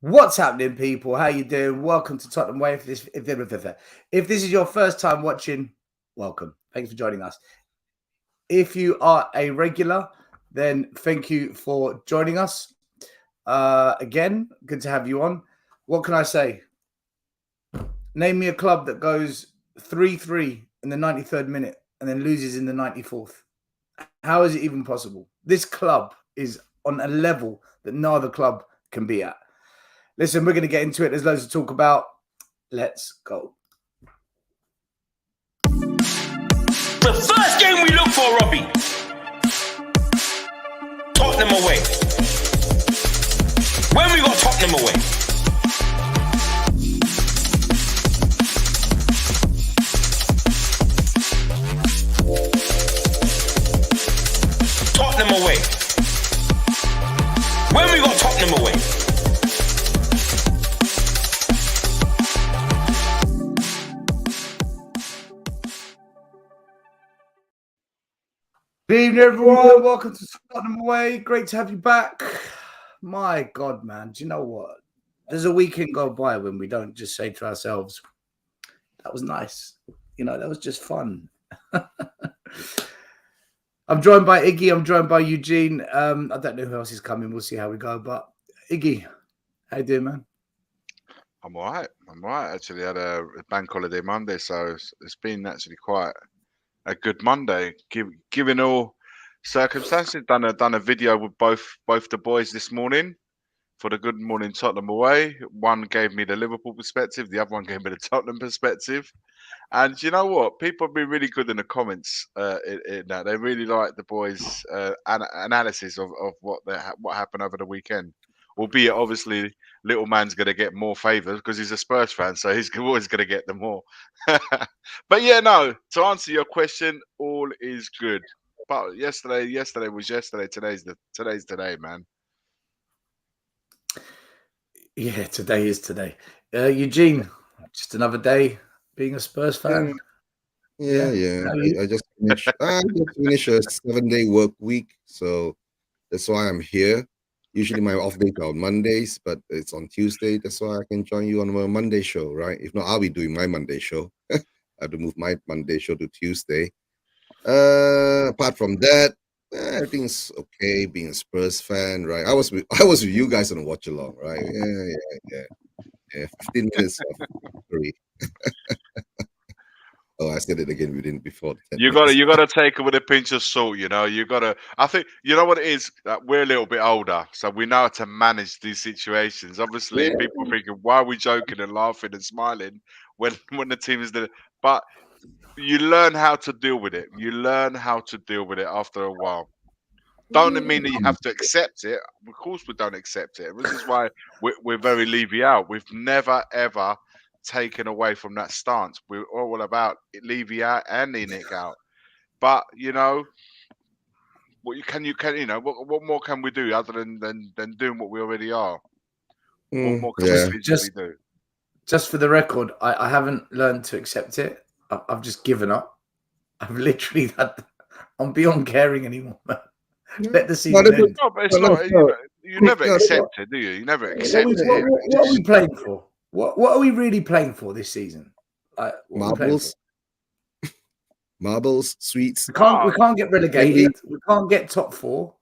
What's happening, people? How you doing? Welcome to Tottenham Way. If this is your first time watching, welcome. Thanks for joining us. If you are a regular, then thank you for joining us. Again, good to have you on. What can I say? Name me a club that goes 3-3 in the 93rd minute and then loses in the 94th. How is it even possible? This club is on a level that no other club can be at. Listen, we're going to get into it. There's loads to talk about. Let's go. The first game we look for, Robbie. Tottenham away. When we got Tottenham away. Tottenham away. When we got Tottenham away. Good evening, everyone. Welcome to Tottenham Away. Great to have you back. My God, man. Do you know what? There's a weekend go by when we don't just say to ourselves, that was nice. You know, that was just fun. I'm joined by Iggy. I'm joined by Eugene. I don't know who else is coming. We'll see how we go. But Iggy, how you doing, man? I'm all right. Actually, I had a bank holiday Monday, so it's been actually quite a good Monday, given all circumstances. Done a video with both the boys this morning for the Good Morning Tottenham Away. One gave me the Liverpool perspective, the other one gave me the Tottenham perspective. And you know what? People have been really good in the comments. In that they really like the boys' analysis of what happened over the weekend. Albeit, obviously, little man's going to get more favours because he's a Spurs fan, so he's always going to get them more. But yeah, no. To answer your question, all is good. But yesterday was yesterday. Today's today, man. Yeah, today is today. Eugene, just another day being a Spurs fan. Yeah. I just finished a 7-day work week, so that's why I'm here. Usually my off days are on Mondays, but it's on Tuesday. That's why I can join you on a Monday show, right? If not, I'll be doing my Monday show. I have to move my Monday show to Tuesday. Apart from that, everything's okay. Being a Spurs fan, right? I was with you guys on a watch along, right? Yeah. 15 minutes of free. Oh, I said it again before. You gotta take it with a pinch of salt, you know. I think you know what it is. We're a little bit older, so we know how to manage these situations. Obviously, people are thinking, why are we joking and laughing and smiling when the team is there? But you learn how to deal with it. You learn how to deal with it after a while. Don't mean that you have to accept it. Of course, we don't accept it. This is why we're very Levy out. We've never ever taken away from that stance. We're all about Levy out and Nick out. But you know, what more can we do other than doing what we already are? What more can we physically do? Just for the record, I haven't learned to accept it. I've just given up. I've literally I'm beyond caring anymore. Let the season end. No, but it's not. You never accept it, do you? You never accept it. What are we playing for? What are we really playing for this season? Marbles, sweets. We can't get relegated. We can't get top 4.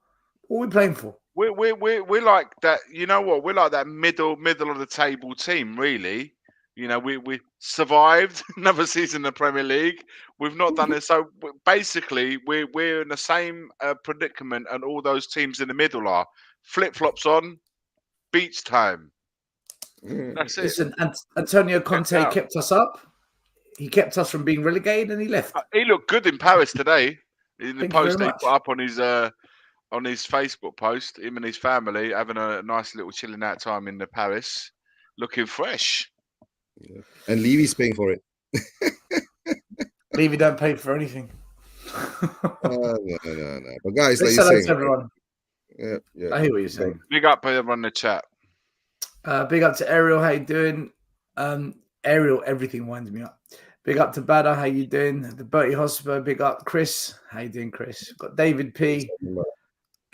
What are we playing for? We're like that. You know what? We're like that middle of the table team, really. You know, we survived another season in the Premier League. We've not done it. So basically, we're in the same predicament, and all those teams in the middle are flip-flops on, beach time. That's it. Listen, Antonio Conte kept us up. He kept us from being relegated, and he left. He looked good in Paris today. In the post he put up on his Facebook post, him and his family having a nice little chilling out time in the Paris, looking fresh. Yeah. And Levy's paying for it. Levy don't pay for anything. No. But guys, like you're saying, everyone. Yeah. I hear what you're saying. Big up everyone in the chat. Big up to Ariel. How you doing? Ariel, everything winds me up. Big up to Bada. How you doing? The Bertie Hospital. Big up, Chris. How you doing, Chris? Got David P.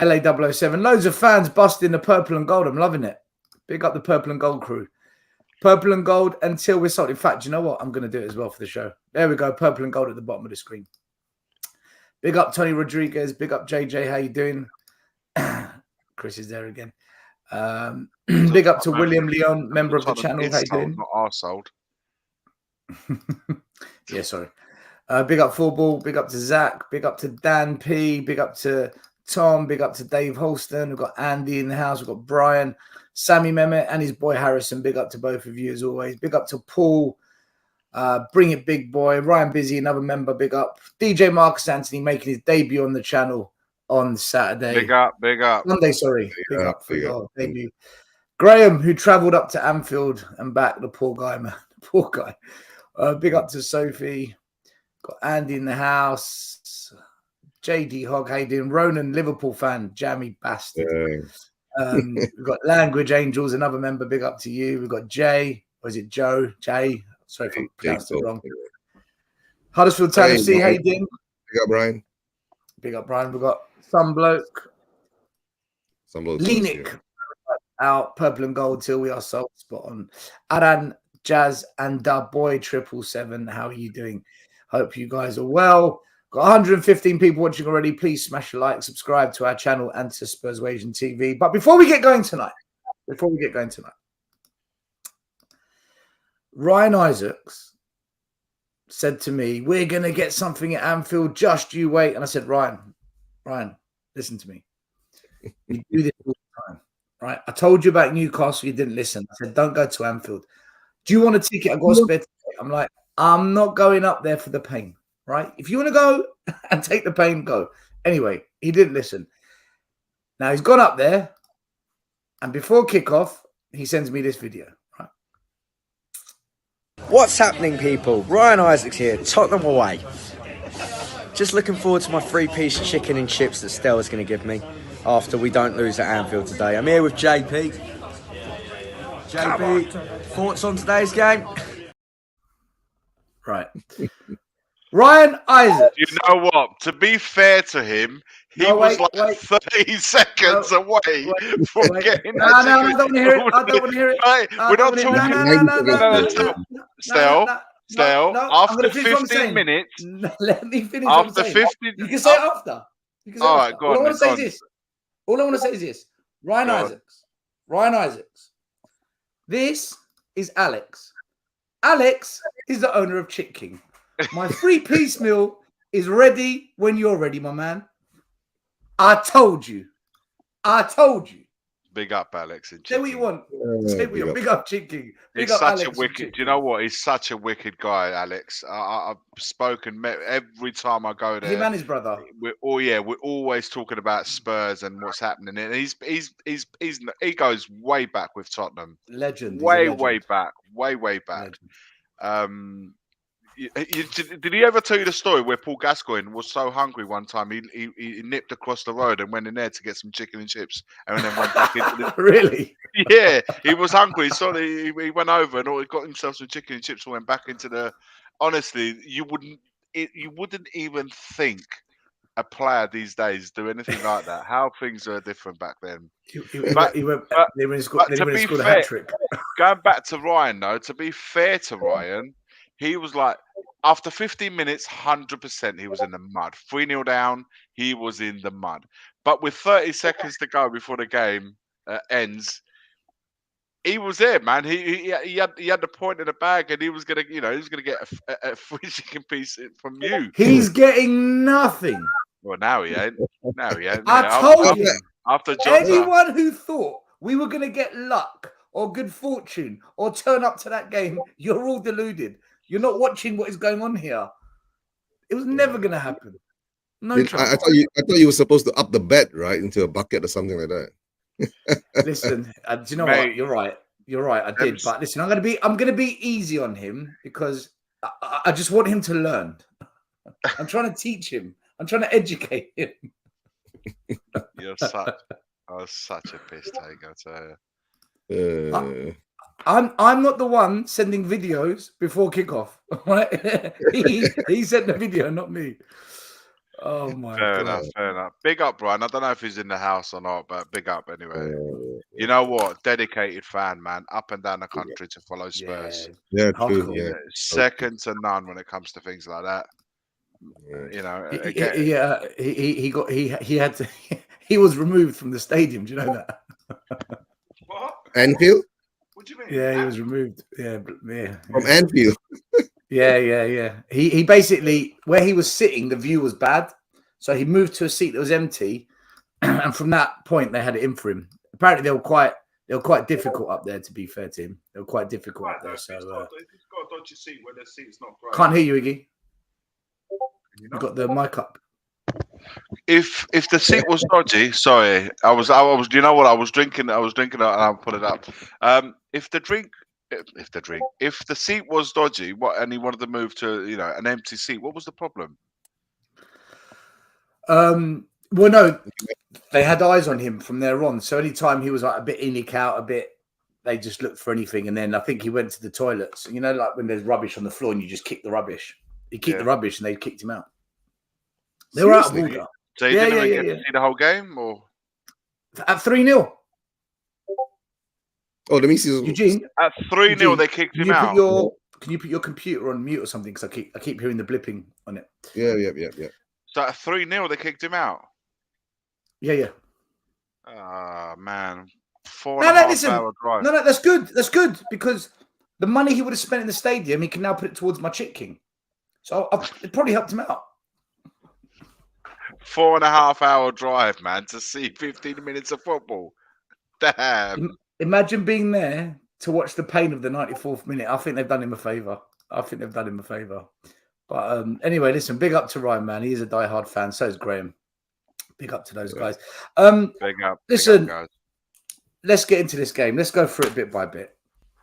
LA 007. Loads of fans busting the purple and gold. I'm loving it. Big up the purple and gold crew. Purple and gold until we're sold. In fact, you know what? I'm going to do it as well for the show. There we go. Purple and gold at the bottom of the screen. Big up Tony Rodriguez. Big up JJ. How you doing? Chris is there again. Big up to William Leon, member of the channel. How you doing? Not arsehold. Yeah, sorry. Big up Fullball. Big up to Zach. Big up to Dan P. Big up to Tom. Big up to Dave Holston. We've got Andy in the house. We've got Brian, Sammy Mehmet, and his boy Harrison. Big up to both of you as always. Big up to Paul. Bring it, big boy. Ryan Busy, another member. Big up. DJ Marcus Anthony making his debut on the channel on Saturday. Big up, big up. Monday, sorry. Big up for your debut. Graham, who travelled up to Anfield and back. The poor guy, man. The poor guy. Big up to Sophie. Got Andy in the house. JD Hogg, how you doing? Ronan, Liverpool fan. Jammy bastard. We've got Language Angels, another member. Big up to you. We've got Jay. Or is it Joe? Jay. Sorry if I pronounced it wrong. Huddersfield Town FC, how you doing? Big up, Brian. Big up, Brian. We've got some bloke. Lenik out, purple and gold till we are sold. Spot on. Aran, Jazz, and Da Boy 777. How are you doing? Hope you guys are well. Got 115 people watching already. Please smash a like, subscribe to our channel and to Spurs Asian TV. But before we get going tonight, Ryan Isaacs said to me, we're going to get something at Anfield. Just you wait. And I said, Ryan, listen to me. You do this all the time, right? I told you about Newcastle. You didn't listen. I said, don't go to Anfield. Do you want a ticket? I got a spare ticket. I'm like, I'm not going up there for the pain, right? If you want to go and take the pain, go. Anyway, he didn't listen. Now he's gone up there. And before kickoff, he sends me this video. What's happening, people? Ryan Isaacs here, Tottenham away. Just looking forward to my 3-piece chicken and chips that Stella's going to give me after we don't lose at Anfield today. I'm here with JP. JP, thoughts on today's game? Right. Ryan Isaacs. You know what? To be fair to him, he was 30 seconds away from getting that. No, I don't want to hear it. I don't want to hear it. Right, we're not talking. Stell, after 15 minutes. Let me finish. After 15, you can say it after. All right, go on. All I want to say is this. Ryan Isaacs. This is Alex. Alex is the owner of Chick King. My 3-piece meal is ready when you're ready, my man. I told you. Big up, Alex. Say what you want. Say what you want. Big up, Chick King. He's such a wicked. Do you know what? He's such a wicked guy, Alex. I've spoken every time I go there. Him and his brother. We're always talking about Spurs and what's happening. And he goes way back with Tottenham. Legend. Way back. Legend. Did he ever tell you the story where Paul Gascoigne was so hungry one time he nipped across the road and went in there to get some chicken and chips and then went back into the... Really? Yeah, he was hungry, so he went over and he got himself some chicken and chips and went back into the... Honestly, you wouldn't even think a player these days do anything like that. How things are different back then. Going back to Ryan, though, to be fair to Ryan, he was like, after 15 minutes, 100% he was in the mud. 3-0 down, he was in the mud. But with 30 seconds to go before the game ends, he was there, man. He had the point in the bag, and he was gonna get a free chicken piece from you. He's getting nothing. Well, now he ain't. I told you. After Johnson. Anyone who thought we were gonna get luck or good fortune or turn up to that game, you're all deluded. You're not watching what is going on here. It was never going to happen. No chance. I thought you were supposed to up the bet, right, into a bucket or something like that. Listen, do you know what? You're right. I did, but listen, I'm going to be easy on him because I just want him to learn. I'm trying to teach him. I'm trying to educate him. You're such a piss take, I tell you. I'm not the one sending videos before kickoff, right? he sent the video, not me. Oh my Fair God. enough, fair enough. Big up, Brian. I don't know if he's in the house or not, but big up anyway. Yeah, You know what? Dedicated fan, man. Up and down the country to follow Yeah. Spurs. yeah, true. Hardcore. Yeah, Second to none when it comes to things like that. yeah. You know, Yeah, he had to. He was removed from the stadium. Do you know that? What? Anfield What do you mean? Yeah, he was removed. Yeah, from Anfield. yeah. He basically, where he was sitting, the view was bad, so he moved to a seat that was empty, and from that point, they had it in for him. Apparently, they were quite difficult up there. To be fair to him, they were quite difficult up there. So if it's got a dodgy seat where the seat's not great. can't hear you, Iggy. You You got the mic up. If the seat was dodgy, sorry, I was. You know what? I was drinking, and I'll put it up. If the seat was dodgy, and he wanted to move to an empty seat, what was the problem? Well, no, they had eyes on him from there on. So anytime he was like a bit in, out, a bit, they just looked for anything. And then I think he went to the toilets. You know, like when there's rubbish on the floor and you just kick the rubbish. He kicked the rubbish and they kicked him out. They were out of order. So you didn't even get to see the whole game, or at 3-0. Oh, the means Eugene, at 3-0 they kicked him out. Can you put your computer on mute or something? Because I keep hearing the blipping on it. Yeah. So at 3-0 they kicked him out. Yeah. Ah, man. Listen. 4.5 hour drive. No, that's good. That's good because the money he would have spent in the stadium, he can now put it towards my chicken. So it probably helped him out. 4.5 hour drive, man, to see 15 minutes of football. Damn. Imagine being there to watch the pain of the 94th minute. I think they've done him a favour. But anyway, listen, big up to Ryan, man. He is a diehard fan. So is Graham. Big up to those guys. Big up. Listen, guys. Let's get into this game. Let's go through it bit by bit.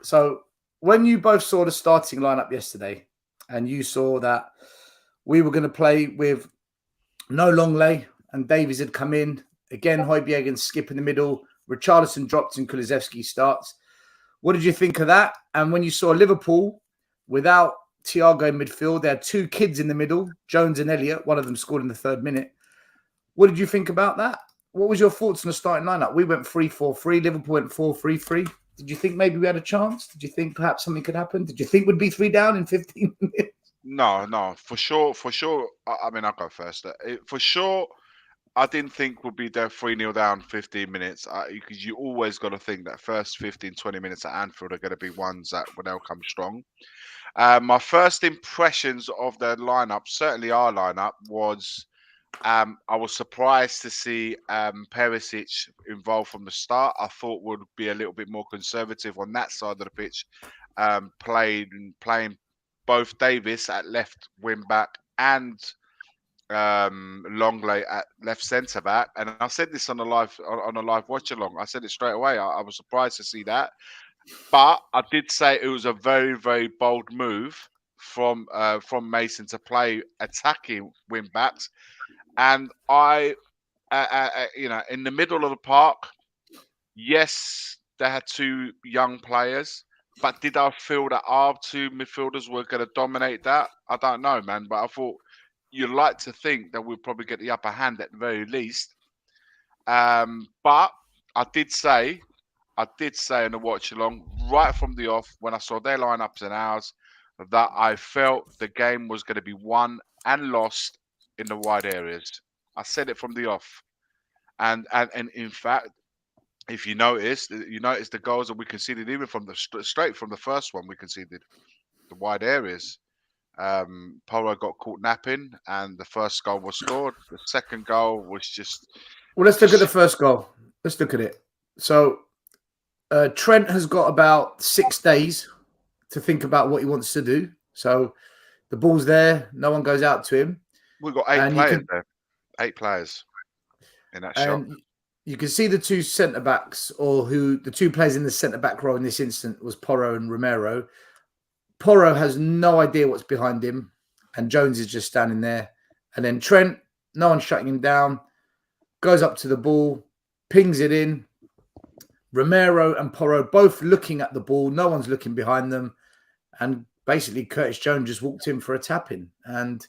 So when you both saw the starting lineup yesterday and you saw that we were going to play with no Longley and Davies had come in, again, Højbjerg skip in the middle, Richarlison dropped and Kulusevski starts. What did you think of that? And when you saw Liverpool without Thiago in midfield, they had two kids in the middle, Jones and Elliott. One of them scored in the 3rd minute. What did you think about that? What was your thoughts on the starting lineup? We went 3-4-3. Liverpool went 4-3-3. Did you think maybe we had a chance? Did you think perhaps something could happen? Did you think we'd be 3 down in 15 minutes? No, for sure. I mean, I'll go first. For sure, I didn't think we'd be there 3-0 down 15 minutes because you always got to think that first 15, 20 minutes at Anfield are going to be ones that when they'll come strong. My first impressions of the lineup, certainly our lineup, was I was surprised to see Perisic involved from the start. I thought would be a little bit more conservative on that side of the pitch, playing both Davis at left wing back and Longley at left centre back. And I said this on a live watch along. I said it straight away. I was surprised to see that, but I did say it was a very, very bold move from Mason to play attacking wing backs. And I, in the middle of the park, yes, they had 2 young players, but did I feel that our 2 midfielders were going to dominate that? I don't know, man. But I thought you'd like to think that we'll probably get the upper hand at the very least. But I did say in the watch along, right from the off, when I saw their lineups and ours, that I felt the game was going to be won and lost in the wide areas. I said it from the off, and in fact, if you notice the goals that we conceded, even from the straight from the first one, we conceded the wide areas. Polo got caught napping, and the first goal was scored. The second goal was just. Well, let's look at the first goal. Let's look at it. So Trent has got about 6 days to think about what he wants to do. So the ball's there. No one goes out to him. We've got 8 players there. 8 players in that shot. You can see the 2 centre-backs, or the 2 players in the centre-back row in this instant was Porro and Romero. Porro has no idea what's behind him, and Jones is just standing there. And then Trent, no one's shutting him down, goes up to the ball, pings it in. Romero and Porro both looking at the ball. No one's looking behind them. And basically, Curtis Jones just walked in for a tap-in. And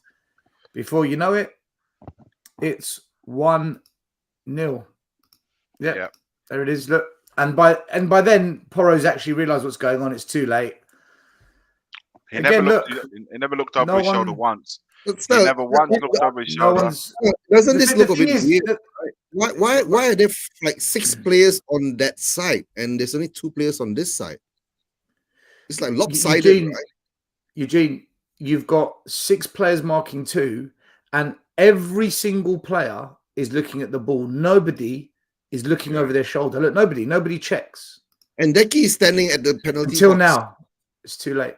before you know it, It's 1-0. Yeah. There it is. Look, and by then, Porro's actually realised what's going on. It's too late. He Again, never looked over his shoulder once. So, He never once looked over his shoulder. Doesn't this look a bit is, weird? Why are there like 6 players on that side and there's only 2 players on this side? It's like lopsided, right? Eugene, you've got 6 players marking 2, and every single player is looking at the ball. Nobody is looking over their shoulder. Look, nobody checks. And Decky is standing at the penalty until box. now. It's too late.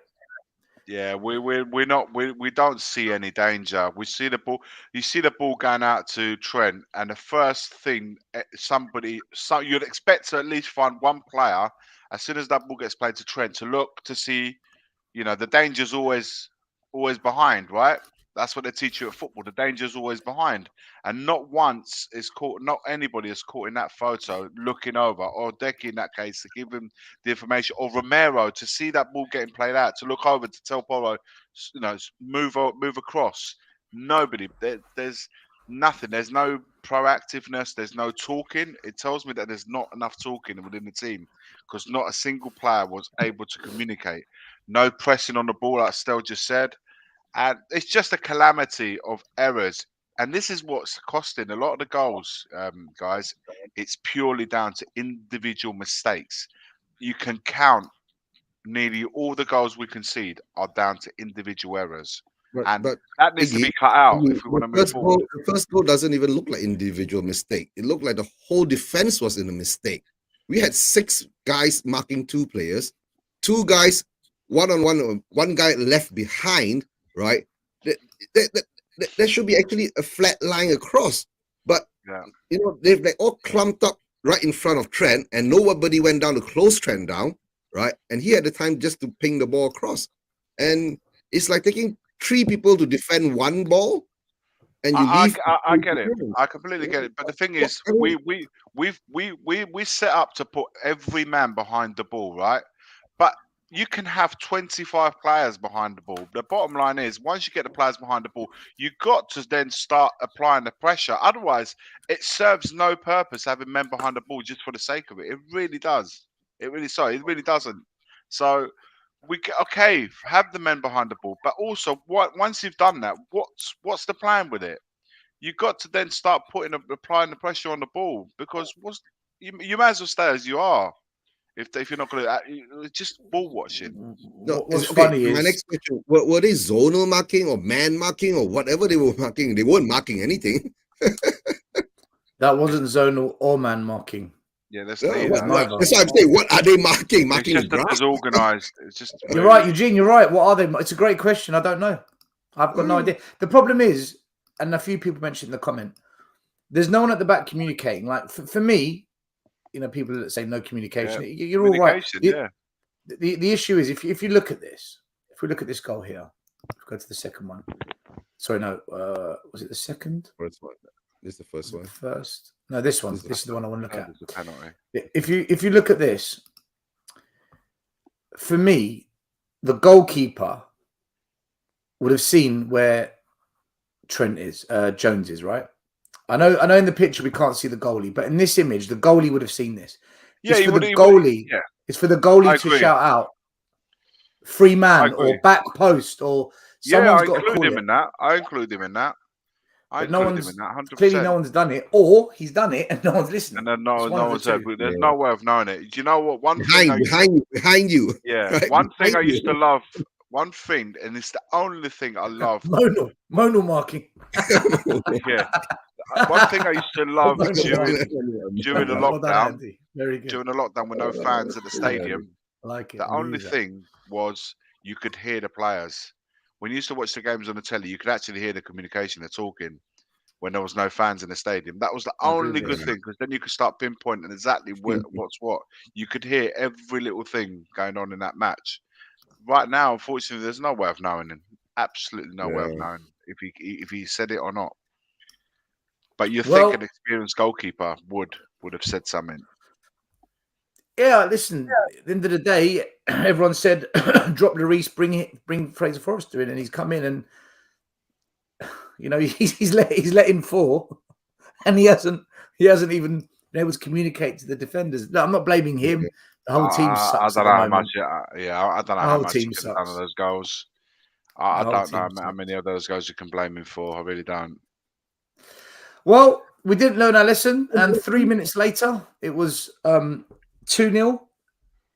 Yeah, we don't see any danger. We see the ball. You see the ball going out to Trent, and the first thing you'd expect to at least find one player as soon as that ball gets played to Trent to look to see, the danger's always behind, right? That's what they teach you at football. The danger's always behind, and not once not anybody is caught in that photo looking over, or Decky in that case to give him the information, or Romero to see that ball getting played out to look over to tell Porro, move across. Nobody. There's nothing. There's no proactiveness. There's no talking. It tells me that there's not enough talking within the team because not a single player was able to communicate. No pressing on the ball, like Stel just said. And it's just a calamity of errors. And this is what's costing a lot of the goals, guys. It's purely down to individual mistakes. You can count nearly all the goals we concede are down to individual errors. But that needs to be cut out if we want to move forward. The first goal doesn't even look like individual mistake. It looked like the whole defense was in a mistake. We had 6 guys marking 2 players, 2 guys one-on-one, one guy left behind. Right, there should be actually a flat line across, but they've like all clumped up right in front of Trent, and nobody went down to close Trent down, right? And he had the time just to ping the ball across, and it's like taking 3 people to defend 1 ball, and you leave. I get it. I completely get it. But the thing is, we set up to put every man behind the ball, right? But you can have 25 players behind the ball. The bottom line is, once you get the players behind the ball, you've got to then start applying the pressure. Otherwise, it serves no purpose having men behind the ball just for the sake of it. It really does. It really doesn't. So, have the men behind the ball, but also, once you've done that, what's the plan with it? You've got to then start applying the pressure on the ball, because you might as well stay as you are. If you're not going to just ball watching. No, what's funny is my next question: were they zonal marking or man marking or whatever they were marking? They weren't marking anything. That wasn't zonal or man marking. Yeah, that's what I'm saying. What are they marking? Marking it's just disorganized. It's just. You're right, Eugene. You're right. What are they? It's a great question. I don't know. I've got no idea. The problem is, and a few people mentioned in the comment, there's no one at the back communicating. Like for me. People that say no communication. Yeah. You're all right. The issue is if you look at this, if we look at this goal here, go to the second one. Sorry, no. Was it the second? First one. This is the first one. First. No, this one. This is the one I want to look at. The penalty. If you look at this, for me, the goalkeeper would have seen where Trent is, Jones is, right? I know in the picture we can't see the goalie, but in this image, the goalie would have seen this. Yeah, it's for the goalie. It's for the goalie to shout out free man or back post or someone's got to call him in that. I include him in that. But no one's 100%. Clearly no one's done it, or he's done it and no one's listening. And then no one's said. There's no way of knowing it. Do you know what? Behind you. Yeah. Right, one thing I used to love. One thing, and it's the only thing I love. Monal marking. Yeah. One thing I used to love during the lockdown, during the lockdown with no fans at the stadium, the only thing was you could hear the players. When you used to watch the games on the telly, you could actually hear the communication, the talking, when there was no fans in the stadium. That was the only good thing, because then you could start pinpointing exactly what's what. You could hear every little thing going on in that match. Right now, unfortunately, there's no way of knowing him. Absolutely no way of knowing if he said it or not. But you think an experienced goalkeeper would have said something. Yeah, listen. At the end of the day, everyone said, "Drop Lloris, bring Fraser Forrester in," and he's come in, and You know, he's let in 4, and he hasn't even been able to communicate to the defenders. No, I'm not blaming him. The whole team I sucks don't at know the how much. moment. I don't know The how whole much he team could have done sucks. of those goals. The I whole don't know team how many sucks. of those goals you can blame him for. I really don't. Well, we didn't learn our lesson, and 3 minutes later, it was 2-0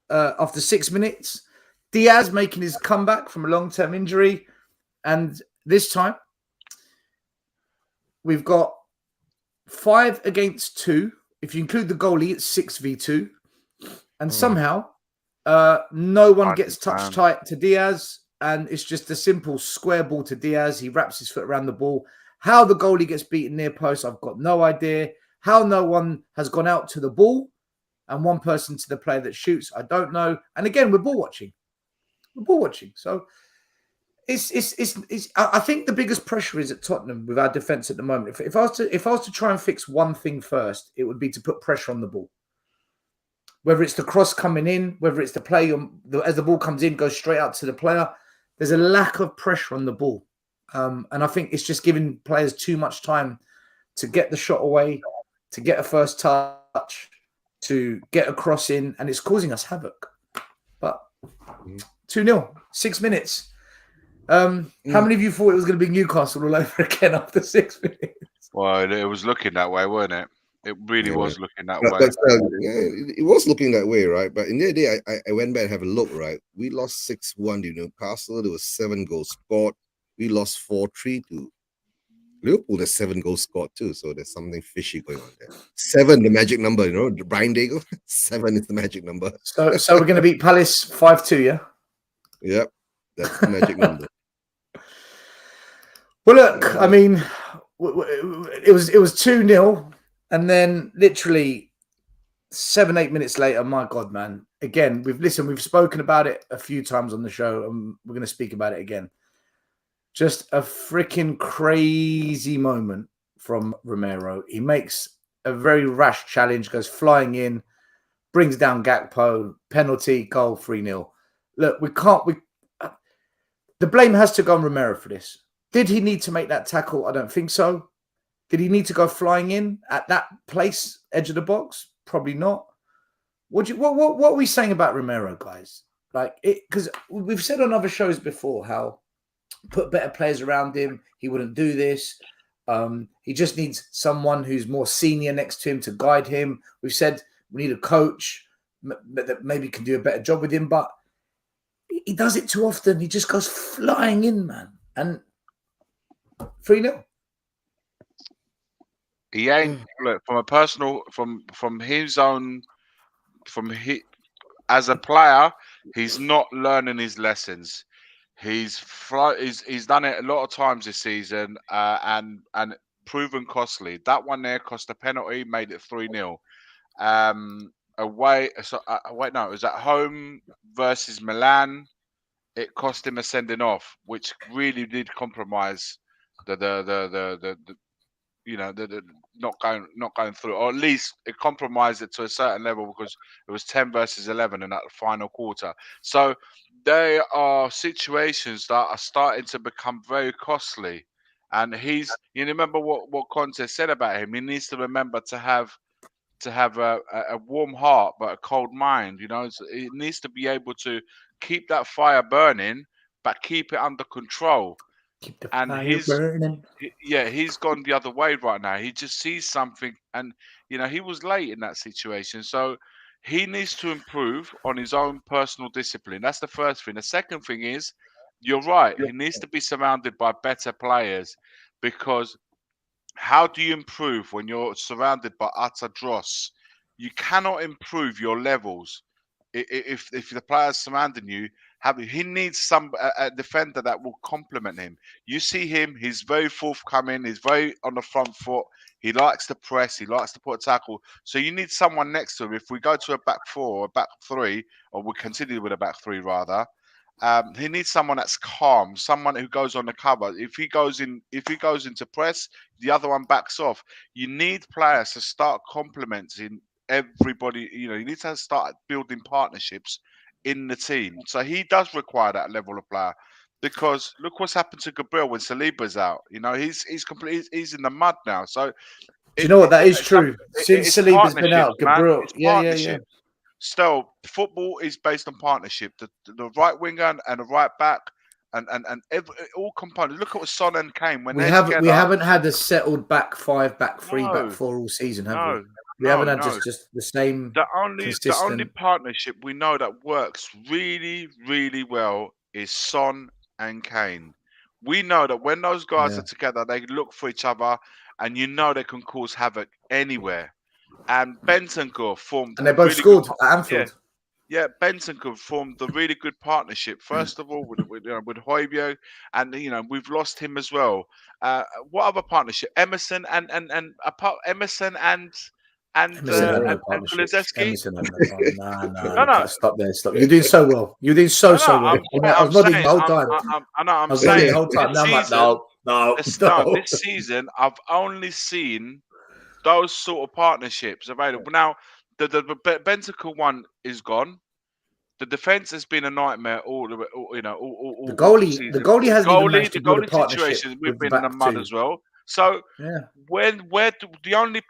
after 6 minutes. Diaz making his comeback from a long-term injury, and this time we've got 5 against 2. If you include the goalie, it's 6v2, and somehow no one gets touch tight to Diaz, and it's just a simple square ball to Diaz. He wraps his foot around the ball. How the goalie gets beaten near post, I've got no idea. How no one has gone out to the ball and one person to the player that shoots, I don't know. And again, we're ball watching. So I think the biggest pressure is at Tottenham with our defence at the moment. If I was to try and fix one thing first, it would be to put pressure on the ball. Whether it's the cross coming in, whether it's the play as the ball comes in, goes straight out to the player. There's a lack of pressure on the ball. And I think it's just giving players too much time to get the shot away, to get a first touch, to get a cross in, and it's causing us havoc. But 2-0, 6 minutes. How many of you thought it was going to be Newcastle all over again after 6 minutes? Well, it was looking that way, wasn't it? It really was looking that way. It was looking that way, right? But in the day, I went back and have a look, right? We lost 6-1 to Newcastle. There was 7 goals scored. We lost 4-3 to Liverpool. There's 7 goals scored too. So there's something fishy going on there. 7, the magic number, Brian Daigle. 7 is the magic number. So we're going to beat Palace 5-2, yeah? Yep. That's the magic number. Well, look, I mean, it was 2-0. And then literally 7-8 minutes later, my God, man. Again, we've spoken about it a few times on the show, and we're going to speak about it again. Just a freaking crazy moment from Romero. He makes a very rash challenge, goes flying in, brings down Gakpo, penalty, goal, 3-0. Look, the blame has to go on Romero for this. Did he need to make that tackle? I don't think so. Did he need to go flying in at that place, edge of the box? Probably not. What are we saying about Romero, guys? Because we've said on other shows before how put better players around him, he wouldn't do this. He just needs someone who's more senior next to him to guide him. We've said we need a coach that maybe can do a better job with him, but he does it too often. He just goes flying in, man. And 3-0. He ain't look from a personal as a player. He's not learning his lessons. He's done it a lot of times this season, and proven costly. That one there cost a penalty, made it 3-0. Away, wait, no, it was at home versus Milan. It cost him a sending off, which really did compromise the not going through, or at least it compromised it to a certain level because it was 10 versus 11 in that final quarter. So there are situations that are starting to become very costly, and you remember what Conte said about him. He needs to remember to have a warm heart but a cold mind. It needs to be able to keep that fire burning but keep it under control. Keep the And fire burning. he's gone the other way right now. He just sees something, and he was late in that situation. So he needs to improve on his own personal discipline. That's the first thing. The second thing is, you're right. He needs to be surrounded by better players, because how do you improve when you're surrounded by utter dross? You cannot improve your levels if the players surrounding you he needs a defender that will complement him. You see him; he's very forthcoming. He's very on the front foot. He likes to press. He likes to put a tackle. So you need someone next to him. If we go to a back 4 or a back 3, or we continue with a back 3 rather, he needs someone that's calm, someone who goes on the cover. If he goes into press, the other one backs off. You need players to start complementing everybody. You need to start building partnerships in the team. So he does require that level of player. because look what's happened to Gabriel when Saliba's out. You know, he's in the mud now. So Do you know what? That is true. Since it's Saliba's been out, partnerships, man. Gabriel. It's Yeah. partnership. Still, football is based on partnership. The right winger and the right back and all components. Look at what Son and Kane when We they're haven't together. had a settled back five, back three, back No, four all season, have we? no, We haven't had no. just the same The only consistent. partnership we know that works really, really well is Son and Kane. We know that when those guys Yeah. are together, they look for each other, and you know they can cause havoc anywhere. And Bentancur formed And they a both really good scored at Anfield. yeah, Bentancur formed a really good partnership. First of all, with Højbjerg, and we've lost him as well. What other partnership? Emerson and Emerson and Emerson had no and partnership. Kulusevski. Emerson had no partnership. No, no, Stop there. Stop. You're doing so well. You're doing so well. I was nodding the whole time. I'm I was nodding the saying whole time. Now I'm like, no. this season I've only seen those sort of partnerships available. Now, the Bentancur one is gone. The defense has been a nightmare all The season. the goalie hasn't even managed to The build a goalie partnership situation, we've with the been in the back mud two. as well. So Yeah. where the only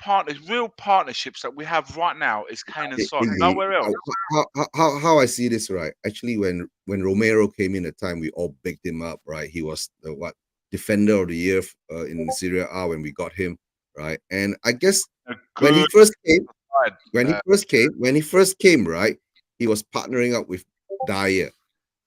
real partnerships that we have right now is Kane and Son. Nowhere else. How I see this, right? Actually, when Romero came in, at the time we all bigged him up, right? He was the defender of the year in Serie A when we got him, right? And I guess when he first came, right, he was partnering up with Dyer,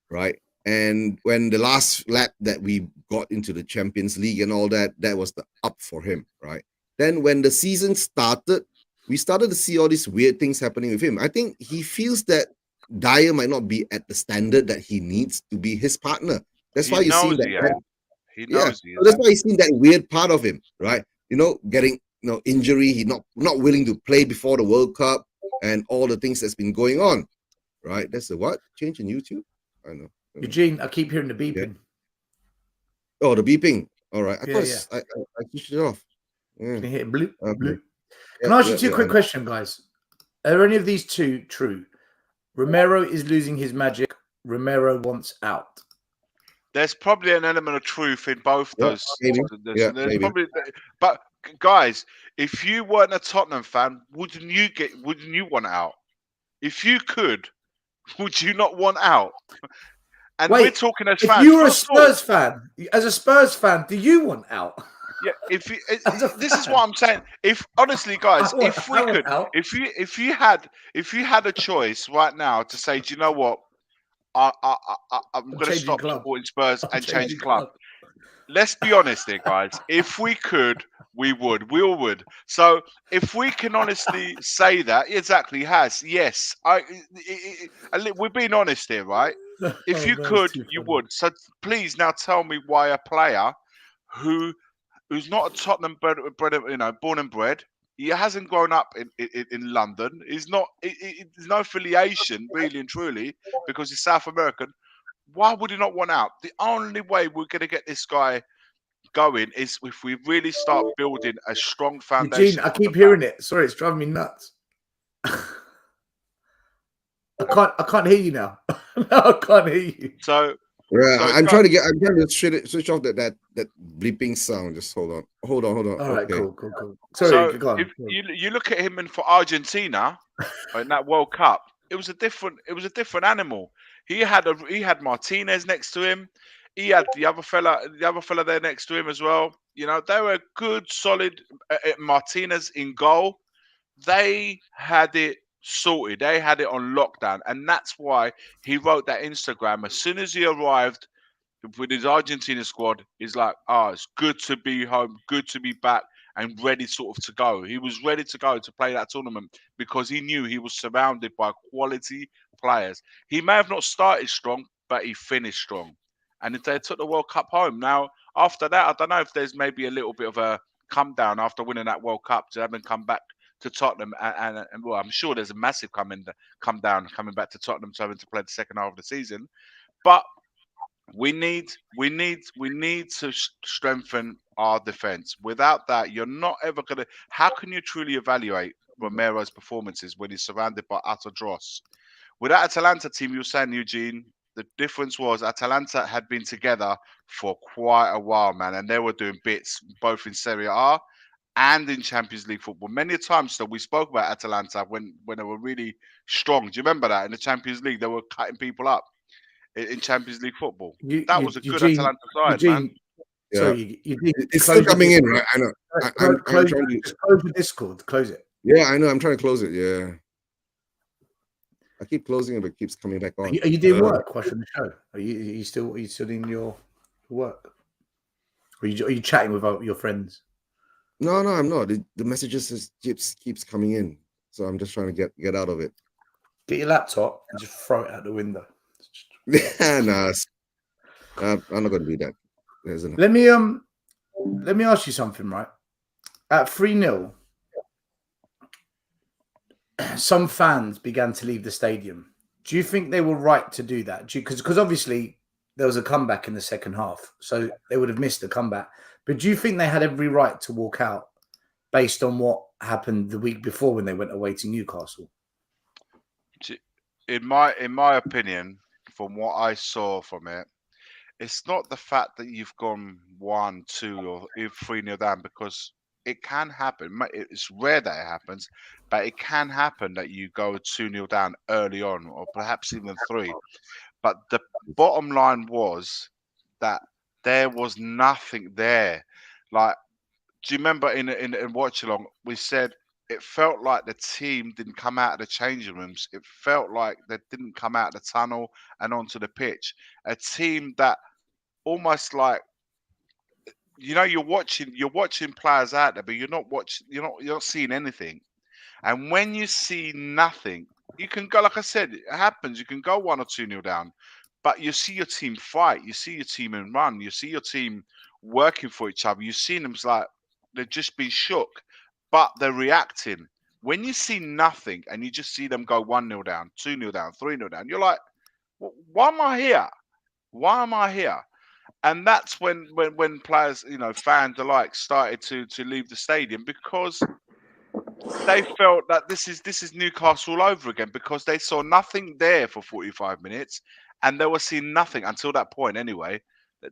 right? And when the last lap that we got into the Champions League and all that, that was the up for him, right? Then when the season started, we started to see all these weird things happening with him. I think he feels that Dyer might not be at the standard that he needs to be his partner. That's why you see that. He knows he so that's why you see that weird part of him, right? Getting injury, he not willing to play before the World Cup and all the things that's been going on, right? That's a what? Change in YouTube? I know. Eugene, I keep hearing the beeping. Yeah. Oh, the beeping. All right. I Yeah, thought I switched it off. Yeah. Can you hit bloop, Okay. bloop? Can I ask you two quick questions, guys? Are any of these two true? Romero is losing his magic. Romero wants out. There's probably an element of truth in both those. Maybe. Probably, but guys, if you weren't a Tottenham fan, wouldn't you want out? If you could, would you not want out? And we're talking as fans. If you were a Spurs fan, as a Spurs fan, do you want out? Yeah, this is what I'm saying. If honestly, guys, if you had a choice right now to say, do you know what, I'm going to stop supporting Spurs and change club. Let's be honest here, guys. If we could, we all would. So if we can honestly say that, exactly, yes. We're being honest here, right? If you could, you would. So please now tell me why a player who's not a Tottenham born and bred. He hasn't grown up in London. There's no affiliation, really and truly, because he's South American. Why would he not want out? The only way we're going to get this guy going is if we really start building a strong foundation. Eugene, I keep hearing it. Sorry, it's driving me nuts. I can't hear you now. No, I can't hear you. So I'm trying to switch off that bleeping sound. Just hold on. All right, cool. Sorry, go on. If you look at him and for Argentina in that World Cup, it was a different animal. He had Martinez next to him. He had the other fella there next to him as well. They were good, solid. Martinez in goal. They had it sorted. They had it on lockdown, and that's why he wrote that Instagram as soon as he arrived with his Argentina squad. He's like, it's good to be home, good to be back, and ready sort of to go. He was ready to go to play that tournament because he knew he was surrounded by quality players. He may have not started strong, but he finished strong. And if they took the World Cup home. Now, after that, I don't know if there's maybe a little bit of a come down after winning that World Cup to having come back to Tottenham. And well, I'm sure there's a massive come down coming back to Tottenham to having to play the second half of the season. But we need to strengthen our defense. Without that, you're not ever going to. How can you truly evaluate Romero's performances when he's surrounded by utter dross? With that Atalanta team, you were saying, Eugene, The difference was Atalanta had been together for quite a while, man, and they were doing bits both in Serie A and in Champions League football. Many times, so we spoke about Atalanta when they were really strong. Do you remember that in the Champions League they were cutting people up in Champions League football? That was a good Atalanta side, man. Yeah. Sorry, It's still coming in, right? I know. I'm trying to just close the Discord. Close it. Yeah, I know. I'm trying to close it. Yeah. I keep closing it, but it keeps coming back on. Are you doing work watching the show? Are you still in your work? Or are you chatting with your friends? No, I'm not. The messages just keeps coming in, so I'm just trying to get out of it. Get your laptop and just throw it out the window. Yeah, no, I'm not going to do that. Let me ask you something, right? At 3-0, some fans began to leave the stadium. Do you think they were right to do that? Because obviously there was a comeback in the second half, so they would have missed the comeback. But do you think they had every right to walk out based on what happened the week before when they went away to Newcastle? In my opinion, from what I saw from it, it's not the fact that you've gone 1-2 or 3-0 down, because it can happen. It's rare that it happens, but it can happen that you go 2-0 down early on, or perhaps even 3. But the bottom line was that there was nothing there. Like, do you remember in watch along we said it felt like the team didn't come out of the changing rooms. It felt like they didn't come out of the tunnel and onto the pitch. A team that almost like, you're watching players out there, but you're not seeing anything. And when you see nothing, you can go, like I said, it happens. You can go 1 or 2-0 down, but you see your team fight. You see your team and run. You see your team working for each other. You see them like they've just been shook, but they're reacting. When you see nothing and you just see them go 1-0 down, 2-0 down, 3-0 down, you're like, why am I here? Why am I here? And that's when players, fans alike, started to leave the stadium, because they felt that this is Newcastle all over again, because they saw nothing there for 45 minutes, and they were seeing nothing until that point anyway.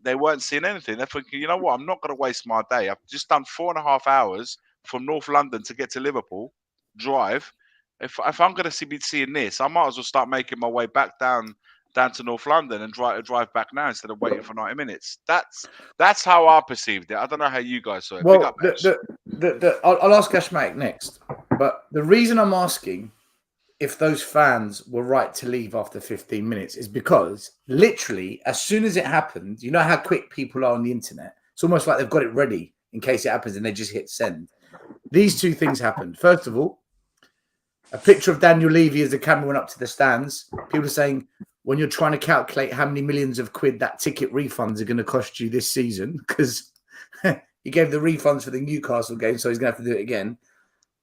They weren't seeing anything. They're thinking, you know what, I'm not going to waste my day. I've just done 4.5 hours from North London to get to Liverpool, drive. If I'm going to be seeing this, I might as well start making my way back down to North London and drive back now instead of waiting for 90 minutes. That's how I perceived it. I don't know how you guys saw it. Well, I'll ask Ashmatic next. But the reason I'm asking if those fans were right to leave after 15 minutes is because literally as soon as it happened, you know how quick people are on the internet. It's almost like they've got it ready in case it happens and they just hit send. These two things happened. First of all, a picture of Daniel Levy as the camera went up to the stands. People saying, when you're trying to calculate how many millions of quid that ticket refunds are going to cost you this season, because he gave the refunds for the Newcastle game, so he's going to have to do it again.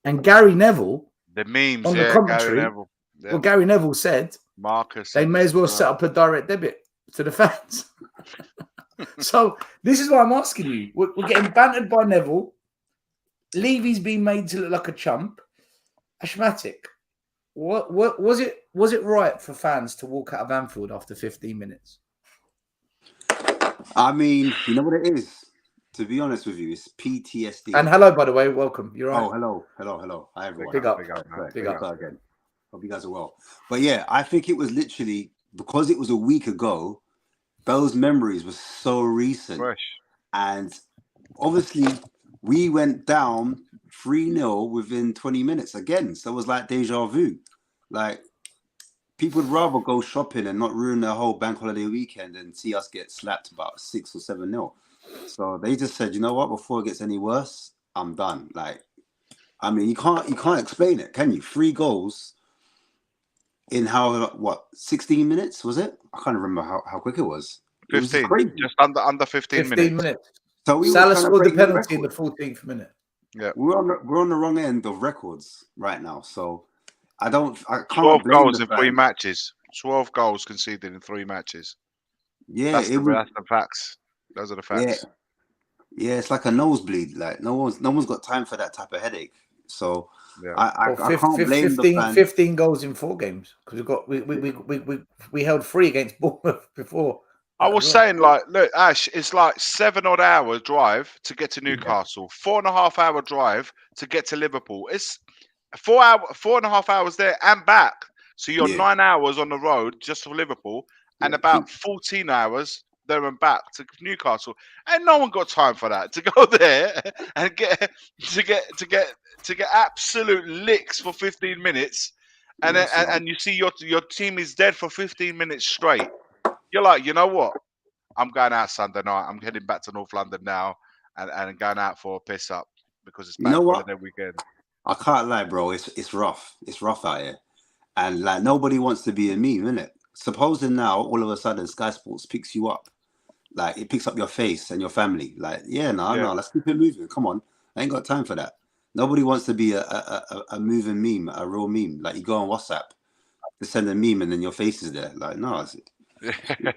And Gary Neville, the memes on the commentary, Gary Neville. Yeah. Well, Gary Neville said, Marcus, they may as well set up a direct debit to the fans. So this is why I'm asking you. We're getting bantered by Neville. Levy's being made to look like a chump. Ashmatic, what was it? Was it right for fans to walk out of Anfield after 15 minutes? I mean, you know what it is? To be honest with you, it's PTSD. And hello, by the way, welcome. You're right. Oh, hello. Hi, everyone. Big up again. Hope you guys are well. But yeah, I think it was literally because it was a week ago. Those memories were so recent, fresh, and obviously we went down 3-0 within 20 minutes again. So it was like deja vu. Like, people would rather go shopping and not ruin their whole bank holiday weekend and see us get slapped about 6 or 7-0. So they just said, you know what, before it gets any worse, I'm done. Like, I mean, you can't explain it, can you? 3 goals in 16 minutes, was it? I can't remember how quick it was. 15, it was just under 15 minutes. So Salah scored the penalty in the 14th minute. Yeah, we're on the wrong end of records right now. So I can't. 12 goals in 3 matches. 12 goals conceded in 3 matches. Yeah, that's the facts. Those are the facts. Yeah, it's like a nosebleed. Like no one's got time for that type of headache. So Yeah. I can't blame the fans. 15 goals in 4 games because we held 3 against Bournemouth before. I was saying, like, look, Ash, it's like 7 odd hour drive to get to Newcastle, 4.5 hour drive to get to Liverpool. It's 4.5 hours there and back. So you're 9 hours on the road just for Liverpool, and about 14 hours there and back to Newcastle. And no one got time for that to go there and get absolute licks for 15 minutes, and you see your team is dead for 15 minutes straight. You're like, you know what? I'm going out Sunday night. I'm heading back to North London now and going out for a piss up because it's bank holiday weekend. I can't lie, bro. It's rough. It's rough out here. And like nobody wants to be a meme, innit? Supposing now all of a sudden Sky Sports picks you up. Like it picks up your face and your family. Like, no, let's keep it moving. Come on. I ain't got time for that. Nobody wants to be a moving meme, a real meme. Like you go on WhatsApp to send a meme and then your face is there. Like, no, you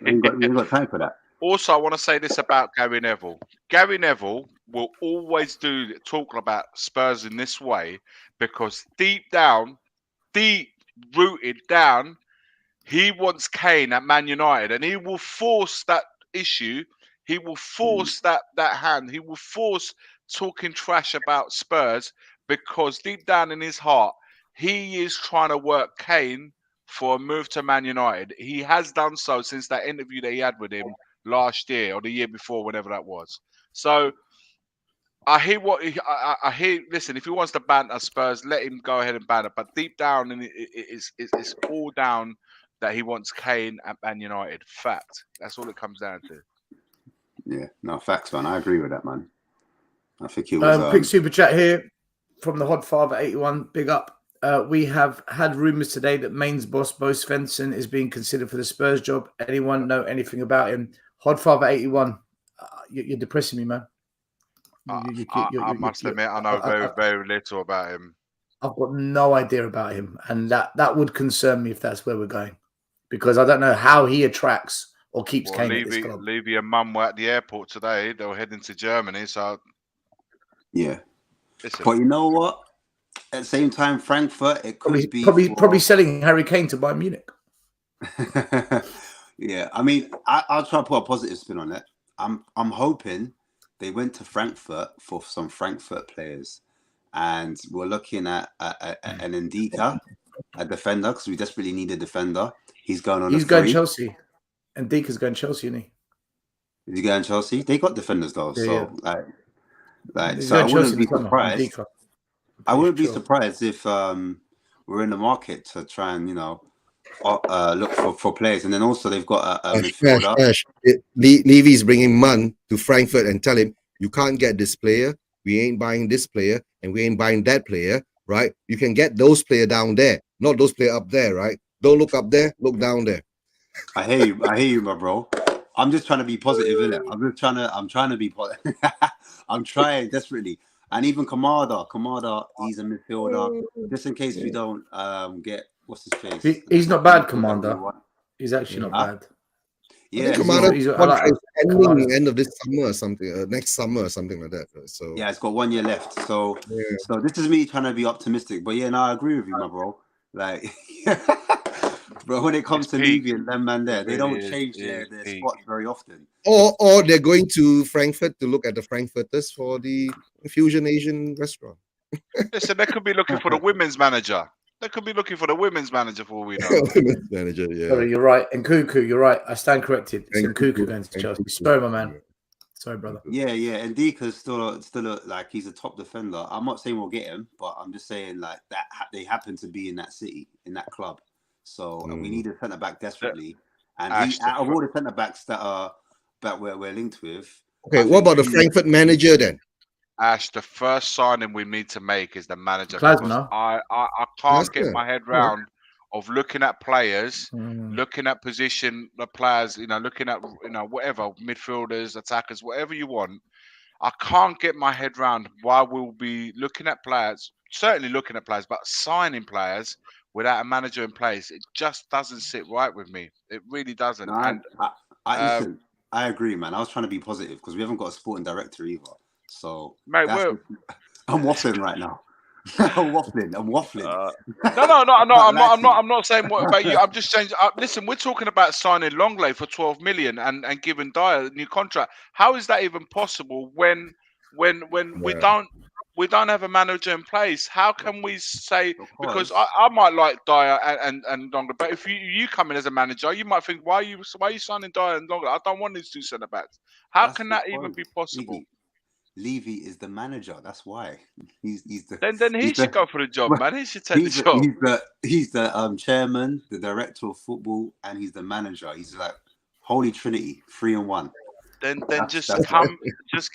ain't got time for that. Also, I want to say this about Gary Neville. Gary Neville will always talk about Spurs in this way because deep rooted down, he wants Kane at Man United, and he will force that issue. He will force that hand. He will force talking trash about Spurs because deep down in his heart, he is trying to work Kane for a move to Man United. He has done so since that interview that he had with him last year or the year before, whenever that was. So I hear I hear. Listen, if he wants to banter Spurs, let him go ahead and banter. But deep down, it's all down that he wants Kane at Man United. Fact. That's all it comes down to. Yeah, no, facts, man. I agree with that, man. I think it was quick super chat here from the Hodfather 81. Big up. We have had rumours today that Maine's boss, Bo Svensson, is being considered for the Spurs job. Anyone know anything about him? Hodfather 81. You're depressing me, man. I must admit, I know very little about him. I've got no idea about him, and that would concern me if that's where we're going, because I don't know how he attracts or keeps Kane at this club. Levy and Mum were at the airport today. They were heading to Germany, so yeah. Listen. But you know what? At the same time, Frankfurt, it could probably selling Harry Kane to Bayern Munich. Yeah, I mean, I'll try to put a positive spin on it. I'm hoping they went to Frankfurt for some Frankfurt players, and we're looking at an Ndika, a defender, because we desperately need a defender. He's going on. He's going Chelsea, and Ndika's going Chelsea, isn't he? Is he going Chelsea? They got defenders though, so He's so I going wouldn't Chelsea be surprised. I wouldn't be surprised if we're in the market to try and look for players, and then also they've got a midfielder. Levy's bringing Munn to Frankfurt and tell him you can't get this player. We ain't buying this player, and we ain't buying that player. Right? You can get those player down there, not those player up there. Right? Don't look up there. Look down there. I hear you, my bro. I'm just trying to be positive, innit? I'm trying to be positive. I'm trying desperately. And even Kamada, he's a midfielder. Just in case we don't get what's his face. He's not bad, Commander. He's actually not bad. Yeah, Kamada end of this summer or something, next summer or something like that. So yeah, it's got 1 year left. So this is me trying to be optimistic. But yeah, no, I agree with you, my bro. Like, but when it comes to Levy and them man there, they don't change their spots very often. Or they're going to Frankfurt to look at the Frankfurters for the Fusion Asian restaurant. Listen, they could be looking for the women's manager. They could be looking for the women's manager for all we know. Women's manager, yeah. Sorry, you're right. And Cuckoo, you're right. I stand corrected. It's Cuckoo going to Chelsea. Sorry, my man. Sorry, brother. Yeah. And Ndika's still like he's a top defender. I'm not saying we'll get him, but I'm just saying like that they happen to be in that city, in that club. So we need a centre back desperately. And out of all the centre backs that we're linked with. Okay, what about the Frankfurt manager then? Ash, the first signing we need to make is the manager. I can't get my head round of looking at players, looking at position the players, looking at whatever midfielders, attackers, whatever you want. I can't get my head round why we'll be looking at players, certainly looking at players, but signing players without a manager in place. It just doesn't sit right with me. It really doesn't. No, listen, I agree, man. I was trying to be positive because we haven't got a sporting director either. So, mate, I'm waffling right now. I'm waffling. I'm not saying what about you. I'm just saying. Listen, we're talking about signing Longley for 12 million and giving Dyer a new contract. How is that even possible when we don't have a manager in place? How can we say? Because I might like Dyer and Longley, but if you come in as a manager, you might think, why are you signing Dyer and Longley? I don't want these two centre backs. How can that even be possible? Levy is the manager. That's why he's the. Then he should go for the job, man. He should take the job. He's the chairman, the director of football, and he's the manager. He's like Holy Trinity, 3 in 1. Then just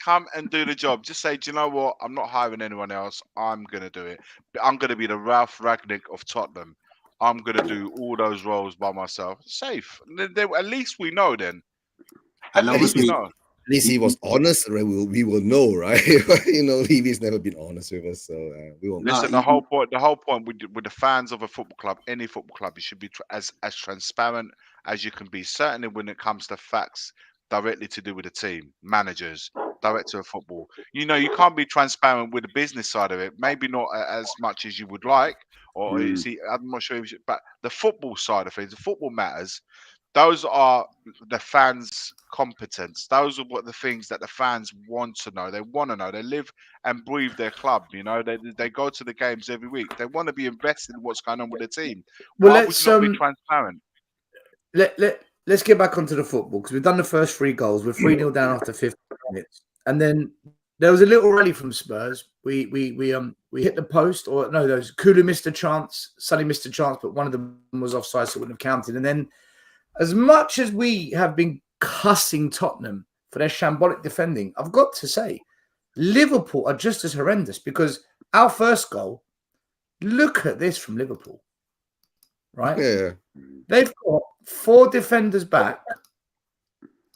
come and do the job. Just say, do you know what? I'm not hiring anyone else. I'm gonna do it. I'm gonna be the Ralph Ragnick of Tottenham. I'm gonna do all those roles by myself. Safe. At least we know then. At least we know. At least he was honest, right? We will know, right? Levy's never been honest with us, so we won't. Listen, the whole point with the fans of a football club, any football club, you should be as transparent as you can be. Certainly when it comes to facts directly to do with the team, managers, director of football. You can't be transparent with the business side of it. Maybe not as much as you would like, or see, I'm not sure. But the football side of things, the football matters. Those are the fans' competence. Those are what the things that the fans want to know. They want to know. They live and breathe their club. They go to the games every week. They want to be invested in what's going on with the team. Why would you not be transparent? Let's get back onto the football because we've done the first 3 goals. We're 3-0 down after 50 minutes, and then there was a little rally from Spurs. We hit the post, or no, those Kulu missed a chance, Sonny missed a chance, but one of them was offside, so it wouldn't have counted. And then, as much as we have been cussing Tottenham for their shambolic defending, I've got to say, Liverpool are just as horrendous because our first goal, look at this from Liverpool, right? Yeah. They've got 4 defenders back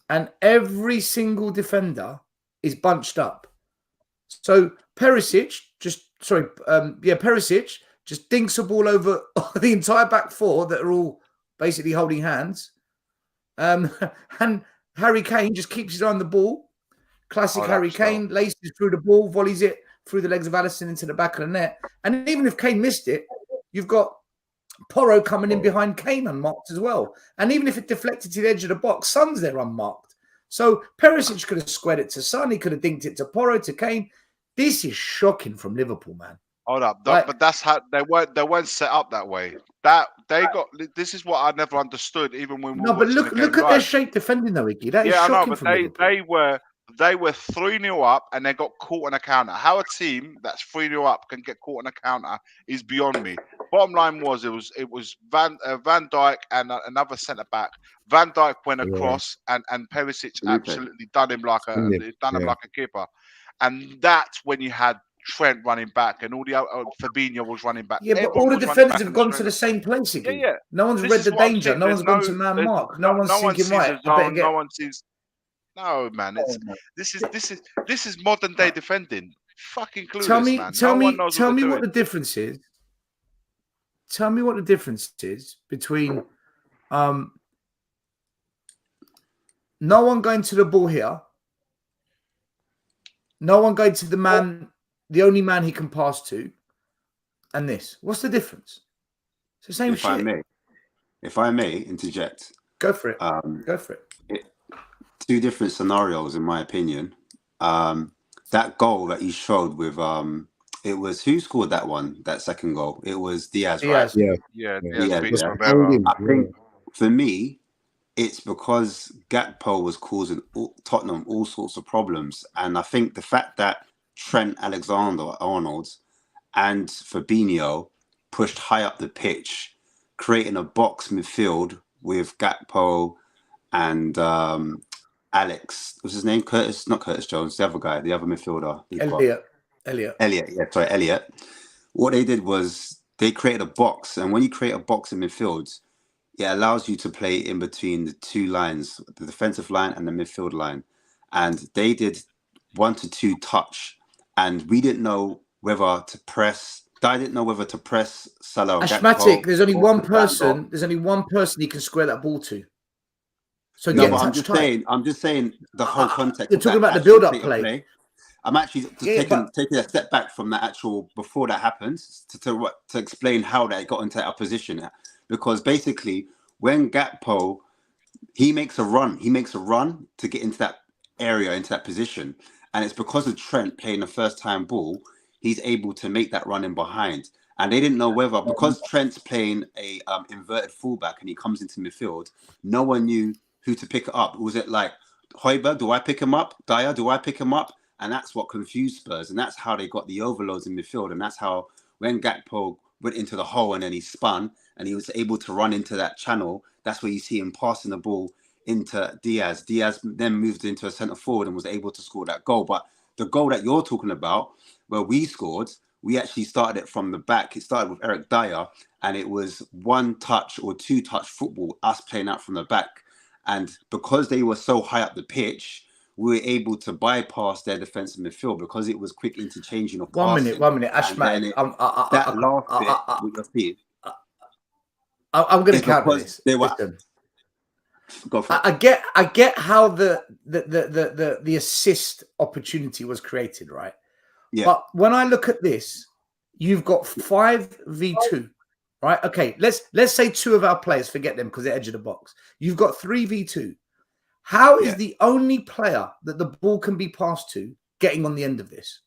and every single defender is bunched up. So Perisic just dinks a ball over the entire back 4 that are all basically holding hands. And Harry Kane just keeps his eye on the ball. Classic Harry Kane, laces through the ball, volleys it through the legs of Alisson into the back of the net. And even if Kane missed it, you've got Porro coming in behind Kane unmarked as well. And even if it deflected to the edge of the box, Son's there unmarked. So Perisic could have squared it to Son. He could have dinked it to Porro, to Kane. This is shocking from Liverpool, man. Hold up, but that's how they weren't set up that way. This is what I never understood, even when we look at their shape defending though, Iggy. That is shocking from Liverpool. They were 3-0 up and they got caught on a counter. How a team that's 3-0 up can get caught on a counter is beyond me. Bottom line was it was Van Dijk and another centre back. Van Dijk went across and Perisic absolutely done him like a keeper. And that's when you had Trent running back and all the Fabinho was running back. Yeah, but all the defenders have gone to the same place again. Yeah. No one's read the danger. No one's gone to man mark. No one's thinking right. No one sees. No, man. This is modern day defending. Fucking clueless, man. Tell me what the difference is. Tell me what the difference is between no one going to the ball here, no one going to the only man he can pass to, and this. What's the difference? It's the same shit. If I may interject. Go for it. Go for it. 2 different scenarios, in my opinion. That goal that you showed with it was who scored that one? That second goal. It was Diaz, right? Yeah. I think for me, it's because Gakpo was causing Tottenham all sorts of problems, and I think the fact that Trent Alexander-Arnold and Fabinho pushed high up the pitch, creating a box midfield with Gakpo and Alex. What's his name? Not Curtis Jones, the other guy, the other midfielder. Elliot. What they did was they created a box, and when you create a box in midfield, it allows you to play in between the 2 lines, the defensive line and the midfield line. And they did 1 to 2 touch, and we didn't know whether to press. I didn't know whether to press Salah. Ashmatic, there's only one person. There's only one person he can square that ball to. So no, but I'm just saying the whole context. You're talking about the build-up play. I'm actually just taking a step back from that actual before that happens to explain how they got into that position, because basically when Gakpo he makes a run to get into that area, into that position, and it's because of Trent playing the first time ball, he's able to make that run in behind. And they didn't know whether, because Trent's playing a inverted fullback and he comes into midfield, no one knew who to pick it up. Was it like Højbjerg, do I pick him up? Dyer, do I pick him up? And that's what confused Spurs. And that's how they got the overloads in midfield. And that's how when Gakpo went into the hole and then he spun and he was able to run into that channel, that's where you see him passing the ball into Diaz. Diaz then moved into a centre forward and was able to score that goal. But the goal that you're talking about, where we scored, we actually started it from the back. It started with Eric Dyer, and it was one touch or two touch football, us playing out from the back. And because they were so high up the pitch, we were able to bypass their defensive midfield because it was quick interchanging of passing. 1 minute, Ashmat. That last bit with your feet. I'm going to counter this. Listen, go for it. I get how the assist opportunity was created, right? Yeah. But when I look at this, you've got 5v2, right? Okay, let's say two of our players, forget them because they're edge of the box. You've got 3v2. How is the only player that the ball can be passed to getting on the end of this?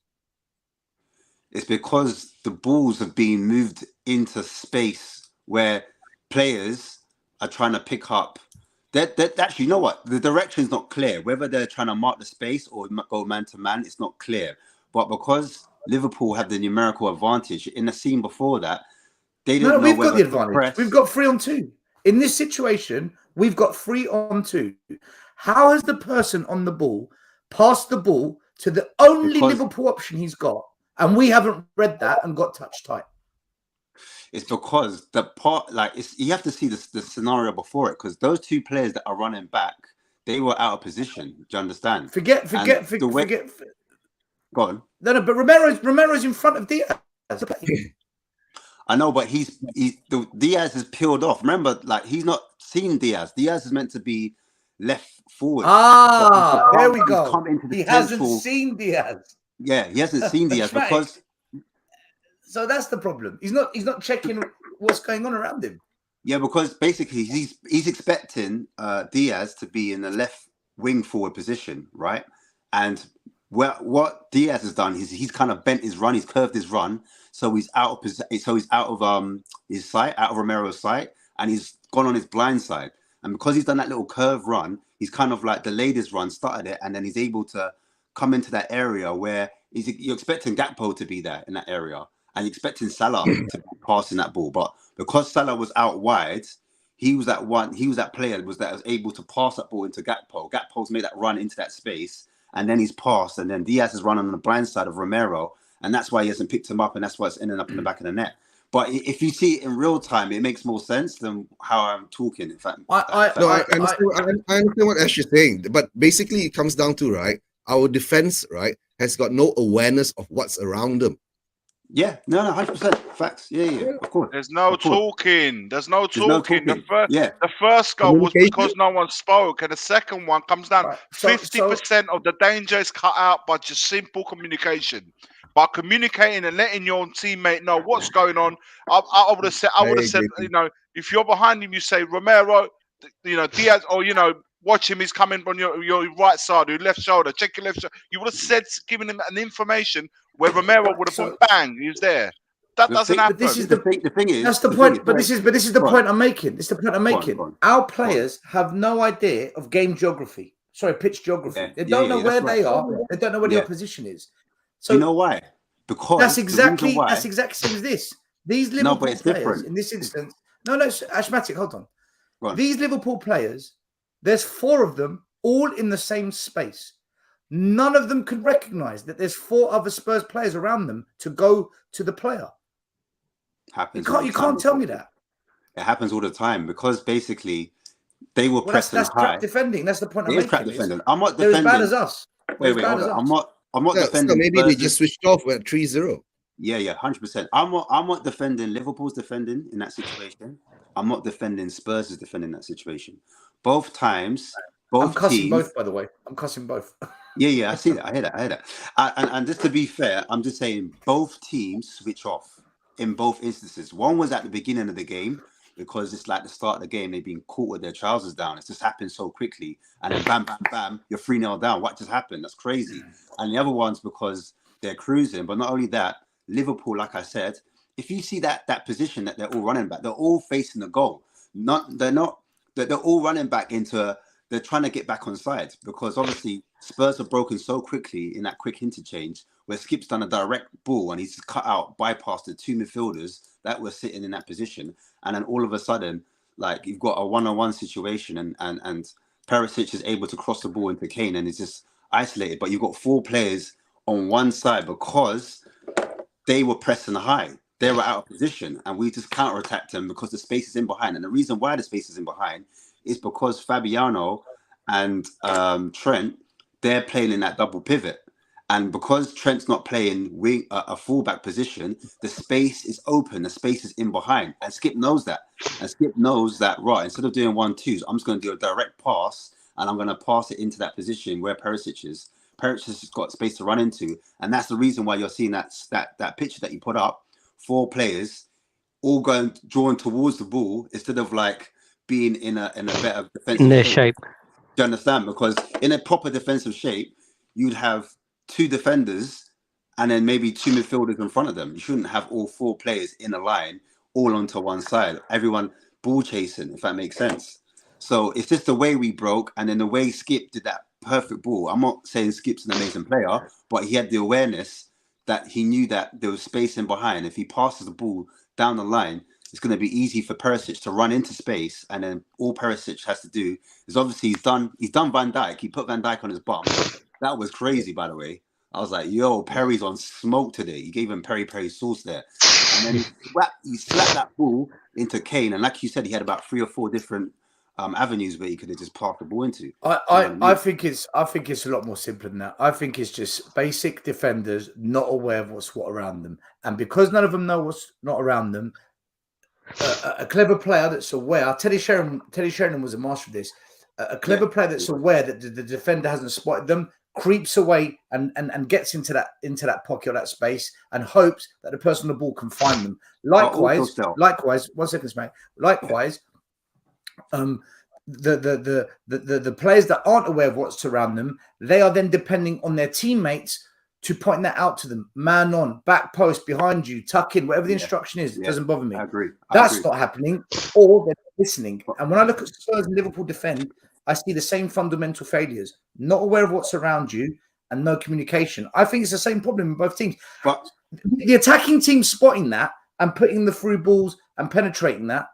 It's because the balls have been moved into space where players are trying to pick up. That actually, you know what? The direction's not clear. Whether they're trying to mark the space or go man to man, it's not clear. But because Liverpool had the numerical advantage in the scene before that, they didn't know we've whether got the advantage. Press. We've got 3-on-2. In this situation, we've got 3-on-2. How has the person on the ball passed the ball to the only Liverpool option he's got, and we haven't read that and got touch tight? It's because the part, like, you have to see the scenario before it, because those two players that are running back, they were out of position. Do you understand? Forget. Go on. No, but Romero's in front of Diaz. I know, but Diaz is peeled off. Remember, like, he's not seen Diaz. Diaz is meant to be left forward. There we go. He hasn't seen Diaz. Yeah, he hasn't seen Diaz because. So that's the problem. He's not checking what's going on around him. Yeah, because basically he's expecting Diaz to be in the left wing forward position, right? And what Diaz has done is he's kind of bent his run, he's curved his run, so he's out of his sight, out of Romero's sight, and he's gone on his blind side. And because he's done that little curve run, he's kind of like delayed his run, started it, and then he's able to come into that area where you're expecting Gakpo to be there in that area, and you're expecting Salah to be passing that ball. But because Salah was out wide, he was that player that was able to pass that ball into Gakpo. Gakpo's made that run into that space, and then he's passed, and then Diaz is running on the blind side of Romero, and that's why he hasn't picked him up, and that's why it's ending up in the back of the net. But if you see it in real time, it makes more sense than how I'm talking. In fact, I understand what Ash is saying, but basically it comes down to, right, our defense, right, has got no awareness of what's around them. Yeah, no, 100% facts. Yeah, of course. There's no talking. There's no talking. The first goal was Communication. because no one spoke, and the second one comes down. Right. 50% of the danger is cut out by just simple communication. By communicating and letting your teammate know what's going on. I would have said, you know, if you're behind him, you say Romero, you know, Diaz, or you know, watch him. He's coming on your right side, your left shoulder. Check your left shoulder. You would have said, giving him an information where Romero would have gone bang. He's there. That doesn't happen. This is the thing is that's the point. But this is the point I'm making. This is the point I'm making. Go on. Our players have no idea of game geography. Sorry, pitch geography. Yeah. They don't know where they are. They don't know where the opposition is. So you know why? Because that's exactly the same as this. These Liverpool players different. in this instance. No, Ashmatic, hold on. Right. These Liverpool players, there's 4 of them all in the same space. None of them could recognize that there's 4 other Spurs players around them to go to the player. You can't tell me that. It happens all the time because basically they were pressing that's high. Trap defending. That's the point I'm making. Trap defending. I'm not They're defending. as bad as us. Wait, hold on. I'm not defending. So maybe they just switched off at 3-0. Yeah, 100%. I'm not defending Liverpool's defending in that situation. I'm not defending Spurs is defending that situation. Both times, both I'm cussing teams. both, by the way. I'm cussing both. Yeah, I see that. I hear that. And just to be fair, I'm just saying both teams switch off in both instances. One was at the beginning of the game because it's like the start of the game, they've been caught with their trousers down. It's just happened so quickly. And then bam, bam, bam, you're 3-0 down. What just happened? That's crazy. And the other one's because they're cruising. But not only that, Liverpool, like I said, if you see that position that they're all running back, they're all facing the goal. They're all running back into they're trying to get back on side because obviously Spurs have broken so quickly in that quick interchange where Skip's done a direct ball and he's cut out, bypassed the two midfielders that were sitting in that position. And then all of a sudden, like you've got a one-on-one situation and Perisic is able to cross the ball into Kane and it's just isolated. But you've got 4 players on one side because they were pressing high. They were out of position and we just counter-attacked them because the space is in behind. And the reason why the space is in behind is because Fabiano and Trent, they're playing in that double pivot. And because Trent's not playing a fullback position, the space is open, the space is in behind. And Skip knows that. And Skip knows that, right, instead of doing 1-2s, I'm just going to do a direct pass and I'm going to pass it into that position where Perisic is. Perisic has got space to run into. And that's the reason why you're seeing that picture that you put up, 4 players all drawn towards the ball instead of like being in a better defensive shape. Do you understand? Because in a proper defensive shape, you'd have 2 defenders and then maybe 2 midfielders in front of them. You shouldn't have all 4 players in a line all onto one side. Everyone ball chasing, if that makes sense. So it's just the way we broke and then the way Skip did that perfect ball. I'm not saying Skip's an amazing player, but he had the awareness that he knew that there was space in behind. If he passes the ball down the line, it's going to be easy for Perisic to run into space, and then all Perisic has to do is obviously he's done Van Dijk. He put Van Dijk on his bum. That was crazy, by the way. I was like, yo, Perry's on smoke today. He gave him peri sauce there. And then he slapped that ball into Kane. And like you said, he had about 3 or 4 different avenues where he could have just passed the ball into. I think it's a lot more simple than that. I think it's just basic defenders not aware of what's what around them. And because none of them know what's not around them, a clever player that's aware. Teddy Sheringham was a master of this. A clever player that's aware that the defender hasn't spotted them, creeps away and gets into that pocket or that space and hopes that the person on the ball can find them. Likewise, 1 second, mate. Likewise, the players that aren't aware of what's around them, they are then depending on their teammates to point that out to them. Man on, back post, behind you, tuck in, whatever the instruction is, it doesn't bother me. I agree. That's not happening, or they're listening. And when I look at Spurs and Liverpool defend, I see the same fundamental failures. Not aware of what's around you and no communication. I think it's the same problem in both teams. But the attacking team spotting that and putting the through balls and penetrating that,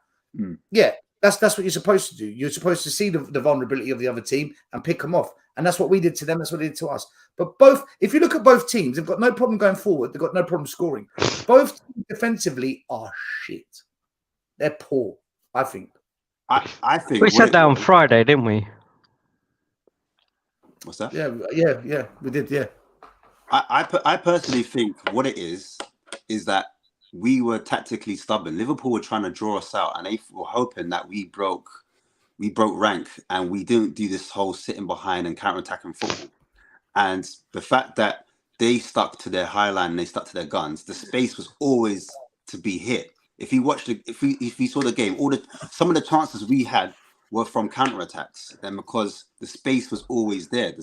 that's what you're supposed to do. You're supposed to see the vulnerability of the other team and pick them off. And that's what we did to them. That's what they did to us. But if you look at both teams, they've got no problem going forward. They've got no problem scoring. Both teams defensively are shit. They're poor, I think. I think we said that on Friday, didn't we? What's that? Yeah, we did. Yeah. I personally think what it is that we were tactically stubborn. Liverpool were trying to draw us out, and they were hoping that we broke rank, and we didn't do this whole sitting behind and counter-attacking football. And the fact that they stuck to their high line and they stuck to their guns, the space was always to be hit. If you watched if we saw the game, some of the chances we had were from counter-attacks, and because the space was always there.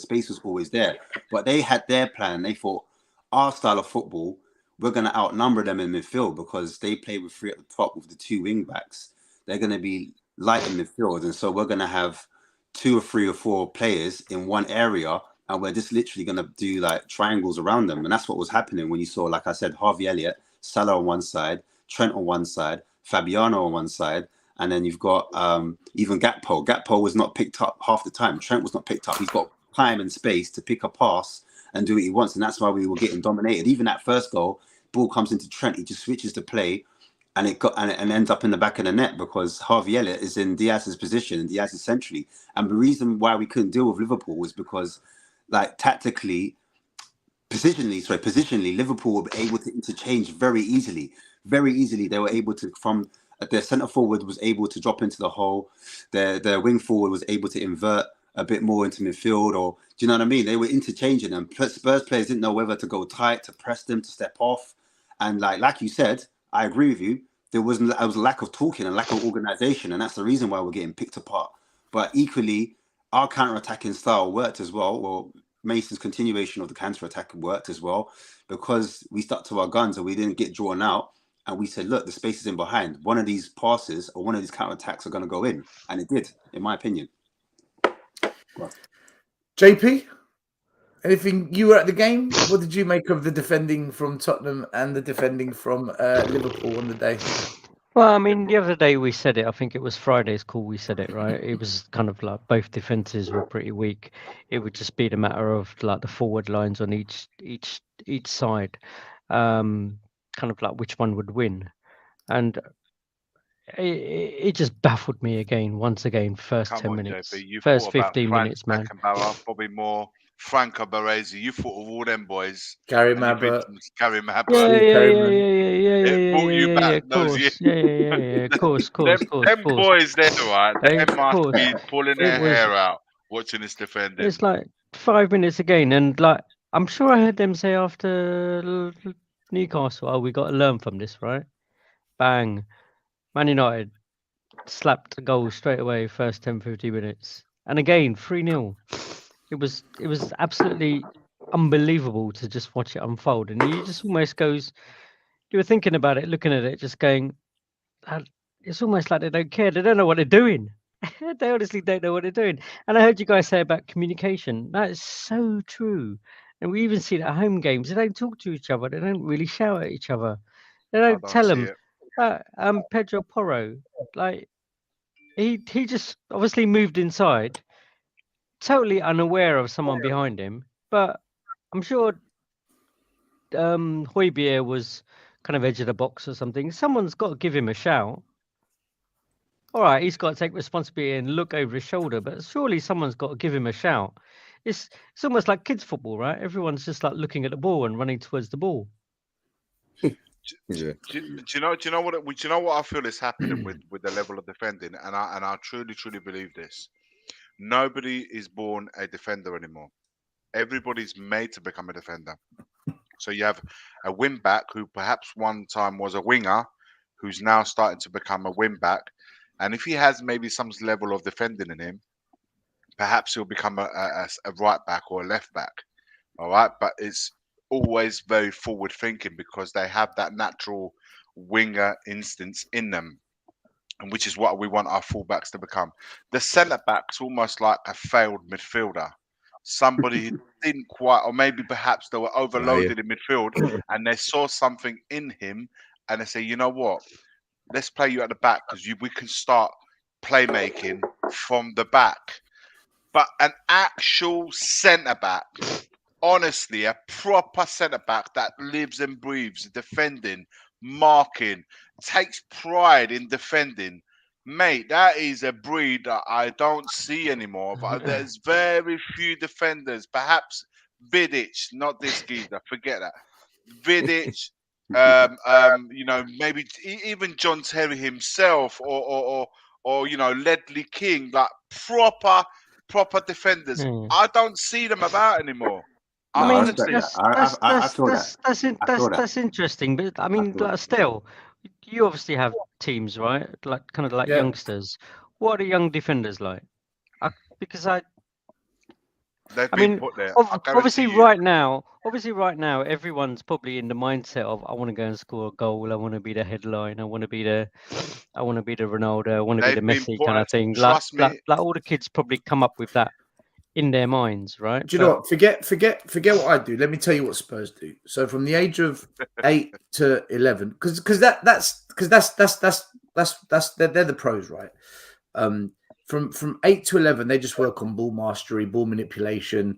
But they had their plan. They thought, our style of football, we're going to outnumber them in midfield because they play with 3 at the top with the 2 wing backs. They're going to be light in midfield, and so we're going to have 2 or 3 or 4 players in one area, and we're just literally going to do like triangles around them. And that's what was happening when you saw, like I said, Harvey Elliott, Salah on one side, Trent on one side, Fabiano on one side, and then you've got even Gakpo. Gakpo was not picked up half the time. Trent was not picked up. He's got time and space to pick a pass and do what he wants, and that's why we were getting dominated. Even that first goal, ball comes into Trent, he just switches to play, and it ends up in the back of the net because Harvey Elliott is in Diaz's position and Diaz is centrally. And the reason why we couldn't deal with Liverpool was because, like, positionally, Liverpool were able to interchange very easily. They were able to, from their centre forward was able to drop into the hole. Their wing forward was able to invert a bit more into midfield, or do you know what I mean? They were interchanging them. Spurs players didn't know whether to go tight, to press them, to step off. And like you said, I agree with you. There was a lack of talking and lack of organisation, and that's the reason why we're getting picked apart. But equally, our counter-attacking style worked as well. Well, Mason's continuation of the counter-attack worked as well, because we stuck to our guns and we didn't get drawn out. And we said, look, the space is in behind. One of these passes or one of these counter-attacks are going to go in. And it did, in my opinion. JP, anything? You were at the game. What did you make of the defending from Tottenham and the defending from Liverpool on the day? Well, I mean, the other day we said it. I think it was Friday's call. We said it, right? It was kind of like both defenses were pretty weak. It would just be the matter of like the forward lines on each side, kind of like which one would win, and it just baffled me once again. First 10 minutes, first 15 minutes, man. Probably more Franco Baresi. You thought of all them boys. Gary Mabbutt. Yeah, of course. Yeah, of course. Them boys there, right? They must be pulling their hair out watching this defending. It's like 5 minutes again, and like I'm sure I heard them say after Newcastle, "Oh, we got to learn from this, right?" Bang, Man United slapped a goal straight away, first 10-15 minutes, and again 3-0. It was absolutely unbelievable to just watch it unfold, and you just almost goes. You were thinking about it, looking at it, just going. It's almost like they don't care. They don't know what they're doing. They honestly don't know what they're doing. And I heard you guys say about communication. That is so true. And we even see it at home games. They don't talk to each other. They don't really shout at each other. They don't tell them. Pedro Porro, like he just obviously moved inside, totally unaware of someone behind him. But I'm sure Højbjerg was kind of edge of the box or something. Someone's got to give him a shout. All right, he's got to take responsibility and look over his shoulder, but surely someone's got to give him a shout. It's almost like kids football, right? Everyone's just like looking at the ball and running towards the ball. Do you know what I feel is happening with the level of defending, and I truly believe this. Nobody is born a defender anymore. Everybody's made to become a defender. So you have a wing back who perhaps one time was a winger, who's now starting to become a wing back. And if he has maybe some level of defending in him, perhaps he'll become a right back or a left back. All right. But it's always very forward thinking because they have that natural winger instance in them, and which is what we want our fullbacks to become. The centre back's almost like a failed midfielder. Somebody who didn't quite, or maybe perhaps they were overloaded in midfield and they saw something in him and they say, you know what, let's play you at the back because we can start playmaking from the back. But an actual centre back, honestly, a proper centre back that lives and breathes defending, marking, takes pride in defending. Mate, that is a breed that I don't see anymore. But there's very few defenders. Perhaps Vidic, not this geezer. Forget that. Vidic, maybe even John Terry himself, or Ledley King, like proper defenders. I don't see them about anymore. That's interesting. But I mean, still. You obviously have teams, right? Like youngsters. What are young defenders like? Obviously right now, everyone's probably in the mindset of I want to go and score a goal. I want to be the headline. I want to be the Ronaldo. I want to be the Messi kind of thing. Like all the kids probably come up with that in their minds, right? Do you know what? Forget what I do. Let me tell you what Spurs do. So from the age of 8 to 11, because they're the pros, right? From 8 to 11, they just work on ball mastery, ball manipulation,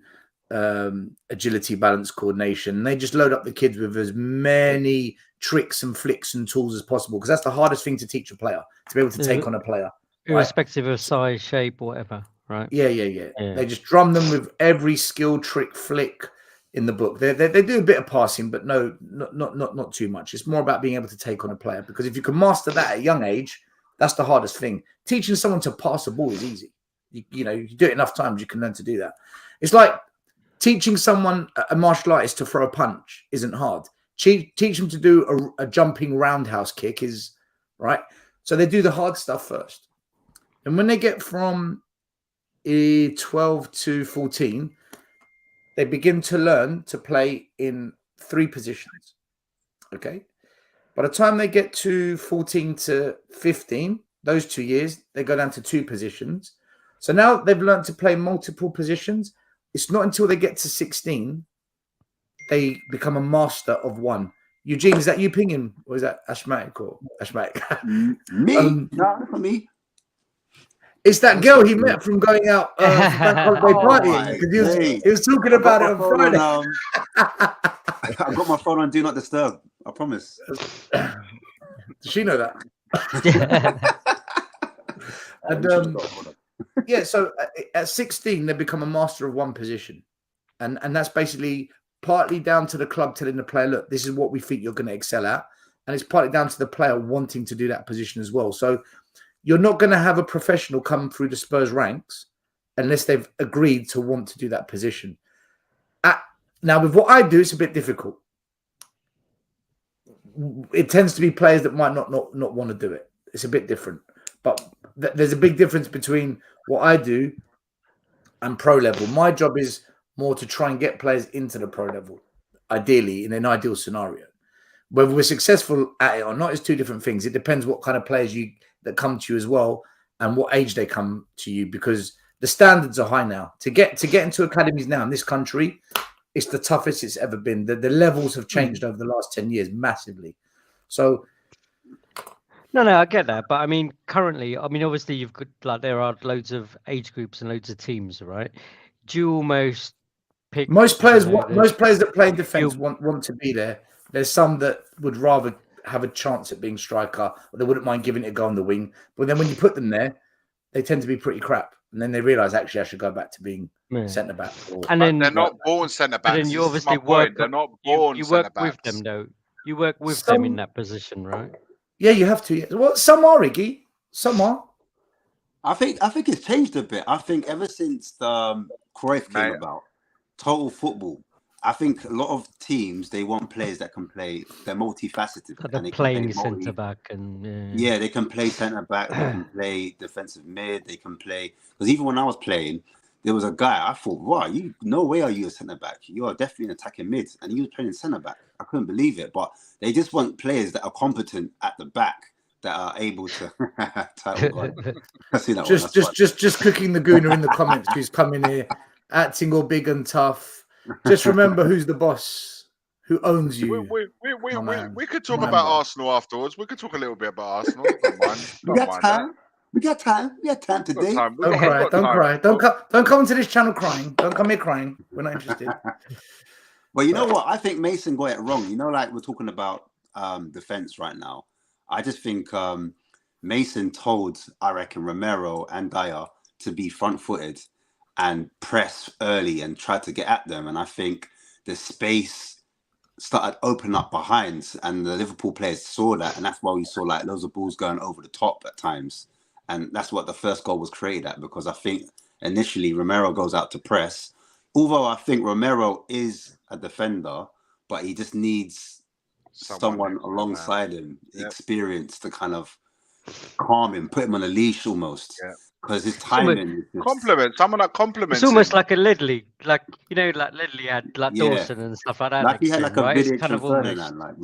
agility, balance, coordination. And they just load up the kids with as many tricks and flicks and tools as possible, because that's the hardest thing to teach a player, to be able to take on a player, irrespective of size, shape, or whatever. Right. Yeah. They just drum them with every skill, trick, flick in the book. They do a bit of passing, but not too much. It's more about being able to take on a player, because if you can master that at a young age, that's the hardest thing. Teaching someone to pass a ball is easy. You know, you do it enough times, you can learn to do that. It's like teaching someone, a martial artist, to throw a punch isn't hard. Teach them to do a jumping roundhouse kick is right. So they do the hard stuff first. And when they get from 12 to 14, they begin to learn to play in 3 positions. Okay. By the time they get to 14 to 15, those 2 years, they go down to 2 positions. So now they've learned to play multiple positions. It's not until they get to 16 they become a master of one. Eugene, is that you pinging, or is that Ashmatic or Ashmatic? Me? No, not me. It's that girl he met from going out for bank holiday partying. Because he was talking about it on Friday. I got my phone on Do Not Disturb. I promise. Does she know that? And yeah, so at 16 they become a master of one position, and that's basically partly down to the club telling the player, look, this is what we think you're going to excel at, and it's partly down to the player wanting to do that position as well. So you're not going to have a professional come through the Spurs ranks unless they've agreed to want to do that position. Now, with what I do, it's a bit difficult. It tends to be players that might not want to do it. It's a bit different. But there's a big difference between what I do and pro level. My job is more to try and get players into the pro level, ideally, in an ideal scenario. Whether we're successful at it or not is 2 different things. It depends what kind of players that come to you as well and what age they come to you, because the standards are high now. To get into academies now in this country, it's the toughest it's ever been. The levels have changed over the last 10 years massively. So No, I get that, but I mean, currently, I mean, obviously, you've got like there are loads of age groups and loads of teams, right? Do you almost pick most players that play in defence want to be there. There's some that would rather have a chance at being striker, or they wouldn't mind giving it a go on the wing. But then when you put them there, they tend to be pretty crap, and then they realise actually I should go back to being centre back. And then they're not born centre backs. Then you obviously They're not born. You work with them though. You work with them in that position, right? Yeah, you have to. Yeah. Well, some are, Iggy. Some are. I think it's changed a bit. I think ever since Cruyff came about, total football. I think a lot of teams, they want players that can play. They're multifaceted. Like they're playing centre back and yeah, they can play centre back. They can play defensive mid. They can play, because even when I was playing, there was a guy I thought, wow, no way are you a centre back? You are definitely an attacking mid, and he was playing centre back. I couldn't believe it. But they just want players that are competent at the back, that are able to. just cooking the gooner in the comments who's coming here, acting all big and tough. Just remember who's the boss, who owns you. We could talk about Arsenal afterwards. We could talk a little bit about Arsenal. Don't mind. We got time. We got time today. Don't cry. Don't come into this channel crying. Don't come here crying. We're not interested. Well, you know what? I think Mason got it wrong. You know, like we're talking about defense right now. I just think Mason told, I reckon, Romero and Dyer to be front-footed and press early and try to get at them. And I think the space started opening up behind, and the Liverpool players saw that. And that's why we saw like loads of balls going over the top at times. And that's what the first goal was created at, because I think initially Romero goes out to press. Although I think Romero is a defender, but he just needs someone alongside him, experienced, to kind of calm him, put him on a leash almost. Yeah. Because his timing is someone that compliments. It's almost like a Ledley, like like Ledley had like Dawson and stuff like that. Like he had like a it's kind of Ferdinand, like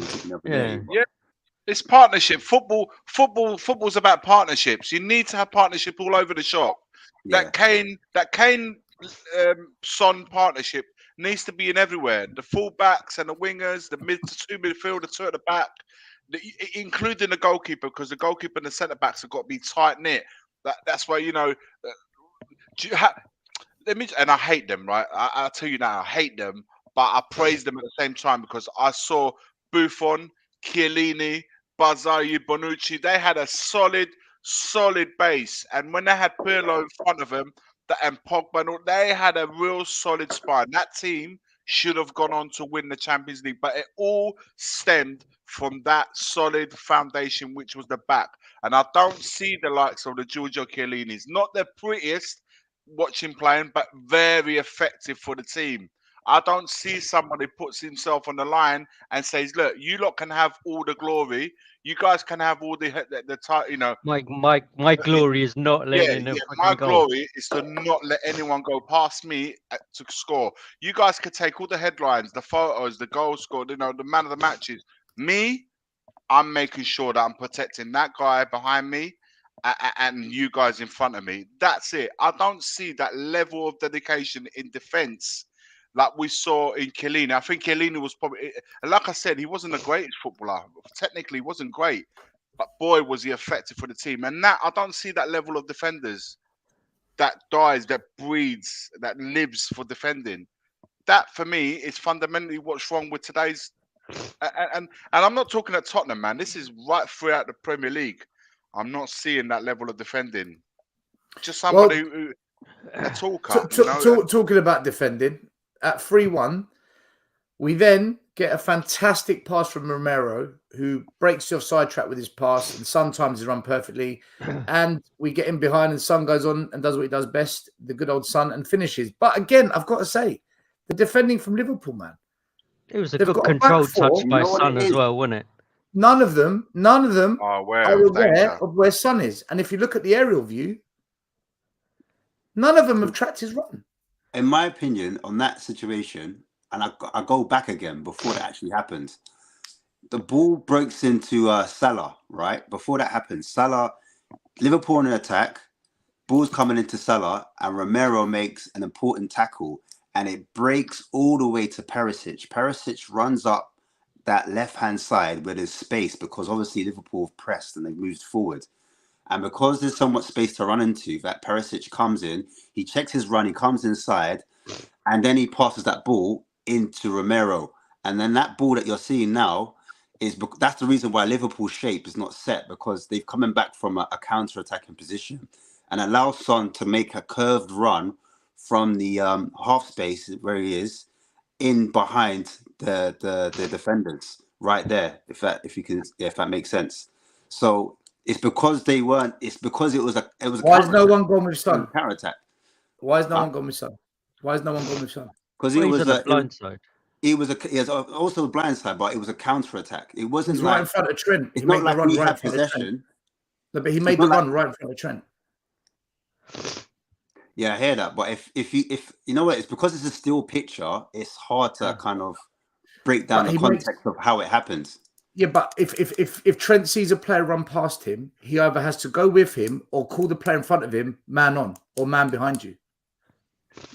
it's partnership. Football's about partnerships. You need to have partnership all over the shop. That Kane Son partnership needs to be in everywhere. The fullbacks and the wingers, the two midfield, the two at the back, including the goalkeeper, because the goalkeeper and the centre backs have got to be tight knit. That's why, and I hate them, right? I'll tell you now, I hate them, but I praise them at the same time, because I saw Buffon, Chiellini, Barzagli, Bonucci. They had a solid base, and when they had Pirlo in front of them and Pogba, they had a real solid spine. That team should have gone on to win the Champions League, but it all stemmed from that solid foundation, which was the back. And I don't see the likes of the Giorgio Chiellinis. Not the prettiest, watch him playing, but very effective for the team. I don't see somebody puts himself on the line and says, "Look, you lot can have all the glory. You guys can have all the you know." My glory is not letting in a My fucking goal. glory is to not let anyone go past me to score. You guys could take all the headlines, the photos, the goal scored, you know, the man of the matches. Me, I'm making sure that I'm protecting that guy behind me and you guys in front of me. That's it. I don't see that level of dedication in defence like we saw in Chiellini. I think Chiellini was probably, like I said, he wasn't the greatest footballer. Technically, he wasn't great. But boy, was he effective for the team. And that I don't see that level of defenders that dies, that breeds, that lives for defending. That for me is fundamentally what's wrong with today's. And I'm not talking at Tottenham, man. This is right throughout the Premier League. I'm not seeing that level of defending. Just somebody who a talker. Talking about defending at 3-1, we then get a fantastic pass from Romero, who breaks the offside track with his pass, and sometimes he's run perfectly. And we get him behind, and Son goes on and does what he does best, the good old Son, and finishes. But again, I've got to say, the defending from Liverpool, man. It was a good control touch by Son as well, wasn't it? None of them are aware of where Son is. And if you look at the aerial view, none of them have tracked his run. In my opinion, on that situation, and I go back again before that actually happened, the ball breaks into Salah, right? Before that happens, Salah, Liverpool on an attack, ball's coming into Salah, and Romero makes an important tackle, and it breaks all the way to Perisic. Perisic runs up that left-hand side where there's space, because obviously Liverpool have pressed and they've moved forward. And because there's so much space to run into, that Perisic comes in, he checks his run, he comes inside, and then he passes that ball into Romero. And then that ball that you're seeing now that's the reason why Liverpool's shape is not set, because they've coming back from a counter-attacking position and allows Son to make a curved run from the half space where he is in behind the defenders right there, if that makes sense. So it's because they weren't. It's because it was a. Why is no one gone with Son? Counter attack. Why is no one gone with Son? Why is no one gone with Son? Because it was a blind side. It was also a blind side, but it was a counter attack. It wasn't right in front of Trent. It's not like we had possession. No, but he made the run right in front of Trent. Yeah, I hear that. But if you know what, it's because it's a still picture. It's hard to kind of break down the context of how it happens. Yeah, but if Trent sees a player run past him, he either has to go with him or call the player in front of him, man on, or man behind you.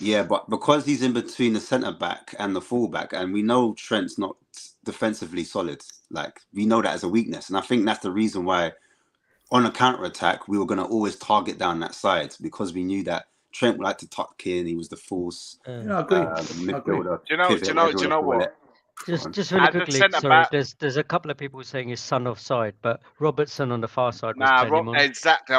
Yeah, but because he's in between the centre back and the full back, and we know Trent's not defensively solid, like we know that as a weakness, and I think that's the reason why on a counter attack we were going to always target down that side, because we knew that Trent would like to tuck in. He was the false midfielder. Do you know what? Just really quickly, sorry. There's a couple of people saying his Son offside, but Robertson on the far side was exactly.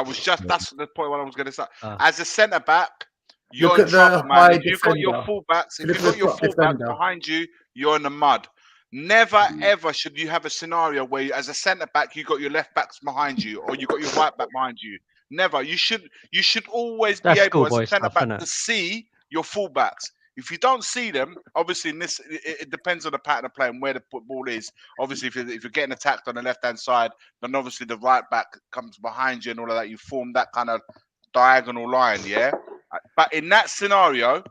That's the point what I was going to say. As a centre back, you're Look in trouble, man. If you've got defender. your fullbacks, if you've got your fullback behind you, you're in the mud. Never ever should you have a scenario where, as a centre back, you got your left backs behind you, or you got your right back behind you. Never. You should always be able, as a centre back, to see your fullbacks. If you don't see them, obviously in this, it depends on the pattern of play and where the ball is. Obviously, if you're getting attacked on the left-hand side, then obviously the right back comes behind you and all of that. You form that kind of diagonal line, yeah? But in that scenario,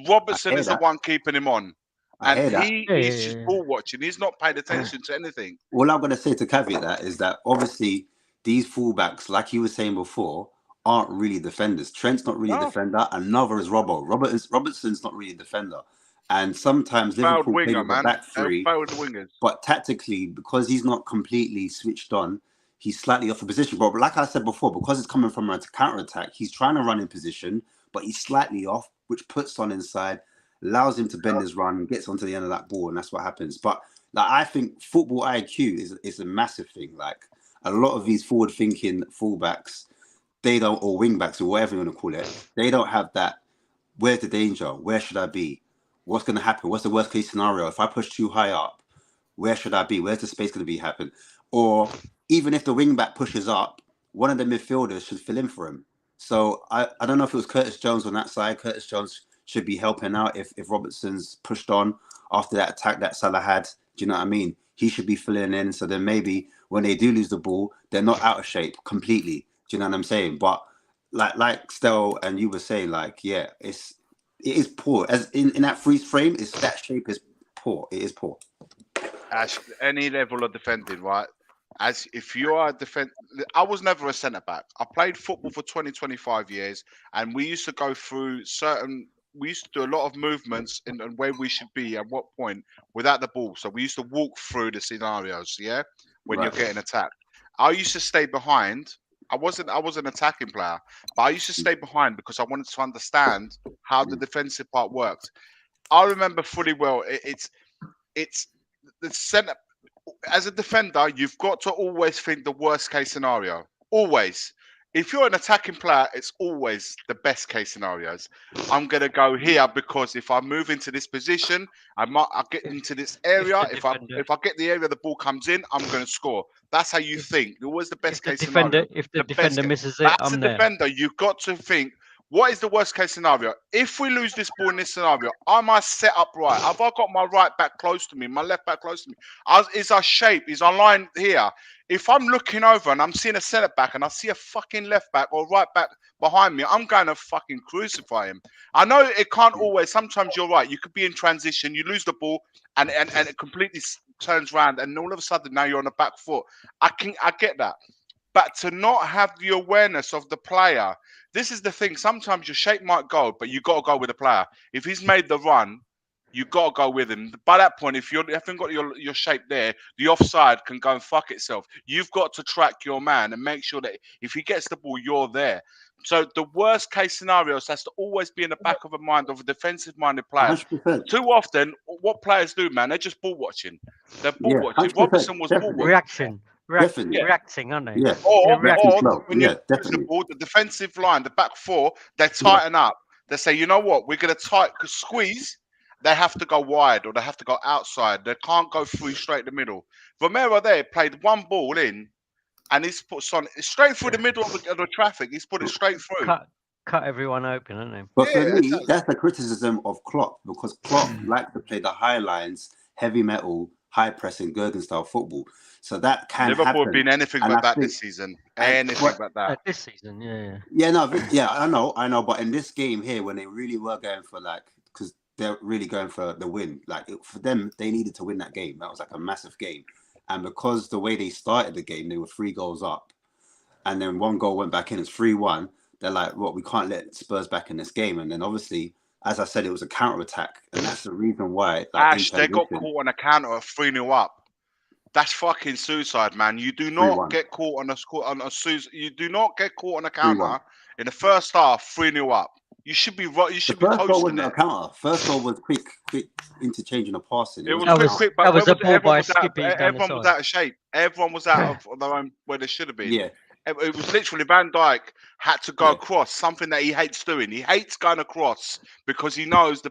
Robertson is the one keeping him on. And he's just ball watching. He's not paying attention to anything. All I'm going to say to caveat that is that obviously these fullbacks, like you were saying before, aren't really defenders. Trent's not really a defender, and neither is Robbo. Robertson's not really a defender. And sometimes Liverpool play with a back three. But tactically, because he's not completely switched on, he's slightly off the position. But like I said before, because it's coming from a counter-attack, he's trying to run in position, but he's slightly off, which puts on inside, allows him to bend his run, gets onto the end of that ball, and that's what happens. But like, I think football IQ is a massive thing. Like, a lot of these forward-thinking fullbacks, they don't, or wingbacks, or whatever you want to call it, they don't have that. Where's the danger? Where should I be? What's going to happen? What's the worst case scenario? If I push too high up, where should I be? Where's the space going to happen? Or even if the wingback pushes up, one of the midfielders should fill in for him. So I don't know if it was Curtis Jones on that side. Curtis Jones should be helping out if Robertson's pushed on after that attack that Salah had. Do you know what I mean? He should be filling in. So then maybe when they do lose the ball, they're not out of shape completely. Do you know what I'm saying? But like Stel and you were saying, like, yeah, it is poor. As in that freeze frame, that shape is poor. It is poor. At any level of defending, right? As if you are a I was never a centre back. I played football for 25 years, and we used to go through we used to do a lot of movements and where we should be at what point without the ball. So we used to walk through the scenarios, yeah, when you're getting attacked. I used to stay behind. I was an attacking player, but I used to stay behind because I wanted to understand how the defensive part worked. I remember fully well. It's the centre. As a defender, you've got to always think the worst case scenario. Always. If you're an attacking player, it's always the best case scenarios. I'm going to go here because if I move into this position, I'll get into this area. If I get the area the ball comes in, I'm going to score. That's how you think. Always the best case scenario. If the defender misses it, as a defender, you've got to think, what is the worst case scenario? If we lose this ball in this scenario, am I set up right? Have I got my right back close to me, my left back close to me? Is our shape, is our line here? If I'm looking over and I'm seeing a centre back and I see a fucking left back or right back behind me, I'm going to fucking crucify him. I know it can't always. Sometimes you're right. You could be in transition, you lose the ball, and it completely turns around, and all of a sudden now you're on the back foot. I get that. But to not have the awareness of the player, this is the thing. Sometimes your shape might go, but you got to go with the player. If he's made the run, you got to go with him. By that point, if you haven't got your shape there, the offside can go and fuck itself. You've got to track your man and make sure that if he gets the ball, you're there. So the worst case scenarios has to always be in the back of the mind of a defensive-minded player. 100%. Too often, what players do, man, they're just ball watching. They're ball watching. 100%. Robertson was ball watching. Reacting, aren't they? Yeah. Or when you definitely. the ball, the defensive line, the back four, they tighten up. They say, you know what, we're going to squeeze. They have to go wide or they have to go outside. They can't go through straight in the middle. Romero there played one ball in, and he's put Son straight through the middle of the traffic. He's put it straight through. Cut everyone open, haven't they? But for me, that's the criticism of Klopp, because Klopp likes to play the high lines, heavy metal, high pressing, Jurgen style football. So that can Liverpool happen. have been anything but that this season. Anything but that. This season, yeah. I know. But in this game here, when they really were going for because they're really going for the win. For them, they needed to win that game. That was like a massive game. And because the way they started the game, they were 3 goals up. And then 1 goal went back in, it's 3-1. They're like, well, we can't let Spurs back in this game. And then obviously, as I said, it was a counter-attack. And that's the reason why. Ash, they got caught on a counter of 3-0 up. That's fucking suicide, man. You do not get caught on a suicide. You do not get caught on a counter in the first half, 3-0 up. You should be right. You should be toasting it. First goal wasn't it. a counter. First goal was quick interchanging of passing. It was quick. But that was a ball by Skippy. Everyone was out of shape. Everyone was out of their own where they should have been. Yeah. It was literally Van Dijk had to go across, something that he hates doing. He hates going across because he knows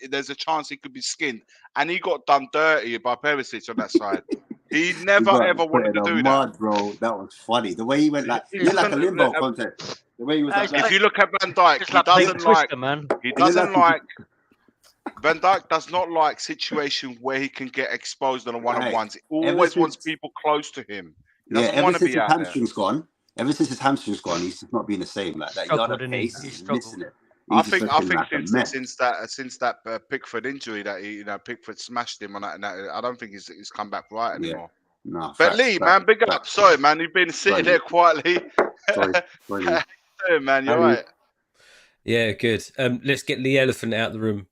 there's a chance he could be skinned. And he got done dirty by Perisic on that side. He never ever wanted to do that. Bro, that was funny. The way he went like a limbo content. The way he was if you look at Van Dijk, he doesn't like. He doesn't like. Van Dijk does not like situation where he can get exposed on a one-on-ones. He always wants people close to him. He doesn't want to be out there. Ever since his hamstring's gone, he's just not been the same. Like that, he's missing it. I think since that Pickford injury that Pickford smashed him on that, and I don't think he's come back right anymore. No, but Lee, man, big up. Sorry, man, you've been sitting there quietly. Sorry. Man, you're right. Yeah, good. Let's get the elephant out of the room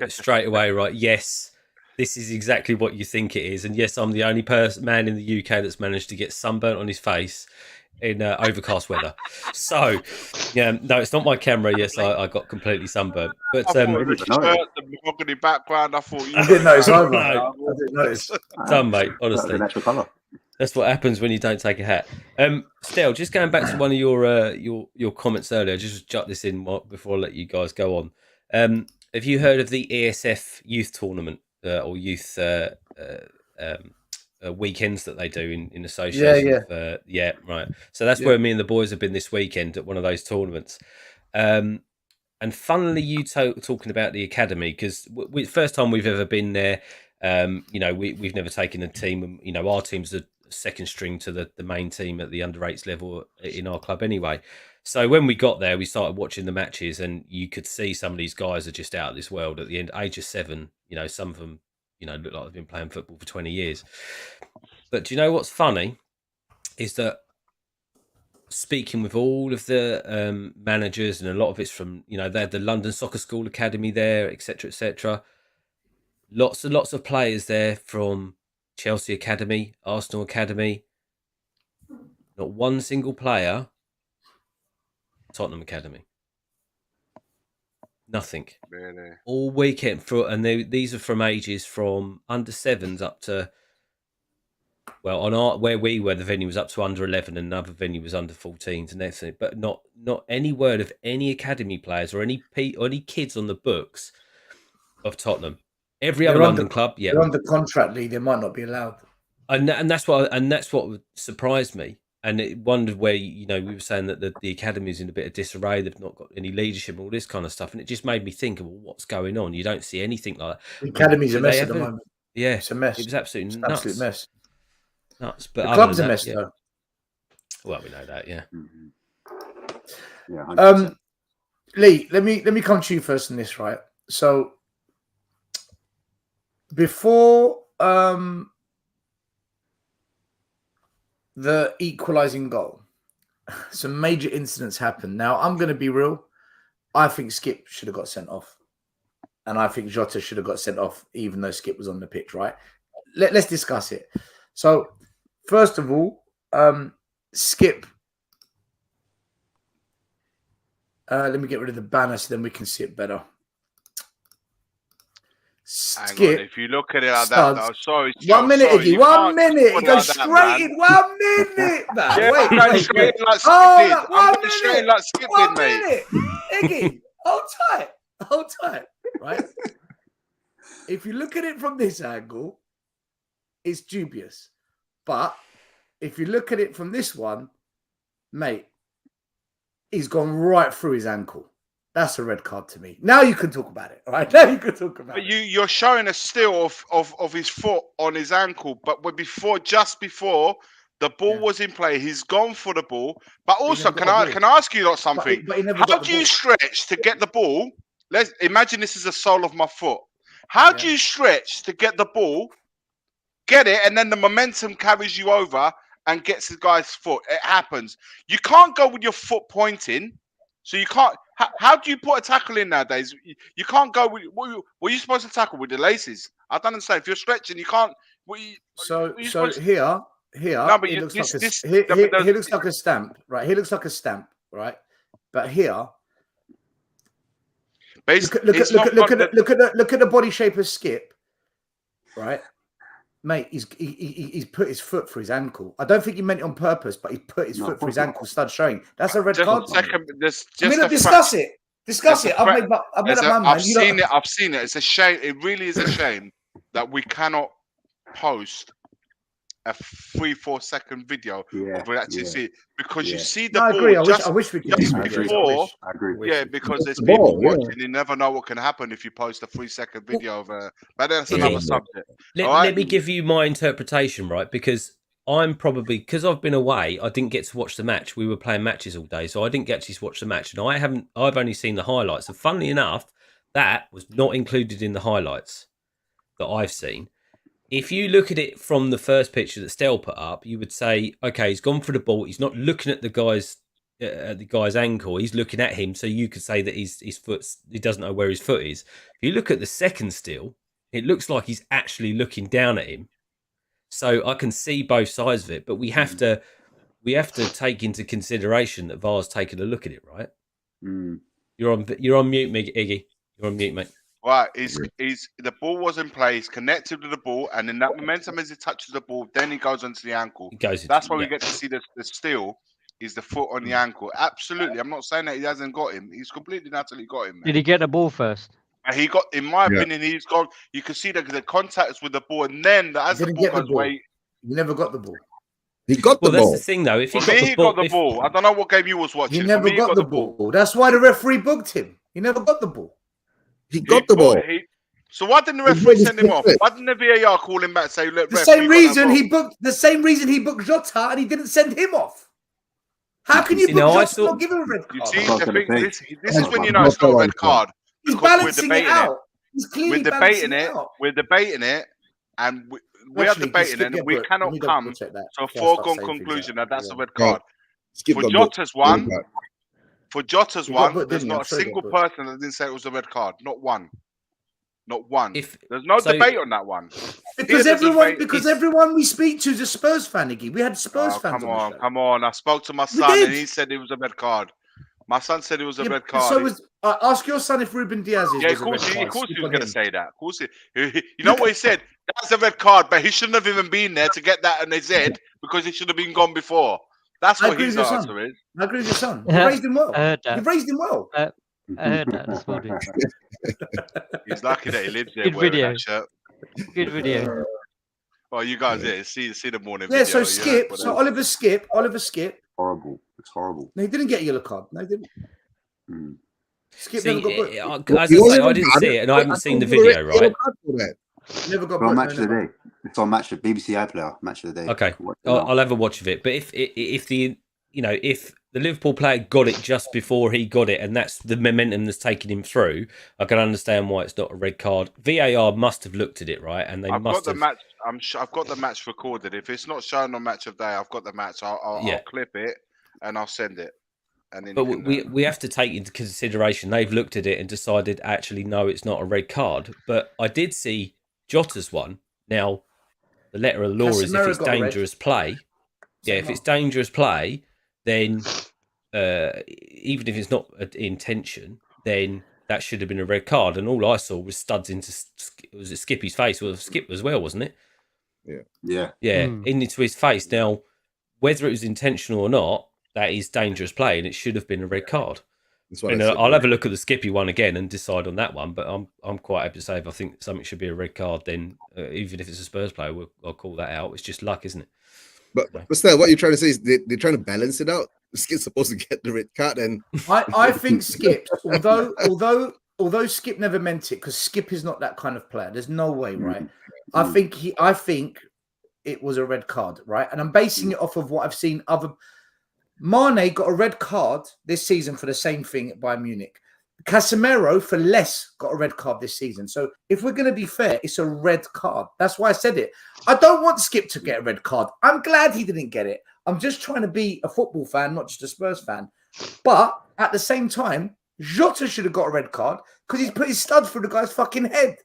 straight away. Right? Yes. This is exactly what you think it is. And yes, I'm the only man in the UK that's managed to get sunburnt on his face in overcast weather. So, no, it's not my camera. Yes, I got completely sunburnt. But the mahogany background, I thought I didn't notice either. I didn't notice. Done, mate, honestly. That's what happens when you don't take a hat. Stel, just going back to one of your comments earlier, just jot this in before I let you guys go on. Have you heard of the ESF youth tournament? Or youth weekends that they do in association. Right. So that's where me and the boys have been this weekend at one of those tournaments. And funnily, you talking about the academy, because first time we've ever been there. We've never taken a team. Our team's the second string to the main team at the under-8s level in our club anyway. So when we got there, we started watching the matches, and you could see some of these guys are just out of this world. At the age of 7, some of them, look like they've been playing football for 20 years. But do you know what's funny? Is that speaking with all of the managers, and a lot of it's from, they had the London Soccer School Academy there, etc., etc. Lots and lots of players there from Chelsea Academy, Arsenal Academy. Not one single player, Tottenham Academy. Nothing. Really? All weekend. These are from ages from under 7s up to, where we were, the venue was up to under 11, and another venue was under 14s and everything. But not any word of any academy players or any kids on the books of Tottenham. Every other London club, they're under contract, Lee. They might not be allowed. And that's what surprised me. And it wondered where, we were saying that the academy is in a bit of disarray. They've not got any leadership and all this kind of stuff. And it just made me think, well, what's going on? You don't see anything like that. The academy's a mess at the moment. Yeah, it's a mess. It was absolutely nuts. Absolute mess. Nuts. But the club's a mess, though. Well, we know that, yeah. Mm-hmm. Yeah. 100%. Lee, let me come to you first on this, right? So before the equalising goal, some major incidents happened. Now, I'm going to be real. I think Skip should have got sent off. And I think Jota should have got sent off, even though Skip was on the pitch, right? Let's discuss it. So, first of all, Skip. Let me get rid of the banner so then we can see it better. Skip. If you look at it like that, though, sorry. 1 minute, Iggy. 1 minute. He goes straight in. 1 minute, man. Yeah, wait. Straight in like Skip did. I'm going straight in like Skip did, mate. 1 minute. Iggy, hold tight. Right? If you look at it from this angle, it's dubious. But if you look at it from this one, mate, he's gone right through his ankle. That's a red card to me. Now you can talk about it, all right? Now you can talk about it. You're showing a still of his foot on his ankle, but just before the ball was in play, he's gone for the ball. But also, can I ask you something? How do you stretch to get the ball? Let's imagine this is the sole of my foot. How do you stretch to get the ball, get it, and then the momentum carries you over and gets the guy's foot? It happens. You can't go with your foot pointing. So you can't. How do you put a tackle in nowadays? You can't go with. Were you supposed to tackle with the laces? I don't understand. If you're stretching, you can't. So here, no, but it looks like a stamp, right? He looks like a stamp, right? But here, look at the body shape of Skip, right? Mate, he's put his foot through his ankle. I don't think he meant it on purpose, but he put his foot through his ankle, stud showing. That's a red card. Discuss it. Discuss it. I've made up my mind. I've seen it. It's a shame. It really is a shame that we cannot post a 3-4 second video of we actually see it, because you see the ball. I agree. I wish we could. I agree. Yeah, because there's people watching. You never know what can happen if you post a 3-second video of a. But that's another subject. Let me give you my interpretation, right? Because because I've been away, I didn't get to watch the match. We were playing matches all day, so I didn't get to watch the match, and I've only seen the highlights. And funnily enough, that was not included in the highlights that I've seen. If you look at it from the first picture that Stel put up, you would say, okay, he's gone for the ball. He's not looking at the guy's ankle. He's looking at him. So you could say that his foot, he doesn't know where his foot is. If you look at the second still, it looks like he's actually looking down at him. So I can see both sides of it, but we have to take into consideration that VAR's taken a look at it, right? Mm. You're on mute, Iggy. You're on mute, mate. Right, the ball was in place, connected to the ball, and in that momentum as he touches the ball, then he goes onto the ankle. That's why we get to see the steal is the foot on the ankle. Absolutely, I'm not saying that he hasn't got him. He's completely and utterly got him. Man. Did he get the ball first? He got, in my opinion, he's gone. You can see that the contact is with the ball, and then as the ball goes away, He never got the ball. He got the Well, that's ball. the thing, though. If he For got me, the he ball, got the ball. I don't know what game you was watching. He For never me, he got the ball. That's why the referee booked him. He never got the ball. He got the ball. So why didn't the He referee did, send him he off? did. Why didn't the VAR call him back and say, look, The ref, same we got that reason wrong? he booked Jota and he didn't send him off. How can you See, book now, I Jota and thought- not give him a red You card? see, I was the gonna thing, say. this is Oh, when you my know it's not a God. red card. He's Because we're balancing it debating out. He's We're clearly debating balancing it. out. We're debating it. And we are Actually, can debating Skip it. And get we booked? cannot Let me double come check that to a before I start foregone saying things conclusion like that that's a that. red Right. card. Skip For got booked. Jota's one, He got booked, there's didn't he? not I'm a sure he got single booked. person that didn't say it was a red card. Not one. Not one. If There's no so- debate on that one. Because Here the debate because is- everyone we speak to is a Spurs fan, Iggy. We had Spurs Oh, fans come on on, the show. come on. I spoke to my We son and did. he said it was a red card. My son said it was a Yeah, red card. So was ask your son if Ruben Diaz Yeah, was a red card. of course he Skip was on going to him. say that. Of course, you know what he said? That's a red card, but he shouldn't have even been there to get that on his head because he should have been gone before. That's I what agree his with your answer son. is. I agree with your son. You Yeah, raised him well. I heard that. You raised him well. I heard that this morning. He's lucky that he lives there Good wearing video. that shirt. Good video. Oh, you guys, see the morning Yeah, video. so you Skip. heard what So they- Oliver Skip. Horrible. It's horrible. No, he didn't get a yellow card. No, he didn't. Mm. Skip See, never got booked. as I say, I didn't see it, and I haven't seen the video, right? Never got It's on booked. Match No, of the never. Day. It's on Match of BBC iPlayer. Match of the Day. Okay, Watch it now. I'll have a watch of it. But if the if the Liverpool player got it just before he got it, and that's the momentum that's taking him through, I can understand why it's not a red card. VAR must have looked at it, right, and they I've must got the have. match. I've got the match recorded. If it's not shown on Match of Day, I've got the match. I'll clip it and I'll send it. And then But you can, we have to take into consideration they've looked at it and decided actually no, it's not a red card. But I did see Jota's one. Now the letter of the law is if Casemiro it's got a red. dangerous play. Yeah, if it's dangerous play, then even if it's not an intention, then that should have been a red card. And all I saw was studs into was it Skippy's face? Well, Skip as well, wasn't it? Yeah. Yeah, into his face. Now, whether it was intentional or not, that is dangerous play, and it should have been a red card. And I'll have a look at the Skippy one again and decide on that one. But I'm quite happy to say if I think something should be a red card, then even if it's a Spurs player, I'll call that out. It's just luck, isn't it? But still, what you're trying to say is they're trying to balance it out. Skip's supposed to get the red card, and I think Skip, although Skip never meant it, because Skip is not that kind of player. There's no way, right? I think it was a red card, right? And I'm basing it off of what I've seen other. Mane got a red card this season for the same thing at Bayern Munich. Casemiro for less got a red card this season. So if we're going to be fair, it's a red card. That's why I said it. I don't want Skip to get a red card. I'm glad he didn't get it. I'm just trying to be a football fan, not just a Spurs fan. But at the same time, Jota should have got a red card because he's put his stud through the guy's fucking head.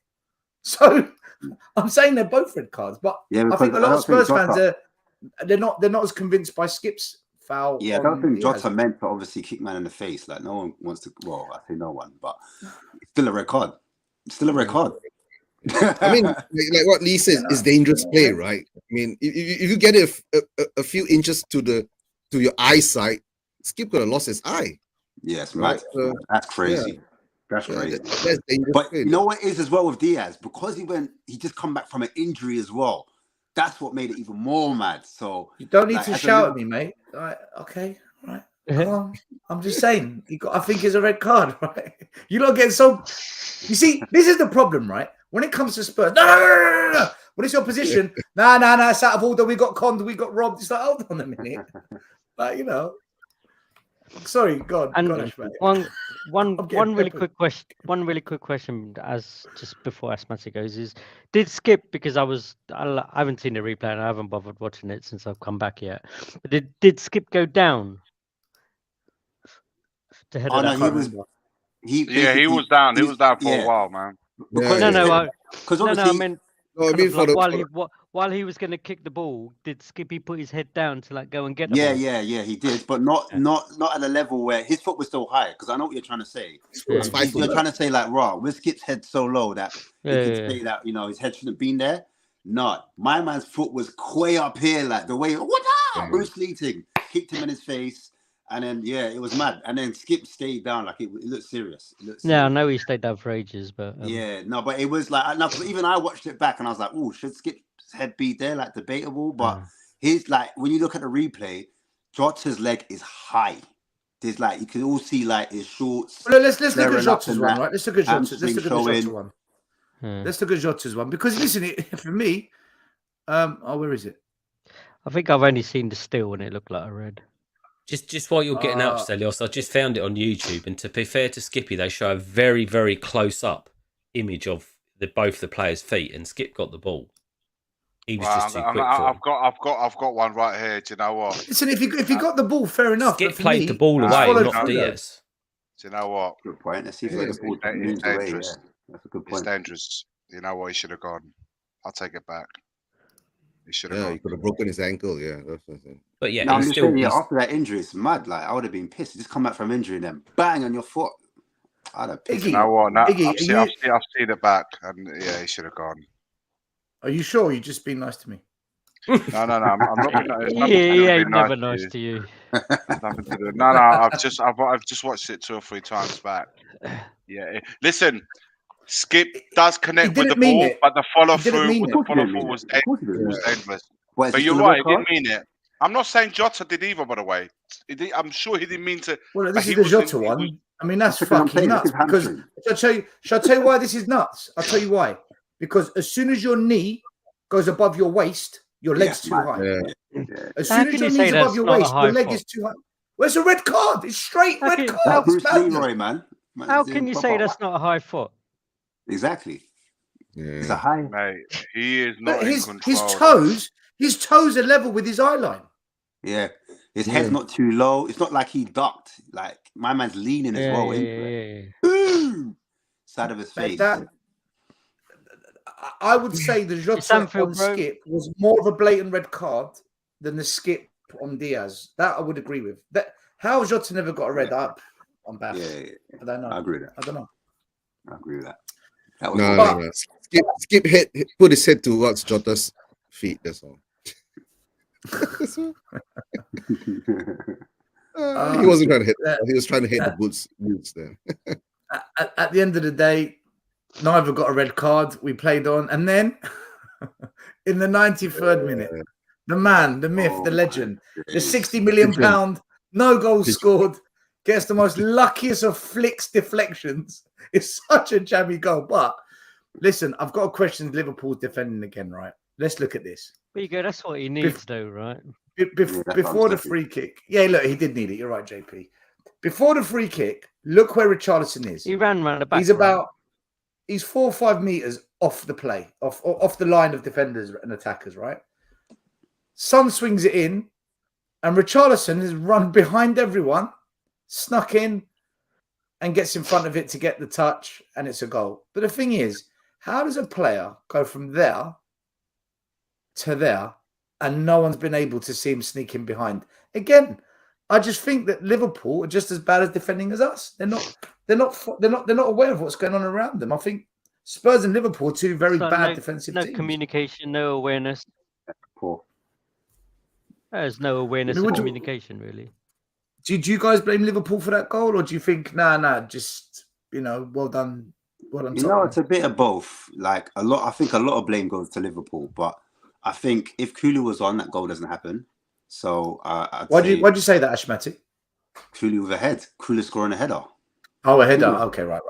So I'm saying they're both red cards. But I think a lot of Spurs fans they're not as convinced by Skip's foul. Yeah, I don't think Jota meant to obviously kick man in the face. Like no one wants to. Well, I say no one, but it's still a red card. It's still a red card. I mean, like what Lee says, is dangerous play, right? I mean, if you get it a few inches to your eyesight, Skip could have lost his eye. Yes, right. That's crazy. Yeah. That's crazy. That's dangerous But play. you know what it is as well with Diaz, because he just come back from an injury as well. That's what made it even more mad. So you don't need to shout at me, mate. Right, okay, right. Come on. I'm just saying. I think it's a red card, right? You don't get so. You see, this is the problem, right? When it comes to Spurs, no. When it's your position, no, it's out of order. We got conned, we got robbed. It's like, hold on a minute. Like, you know. Sorry, God. And gosh, mate. one really quick question. One really quick question, as just before Asmati goes, is did Skip, because I haven't seen the replay and I haven't bothered watching it since I've come back yet. But did Skip go down? To head he was down. He was down for a while, man. While he was going to kick the ball, did Skippy put his head down to like go and get the ball? Yeah, he did, but not at a level where his foot was still high. Because I know what you're trying to say. You're trying to say like, raw, with Skip's head so low that you can say that his head shouldn't have been there. Not my man's foot was way up here, like the way Bruce Lee kicked him in his face, And then it was mad. And then Skip stayed down, like it looked serious. It looked Yeah, I serious. know he stayed down for ages, but but it was like, no, because even I watched it back and I was like, oh, should Skip's head be there? Like debatable, but his like when you look at the replay, Jota's leg is high. There's like you can all see like his shorts. Well, let's look at Jota's one, right? Let's look at Jota's. Let's look at the Jota one. Let's look at Jota's one because listen, for me, where is it? I think I've only seen the still and it looked like a red. Just while you're getting up, Stelios, I just found it on YouTube, and to be fair to Skippy, they show a very, very close up image of both the players' feet, and Skip got the ball. He was just too quick for him. I've got one right here. Do you know what? Listen, if he got the ball, fair enough. Skip played the ball away, not Diaz. Do you know what? Good point. Let's see if the ball moves away. Yeah. That's a good point. It's dangerous. You know what? He should have gone. I'll take it back. He should have gone. He could have broken his ankle. Yeah, that's the thing. But yeah, no, I'm just saying, after that injury, it's mad. Like I would have been pissed. You just come back from injury and then bang on your foot. I'd have pissed. You know what? No, I've seen it back, and he should have gone. Are you sure? You've just been nice to me. No. I'm not. He ain't never nice to you. Nothing to do. No. I've just watched it 2 or 3 times back. Yeah. Listen, Skip does connect with the ball, but the follow through was dangerous. But you're right. He didn't mean it. I'm not saying Jota did either, by the way. I'm sure he didn't mean to. Well, this is the Jota one. I mean, that's fucking nuts. Because shall I tell you why this is nuts? I'll tell you why. Because as soon as your knee goes above your waist, your leg's too high. Yeah. As soon as your knee's above your waist, your leg is too high. Where's the red card? It's straight red card. Bruce Leroy, man. How can you say that's not a high foot? Exactly. Yeah. It's a high. Mate, he is not in control. His toes are level with his eye line. Yeah. His head's not too low. It's not like he ducked. Like my man's leaning as well. Boom! Side of his face. I would say the Jota on Skip was more of a blatant red card than the Skip on Diaz. That I would agree with. That how Jota never got a red up on back. Yeah. I don't know. I agree with that. I don't know. I agree with that. No. Skip put his head towards Jota's feet. That's all. He wasn't trying to hit. He was trying to hit the boots there. At the end of the day, neither got a red card. We played on, and then in the 93rd minute, the man, the myth, the legend, the £60 million, no goals scored, gets the most luckiest of flicks deflections. It's such a jammy goal. But listen, I've got a question. Liverpool's defending again, right? Let's look at this. There you go. That's what he needs, though, right? Before the free kick. Yeah, look, he did need it. You're right, JP. Before the free kick, look where Richarlison is. He ran around the back. He's 4 or 5 meters off the play, off the line of defenders and attackers, right? Son swings it in, and Richarlison has run behind everyone, snuck in, and gets in front of it to get the touch, and it's a goal. But the thing is, how does a player go from there to there, and no one's been able to see him sneak in behind? Again, I just think that Liverpool are just as bad as defending as us. They're not aware of what's going on around them. I think Spurs and Liverpool are two very bad defensive teams. No communication, no awareness. Poor. There's no awareness of communication, really. Do you guys blame Liverpool for that goal, or do you think just well done? It's a bit of both. Like I think a lot of blame goes to Liverpool, but I think if Kulu was on, that goal doesn't happen. So why'd you say that, Ashmati? Kulu with a head. Kulu scoring a header. Oh, a header. Okay, right.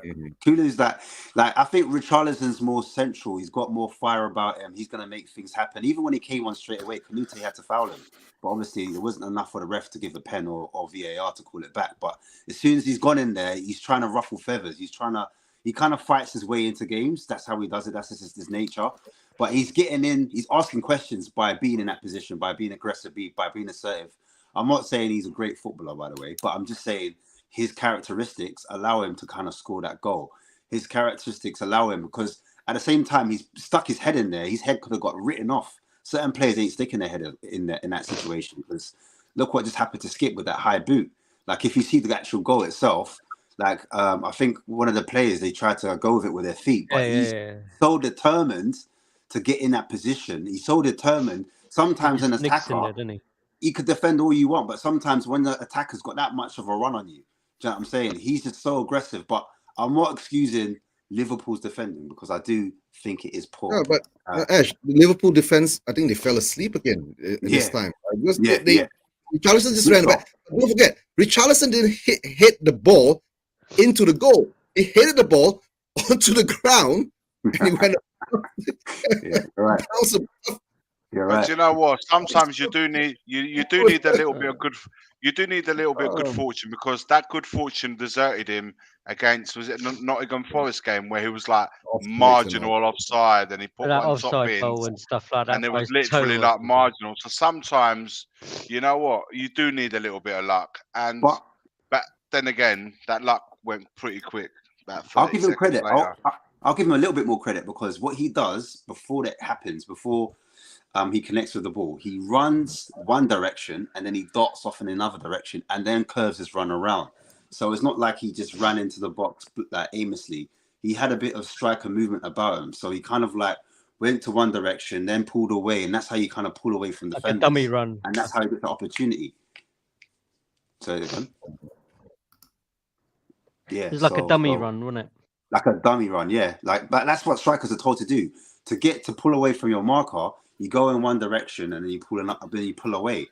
Mm-hmm. Kulu's that. Like I think Richarlison's more central. He's got more fire about him. He's going to make things happen. Even when he came on straight away, Kanute had to foul him. But obviously, it wasn't enough for the ref to give a pen or VAR to call it back. But as soon as he's gone in there, he's trying to ruffle feathers. He kind of fights his way into games. That's how he does it. That's just his nature. But he's getting in. He's asking questions by being in that position, by being aggressive, by being assertive. I'm not saying he's a great footballer, by the way, but I'm just saying his characteristics allow him to kind of score that goal. His characteristics allow him because at the same time, he's stuck his head in there. His head could have got written off. Certain players ain't sticking their head in that situation because look what just happened to Skip with that high boot. Like if you see the actual goal itself, like I think one of the players, they tried to go with it with their feet, but he's so determined to get in that position. He's so determined. Sometimes an attacker, he could defend all you want, but sometimes when the attacker's got that much of a run on you, do you know what I'm saying? He's just so aggressive. But I'm not excusing Liverpool's defending because I do think it is poor. No, but Ash, the Liverpool defense, I think they fell asleep again this time. Richarlison just ran back. Don't forget, Richarlison didn't hit the ball into the goal. He hit the ball onto the ground and he went. Right. You're right. But you know what? Sometimes you do need a little bit of good. You do need a little bit of good fortune because that good fortune deserted him against Nottingham Forest game where he was like marginal offside and he put that one top offside in goal and stuff like that. And it was literally like marginal. So sometimes, you know what? You do need a little bit of luck. But then again, that luck went pretty quick. I'll give him credit. I'll give him a little bit more credit because what he does before that happens, before he connects with the ball, he runs one direction and then he darts off in another direction and then curves his run around. So it's not like he just ran into the box like aimlessly. He had a bit of striker movement about him. So he kind of like went to one direction, then pulled away, and that's how you kind of pull away from the defenders. A dummy run. And that's how you get the opportunity. So yeah. It's like a dummy run, wasn't it? Like a dummy run, yeah. But that's what strikers are told to do. To pull away from your marker, you go in one direction and then you pull away,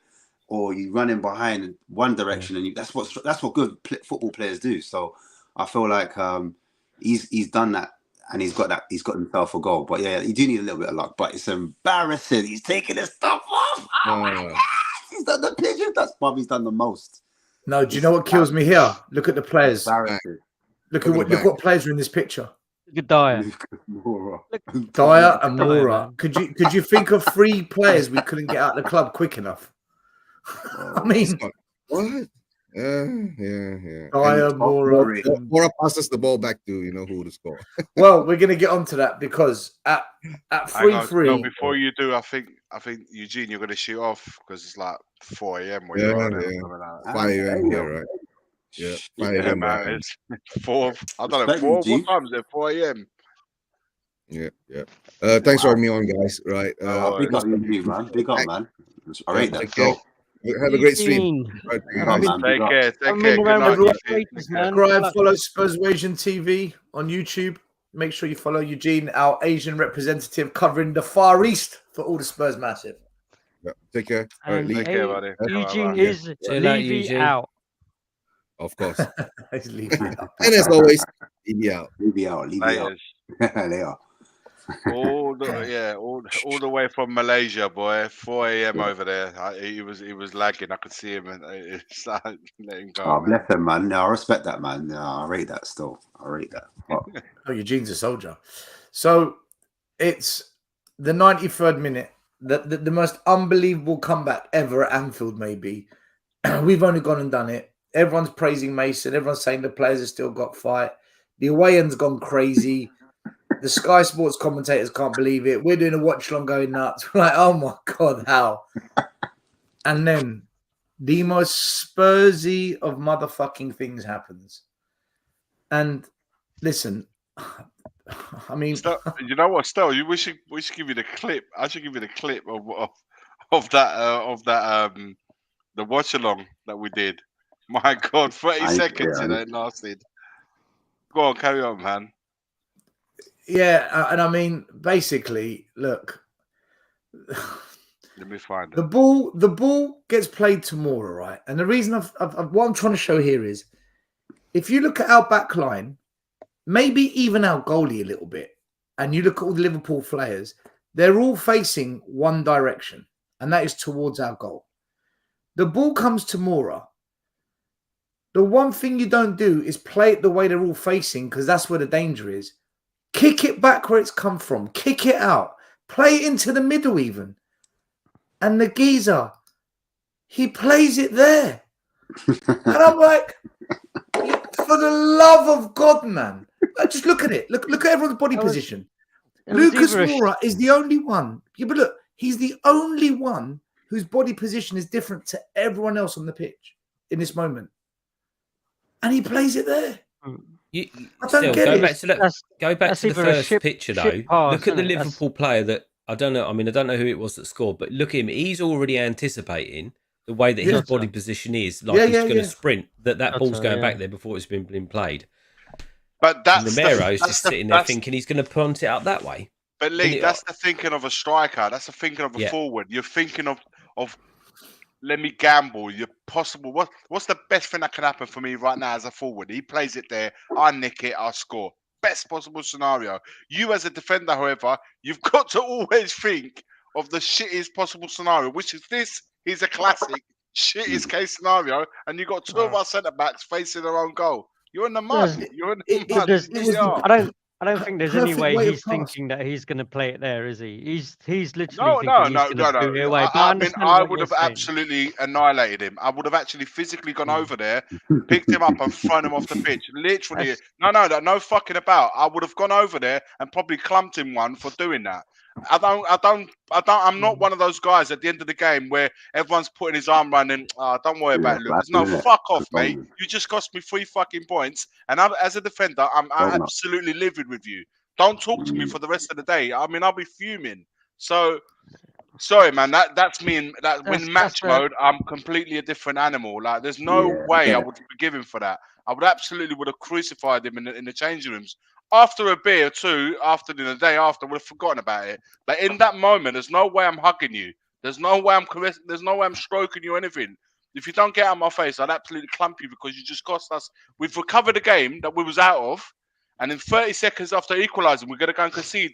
or you run in behind one direction and that's what good football players do. So I feel like he's done that and he's got himself a goal. But yeah, you do need a little bit of luck. But it's embarrassing. He's taking his stuff off. Oh my God. He's done the pigeon. That's probably he's done the most. No, do you know what kills me here? Look at the players. Look what players are in this picture. Look at Dyer. Dyer and Mora. Could you think of 3 players we couldn't get out of the club quick enough? I mean, what? Yeah. Dyer, Mora passes the ball back to who to score. Well, we're gonna get onto that because at 3-3. No, before you do, I think Eugene, you're gonna shoot off because it's like 4 a.m. where you're on. 5 a.m. here, right? Yeah, 5 a.m. Man, it's 4. I don't know. 4. What time is it? 4 a.m. Yeah. Thanks for having me on, guys. Right. Big up you, man. Big up, man. I rate that. Okay. Have a great stream. Take care. Good night. Subscribe, follow Spurs Asian TV on YouTube. Make sure you follow Eugene, our Asian representative covering the Far East for all the Spurs Massive. Yeah. Take care. All right, take care, buddy. Eugene is Levy out. Of course. And as always, leave me out. Leave out. They are. All the way from Malaysia, boy. 4 a.m. over there. He was lagging. I could see him, and it's like let him go. Oh, bless him, man. No, I respect that, man. No, I rate that still. I rate that. Oh, Eugene's a soldier. So it's the 93rd minute. The most unbelievable comeback ever at Anfield, maybe. We've only gone and done it. Everyone's praising Mason. Everyone's saying the players have still got fight. The away end's gone crazy. The Sky Sports commentators can't believe it. We're doing a watch-along going nuts. We're like, oh, my God, how? And then the most Spursy of motherfucking things happens. And listen, I mean... you know what, Stel? We should give you the clip. I should give you the clip of that the watch-along that we did. My God, 30 seconds and it lasted. Go on, carry on, man. Yeah, and I mean, basically, look. Let me find it. The ball gets played tomorrow, right? And the reason what I'm trying to show here is, if you look at our back line, maybe even our goalie a little bit, and you look at all the Liverpool players, they're all facing one direction, and that is towards our goal. The ball comes to Mora. The one thing you don't do is play it the way they're all facing, because that's where the danger is. Kick it back where it's come from. Kick it out. Play it into the middle even. And the geezer, he plays it there. And I'm like, for the love of God, man. Just look at it. Look at everyone's body position. Lucas Moura is the only one. Yeah, but look, he's the only one whose body position is different to everyone else on the pitch in this moment. And he plays it there. Go back to the first picture though. Look at the Liverpool player that I don't know. I mean, I don't know who it was that scored, but look at him. He's already anticipating the way that his Jota. body position is, like he's going to sprint, that ball's Jota, going back there before it's been played. But And Romero's just sitting there thinking he's going to punt it up that way. But Lee, that's the thinking of a striker. That's the thinking of a forward. You're thinking of let me gamble. You're possible. What's the best thing that can happen for me right now as a forward? He plays it there. I nick it. I score. Best possible scenario. You as a defender, however, you've got to always think of the shittiest possible scenario, which is this. He's a classic shittiest case scenario, and you got two of our centre backs facing their own goal. You're in the mud. You're in the mud. I don't think there's any way he's thinking that he's going to play it there, is he? He's literally No. boot it away. I mean, I would have absolutely annihilated him. I would have actually physically gone over there, picked him up, and thrown him off the pitch. Literally, no fucking about. I would have gone over there and probably clumped him one for doing that. I'm not one of those guys at the end of the game where everyone's putting his arm around him. Don't worry about it, Lucas. No, fuck off, mate. You just cost me 3 fucking points. And as a defender, I'm absolutely livid with you. Don't talk to me for the rest of the day. I mean, I'll be fuming. So, sorry, man. That's me in match mode. I'm completely a different animal. Like, there's no way I would forgive him for that. I would absolutely would have crucified him in the changing rooms. After a beer or two, the day after, would have forgotten about it. But in that moment, there's no way I'm hugging you. There's no way I'm caressing. There's no way I'm stroking you or anything. If you don't get out of my face, I'd absolutely clump you because you just cost us. We've recovered a game that we was out of, and in 30 seconds after equalising, we're gonna go and concede.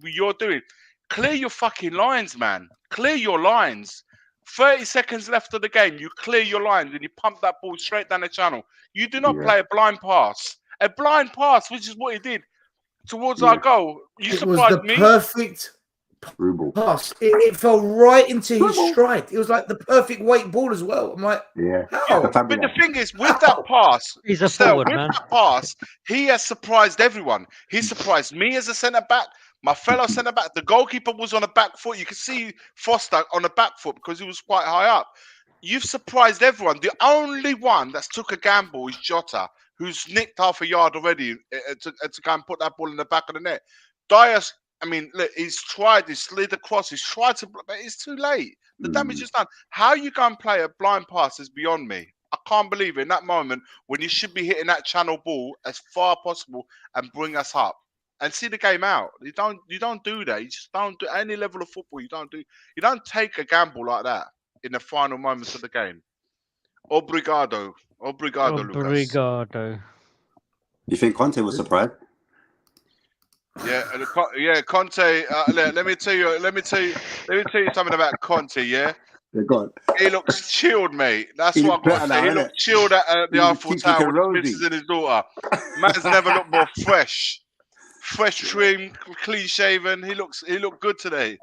You're doing clear your fucking lines, man. Clear your lines. 30 seconds left of the game, you clear your lines and you pump that ball straight down the channel. You do not play a blind pass. A blind pass, which is what he did towards our goal. You surprised me. Perfect pass. It fell right into his stride. It was like the perfect weight ball as well. I'm like, how? But the thing is, with that pass, he's a forward, man. That pass, he has surprised everyone. He surprised me as a centre back. My fellow centre back, the goalkeeper was on the back foot. You can see Foster on the back foot because he was quite high up. You've surprised everyone. The only one that's took a gamble is Jota, who's nicked half a yard already to go and put that ball in the back of the net. Dias, I mean, look, he's slid across, he's tried to, but it's too late. The damage is done. How you go and play a blind pass is beyond me. I can't believe it in that moment when you should be hitting that channel ball as far as possible and bring us up and see the game out. You don't do that. You just don't do any level of football. You don't take a gamble like that in the final moments of the game. Obrigado, Lucas. You think Conte was surprised? Yeah, Conte. Let me tell you something about Conte. Yeah, he looks chilled, mate. That's what I got to say. He looked chilled at the Eiffel Tower with the missus and his daughter. Man's never looked more fresh, trim, clean shaven. He looked good today.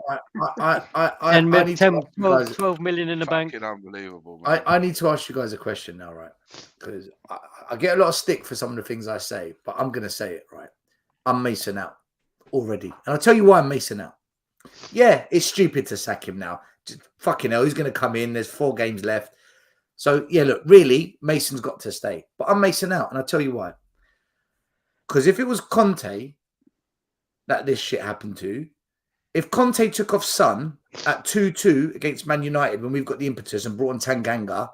I need 12 million in the bank. Unbelievable, man. I need to ask you guys a question now, right? Because I get a lot of stick for some of the things I say, but I'm going to say it, right? I'm Mason out already. And I'll tell you why I'm Mason out. Yeah, it's stupid to sack him now. Just, fucking hell, he's going to come in. There's 4 games left. So, yeah, look, really, Mason's got to stay. But I'm Mason out, and I'll tell you why. Because if it was Conte that this shit happened to, if Conte took off Son at 2-2 against Man United when we've got the impetus and brought on Tanganga,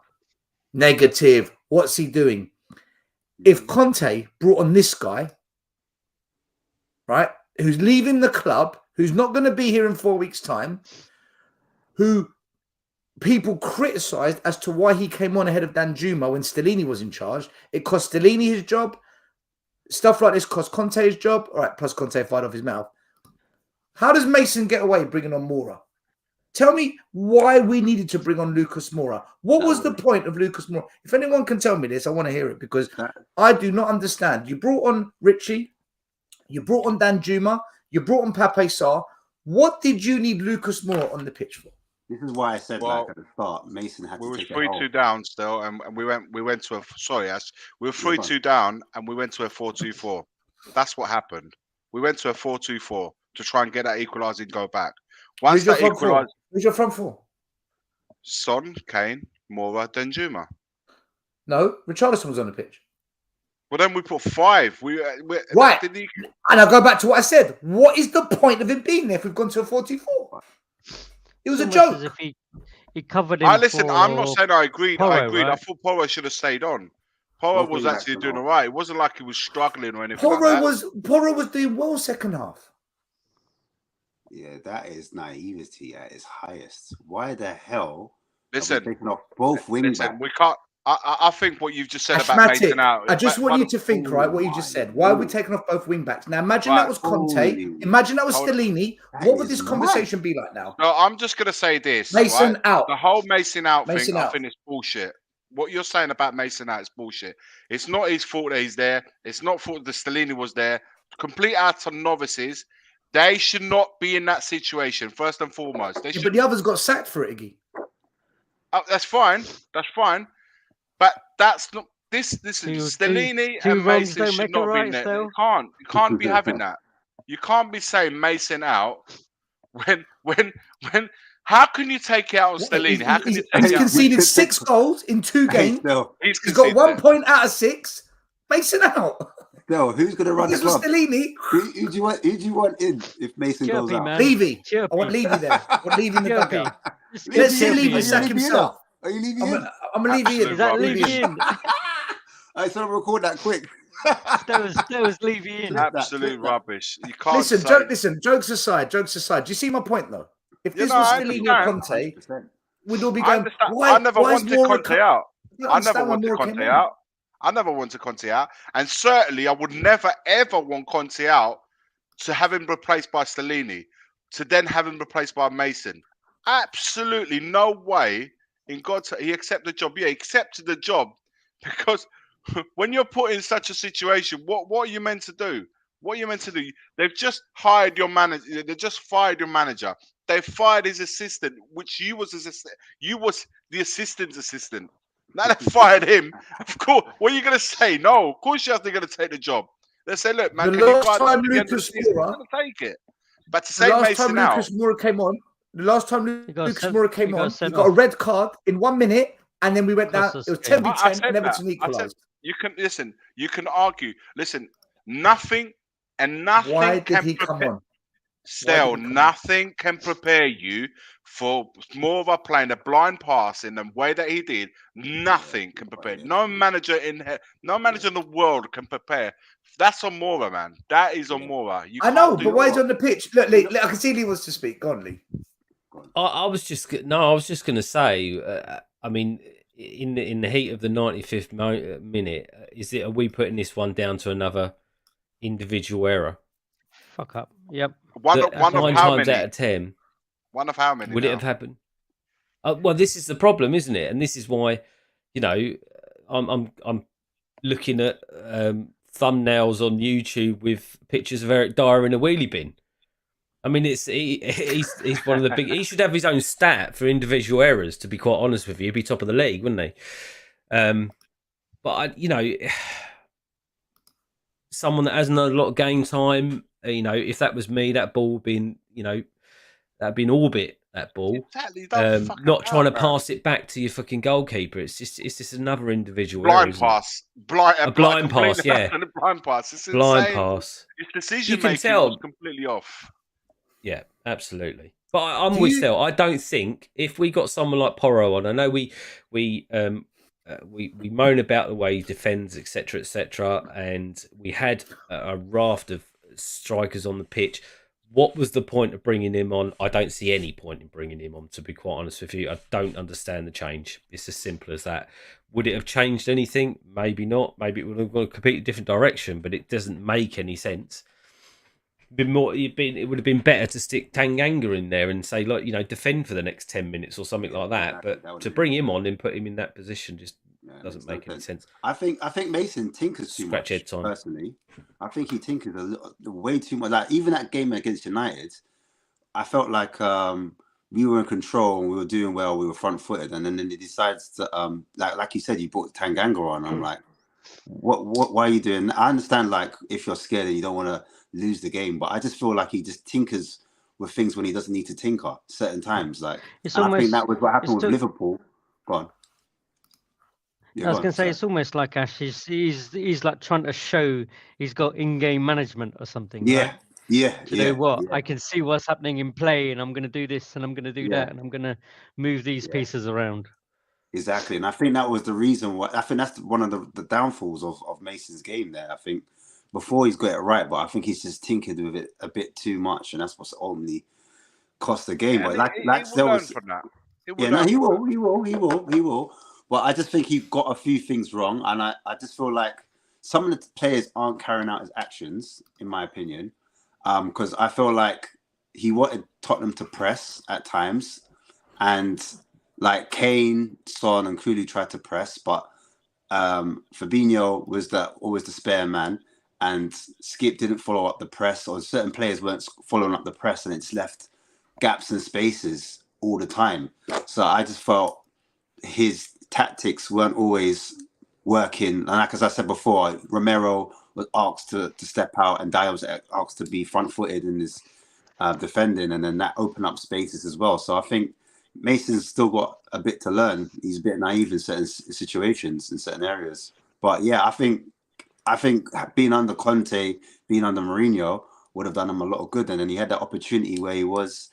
negative. What's he doing? If Conte brought on this guy, right, who's leaving the club, who's not going to be here in 4 weeks' time, who people criticised as to why he came on ahead of Danjuma when Stellini was in charge. It cost Stellini his job. Stuff like this cost Conte his job. All right, plus Conte fired off his mouth. How does Mason get away bringing on Moura? Tell me why we needed to bring on Lucas Moura. What was the point of Lucas Moura? If anyone can tell me this, I want to hear it because I do not understand. You brought on Richie. You brought on Danjuma. You brought on Pape Sarr. What did you need Lucas Moura on the pitch for? This is why I said at the start, Mason had to take it. We were 3-2 down still, and we went to a 3-2 down, and we went to a 4-2-4. That's what happened. We went to a 4-2-4 to try and get that equalising goal back. Once that equalised, who's your front four? Son, Kane, Moura, Danjuma. No, Richarlison was on the pitch. Well, then we put 5. Right. And I go back to what I said. What is the point of him being there if we've gone to a 4-2-4? It was a joke. He covered him. I'm not for saying I agreed. I Porro, agreed. I right? thought Porro should have stayed on. Porro Both was wing-backs actually went doing off. all right. It wasn't like he was struggling or anything like that. Porro was doing well second half. Yeah, that is naivety at its highest. Why the hell Listen, have we taken off both wing-backs? Listen, we can't. I think what you've just said about Ashmatic, Mason out. I just want you to think, right, what you my just said. Why are we lord. taking off both wing backs? Now, imagine Right. that was Conte. Holy- Imagine that was Hold- Stellini. That What would is this mad. conversation be like now? No, I'm just gonna say this. Mason right? out. The whole Mason out Mason thing, I out. think is bullshit. What you're saying about Mason out is bullshit. It's not his fault that he's there. It's not fault that Stellini was there. Complete out of novices. They should not be in that situation. First and foremost, they Yeah, should. but the others got sacked for it, Iggy. That's fine. That's fine. But that's not. This is Two Stellini wrongs and Mason don't should make a not be right, in there. Stel. You can't be having that. You can't be saying Mason out when. How can you take it out on Stellini? How can you take He's it out? conceded 6 goals in 2 games. He's He's got conceded 1 it. point out of 6. Mason out. No, who's going to run the This was club? Stellini. Who do you want in if Mason goes Chirpy, out? man. Levy. I Chirpy. want Levy there. I want Levy in the Chirpy. dugout. Just Levy Let's see in. Levy Are you sack leaving himself. Are you leaving in? I'm going to leave you in. Is that Absolute Levy in? I said I'll record that quick. That was Levy in. Absolute rubbish. You can't Listen, jokes aside. Do you see my point, though? If this was Stellini or Conte, 100%. we'd all be I going, understand. why, I never why is wanted Moura Conte out. I I never understand why wanted Moura Conte came out. I never wanted Conte out. And certainly I would never, ever want Conte out to have him replaced by Stellini, to then have him replaced by Mason. Absolutely no way in God's he accepted the job. Yeah, he accepted the job because when you're put in such a situation, what are you meant to do? What are you meant to do? They've just hired your manager. They just fired your manager. They fired his assistant, which you was the assistant's assistant. Now they fired him. Of course, what are you going to say? No, of course you're not going to take the job. They say, look, man, The can you last go out time to the end of the Lucas season? Moura- He's going to take it. But to The say last Mason time out, Lucas Moura came on, Lucas sent- Moura came he got on, he sent got a off. red card in 1 minute, and then we went down. Cost us It was the game. 10v10, said and Everton that. equalised. you can listen. You can argue. Listen, nothing and nothing Why did can he come prepare. on? Still, Why did he come on? nothing can prepare you for more of a playing a blind pass in the way that he did. Nothing can prepare. No manager in the world can prepare. That's on Moura, man. That is on Moura. You I can't know, do but why is that. he on the pitch? Look, Lee, I can see Lee wants to speak. Go on, Lee. I was just going to say. I mean, in the heat of the 95th minute, are we putting this one down to another individual error? Fuck up. Yep. One of Nine how times many? out of 10. One of how many? Would now? it have happened? Well, this is the problem, isn't it? And this is why, I'm looking at thumbnails on YouTube with pictures of Eric Dyer in a wheelie bin. I mean, he's one of the big. He should have his own stat for individual errors. To be quite honest with you, he'd be top of the league, wouldn't he? But someone that hasn't had a lot of game time. If that was me, that ball would been, that'd be in orbit. That ball, Exactly. not trying to pass it back to your fucking goalkeeper. It's just another individual blind error, pass, a blind pass, yeah, blind pass. It's blind insane. pass. His decision can making tell. was completely off. Yeah, absolutely. But I'm with Stel. I don't think if we got someone like Porro on, I know we moan about the way he defends, etc., and we had a raft of strikers on the pitch. What was the point of bringing him on? I don't see any point in bringing him on, to be quite honest with you. I don't understand the change. It's as simple as that. Would it have changed anything? Maybe not. Maybe it would have gone a completely different direction, but it doesn't make any sense. It would have been better to stick Tanganga in there and say, defend for the next 10 minutes or something like that. But to bring him on and put him in that position just doesn't make any sense. I think Mason tinkers too much. Head time. Personally, I think he tinkers way too much. Like even that game against United, I felt like we were in control and we were doing well. We were front footed, and then he decides to like you said, you brought Tanganga on. I'm like, what? Why are you doing? I understand like if you're scared and you don't want to lose the game, but I just feel like he just tinkers with things when he doesn't need to tinker certain times. Like I think that was what happened with Liverpool. Go on. Yeah, I was going to say it's almost like Ash. He's like trying to show he's got in-game management or something. Yeah, right? Yeah, Do you know what? yeah, I can see what's happening in play, and I'm going to do this, and I'm going to do that, and I'm going to move these pieces around. Exactly, and I think that was the reason why. I think that's one of the downfalls of Mason's game. There, I think before he's got it right, but I think he's just tinkered with it a bit too much, and that's what's ultimately cost the game. But he like will learn was, from that. yeah, no, he will. But I just think he got a few things wrong, and I just feel like some of the players aren't carrying out his actions, in my opinion, because I feel like he wanted Tottenham to press at times, and like Kane, Son, and Kulu tried to press, but Fabinho was always the spare man, and Skip didn't follow up the press, or certain players weren't following up the press, and it's left gaps and spaces all the time. So I just felt his tactics weren't always working. And like as I said before, Romero was asked to step out, and Dyer was asked to be front-footed in his defending, and then that opened up spaces as well. So I think Mason's still got a bit to learn. He's a bit naive in certain situations, in certain areas. But yeah, I think being under Conte, being under Mourinho would have done him a lot of good. And then he had that opportunity where he was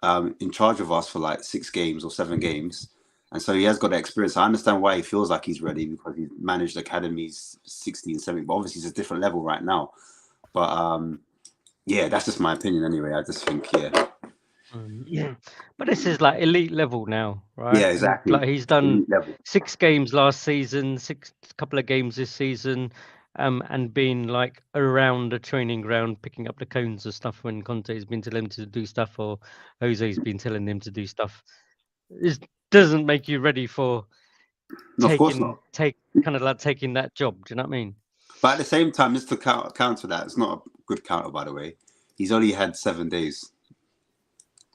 in charge of us for like 6 games or 7 games. And so he has got that experience. I understand why he feels like he's ready, because he's managed academies 16, 17, but obviously he's a different level right now. But yeah, that's just my opinion anyway. I just think, Yeah, but this is like elite level now, right? Yeah, And, exactly. like he's done Elite level. 6 games last season, 6 couple of games this season, and been like around the training ground, picking up the cones of stuff when Conte's been telling him to do stuff, or Jose's been telling him to do stuff. It doesn't make you ready for No, of course not. kind of like taking that job. Do you know what I mean? But at the same time, just to counter that, it's not a good counter, by the way. He's only had 7 days,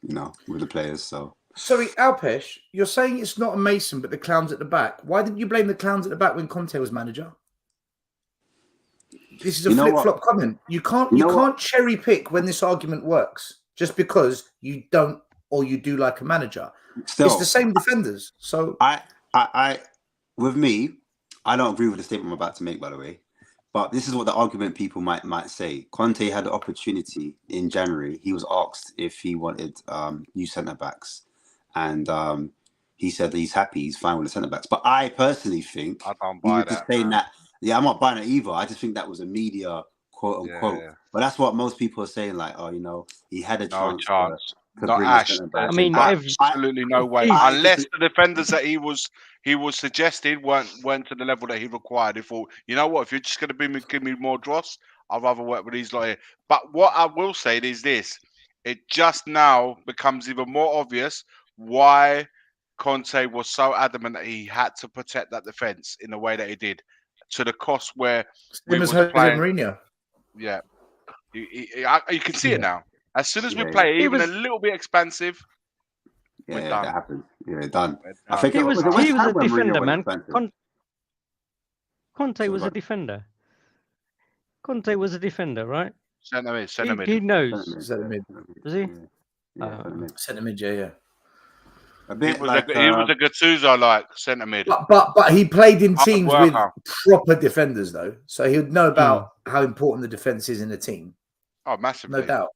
with the players. So sorry, Alpesh, you're saying it's not a Mason, but the clowns at the back. Why didn't you blame the clowns at the back when Conte was manager? This is a flip-flop comment. You can't cherry pick when this argument works just because you don't or you do like a manager. Still, it's the same defenders. So I with me, I don't agree with the statement I'm about to make, by the way. But this is what the argument people might say. Conte had the opportunity in January. He was asked if he wanted new centre backs, and he said that he's happy, he's fine with the centre backs. But I personally think I don't buy that. Saying that, yeah, I'm not buying it either. I just think that was a media quote unquote. Yeah. But that's what most people are saying. Like, he had a chance. Not Ash. I mean, absolutely no way. Unless the defenders that he was suggested weren't to the level that he required. He thought, you know what, if you're just going to give me more dross, I'd rather work with these lot here. But what I will say is this: it just now becomes even more obvious why Conte was so adamant that he had to protect that defense in the way that he did, to the cost where we was playing. Mourinho. Yeah, you can see it now. As soon as we play even a little bit expansive, we're done. That happened. Yeah, done. I think he was a defender, man. Conte was a defender. Conte was a defender, right? Centre mid. He knows. Centre mid. Was he? Centre mid, yeah. A bit he was a Gattuso centre mid. But he played in teams with proper defenders, though, so he would know about how important the defence is in a team. Oh, massively. No doubt.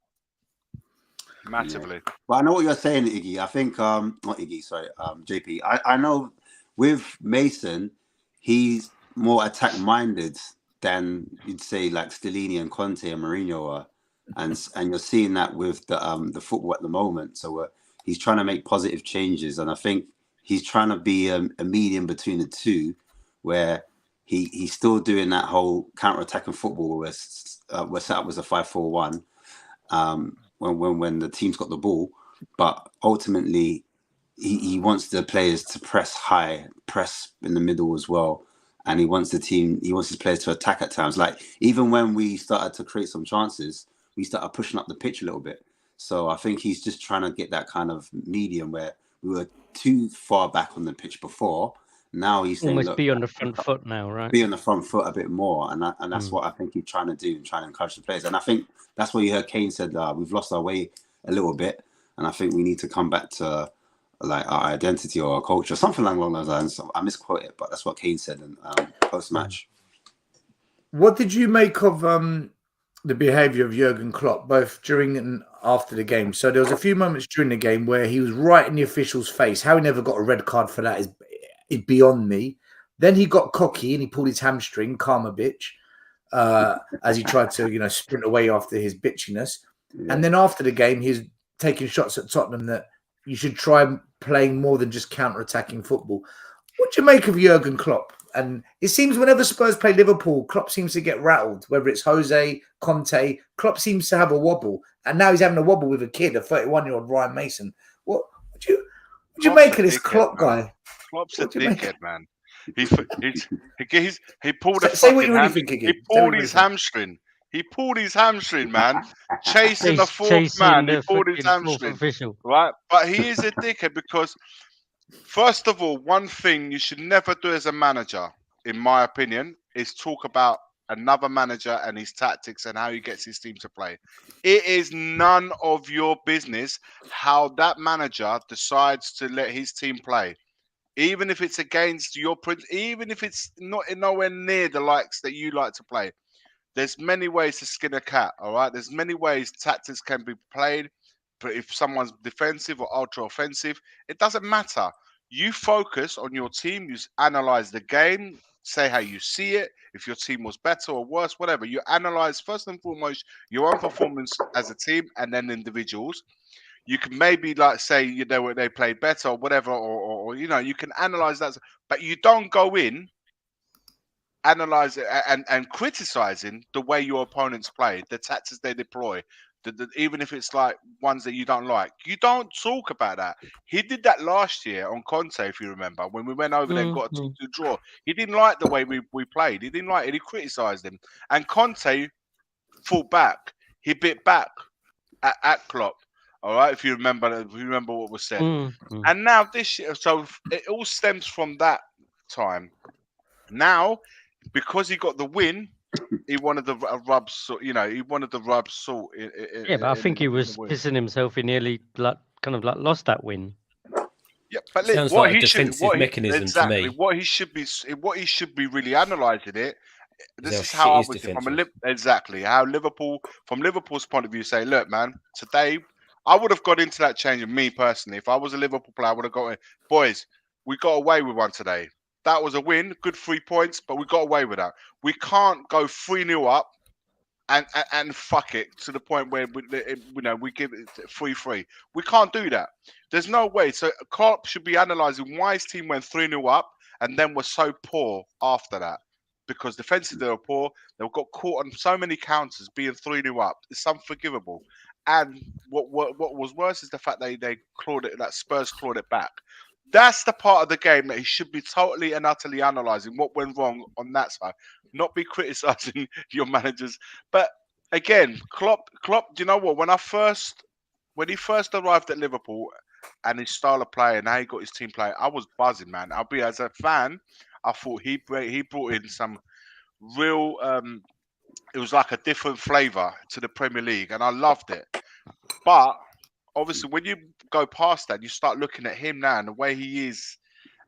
Massively. Yeah. But I know what you're saying, Iggy. I think not Iggy, sorry, JP. I know with Mason, he's more attack minded than you'd say like Stellini and Conte and Mourinho are, and you're seeing that with the football at the moment. So he's trying to make positive changes, and I think he's trying to be a medium between the two, where he's still doing that whole counter-attacking football where we're set up as a 5-4-1. When the team's got the ball, but ultimately he wants the players to press high, press in the middle as well, and he wants his players to attack at times. Like even when we started to create some chances, we started pushing up the pitch a little bit. So I think he's just trying to get that kind of medium where we were too far back on the pitch before. Now he's saying, almost be on the front foot now, right? Be on the front foot a bit more, and that's what I think he's trying to do and trying to encourage the players. And I think that's what you heard Kane said. We've lost our way a little bit, and I think we need to come back to like our identity or our culture, something along those lines. So I misquote it, but that's what Kane said in post match. What did you make of the behaviour of Jurgen Klopp, both during and after the game. So there was a few moments during the game where he was right in the official's face. How he never got a red card for that is beyond me. Then he got cocky and he pulled his hamstring, karma bitch, as he tried to, sprint away after his bitchiness. Yeah. And then after the game, he's taking shots at Tottenham that you should try playing more than just counter-attacking football. What do you make of Jurgen Klopp? And it seems whenever Spurs play Liverpool, Klopp seems to get rattled, whether it's Jose, Conte. Klopp seems to have a wobble. And now he's having a wobble with a kid, a 31-year-old Ryan Mason. What do you make of this Klopp guy? Klopp's a dickhead, man. He pulled He pulled his hamstring. He pulled his hamstring, man. Chasing the fourth man. He pulled his hamstring. Right? But he is a dickhead because, first of all, one thing you should never do as a manager, in my opinion, is talk about another manager and his tactics and how he gets his team to play. It is none of your business how that manager decides to let his team play. Even if it's against your even if it's not nowhere near the likes that you like to play. There's many ways to skin a cat, all right? There's many ways tactics can be played, but if someone's defensive or ultra offensive, it doesn't matter. You focus on your team, you analyze the game, say how you see it, if your team was better or worse, whatever. You analyze first and foremost your own performance as a team and then individuals. You can maybe say they played better or whatever, or you can analyze that, but you don't go in analyze it and criticizing the way your opponents play, the tactics they deploy, even if it's like ones that you don't like. You don't talk about that. He did that last year on Conte, if you remember, when we went over there and got to draw. He didn't like the way we played. He didn't like it. He criticized him, and Conte fought back. He bit back at Klopp. All right, if you remember what was said. And now this year, so it all stems from that time. Now, because he got the win, he wanted the rubs. He wanted the rubs salt. But I think he was pissing himself. He nearly lost that win. Yeah, but sounds like a defensive mechanism to me. What he should be really analysing it. This is how I would how Liverpool, from Liverpool's point of view, say, look, man, today I would have got into that change. Me personally, if I was a Liverpool player, I would have got, boys, we got away with one today. That was a win, good 3 points, but we got away with that. We can't go 3-0 up and fuck it to the point where we give it 3-3. We can't do that. There's no way. So Klopp should be analysing why his team went 3-0 up and then was so poor after that. Because defensively they were poor. They got caught on so many counters being 3-0 up. It's unforgivable. And what was worse is the fact they clawed it, that Spurs clawed it back. That's the part of the game that he should be totally and utterly analysing what went wrong on that side, not be criticising your managers. But again, Klopp, do you know what? When he first arrived at Liverpool and his style of play and how he got his team playing, I was buzzing, man. I'll be, as a fan, I thought he brought in some real. It was like a different flavour to the Premier League, and I loved it. But obviously, when you go past that, you start looking at him now and the way he is,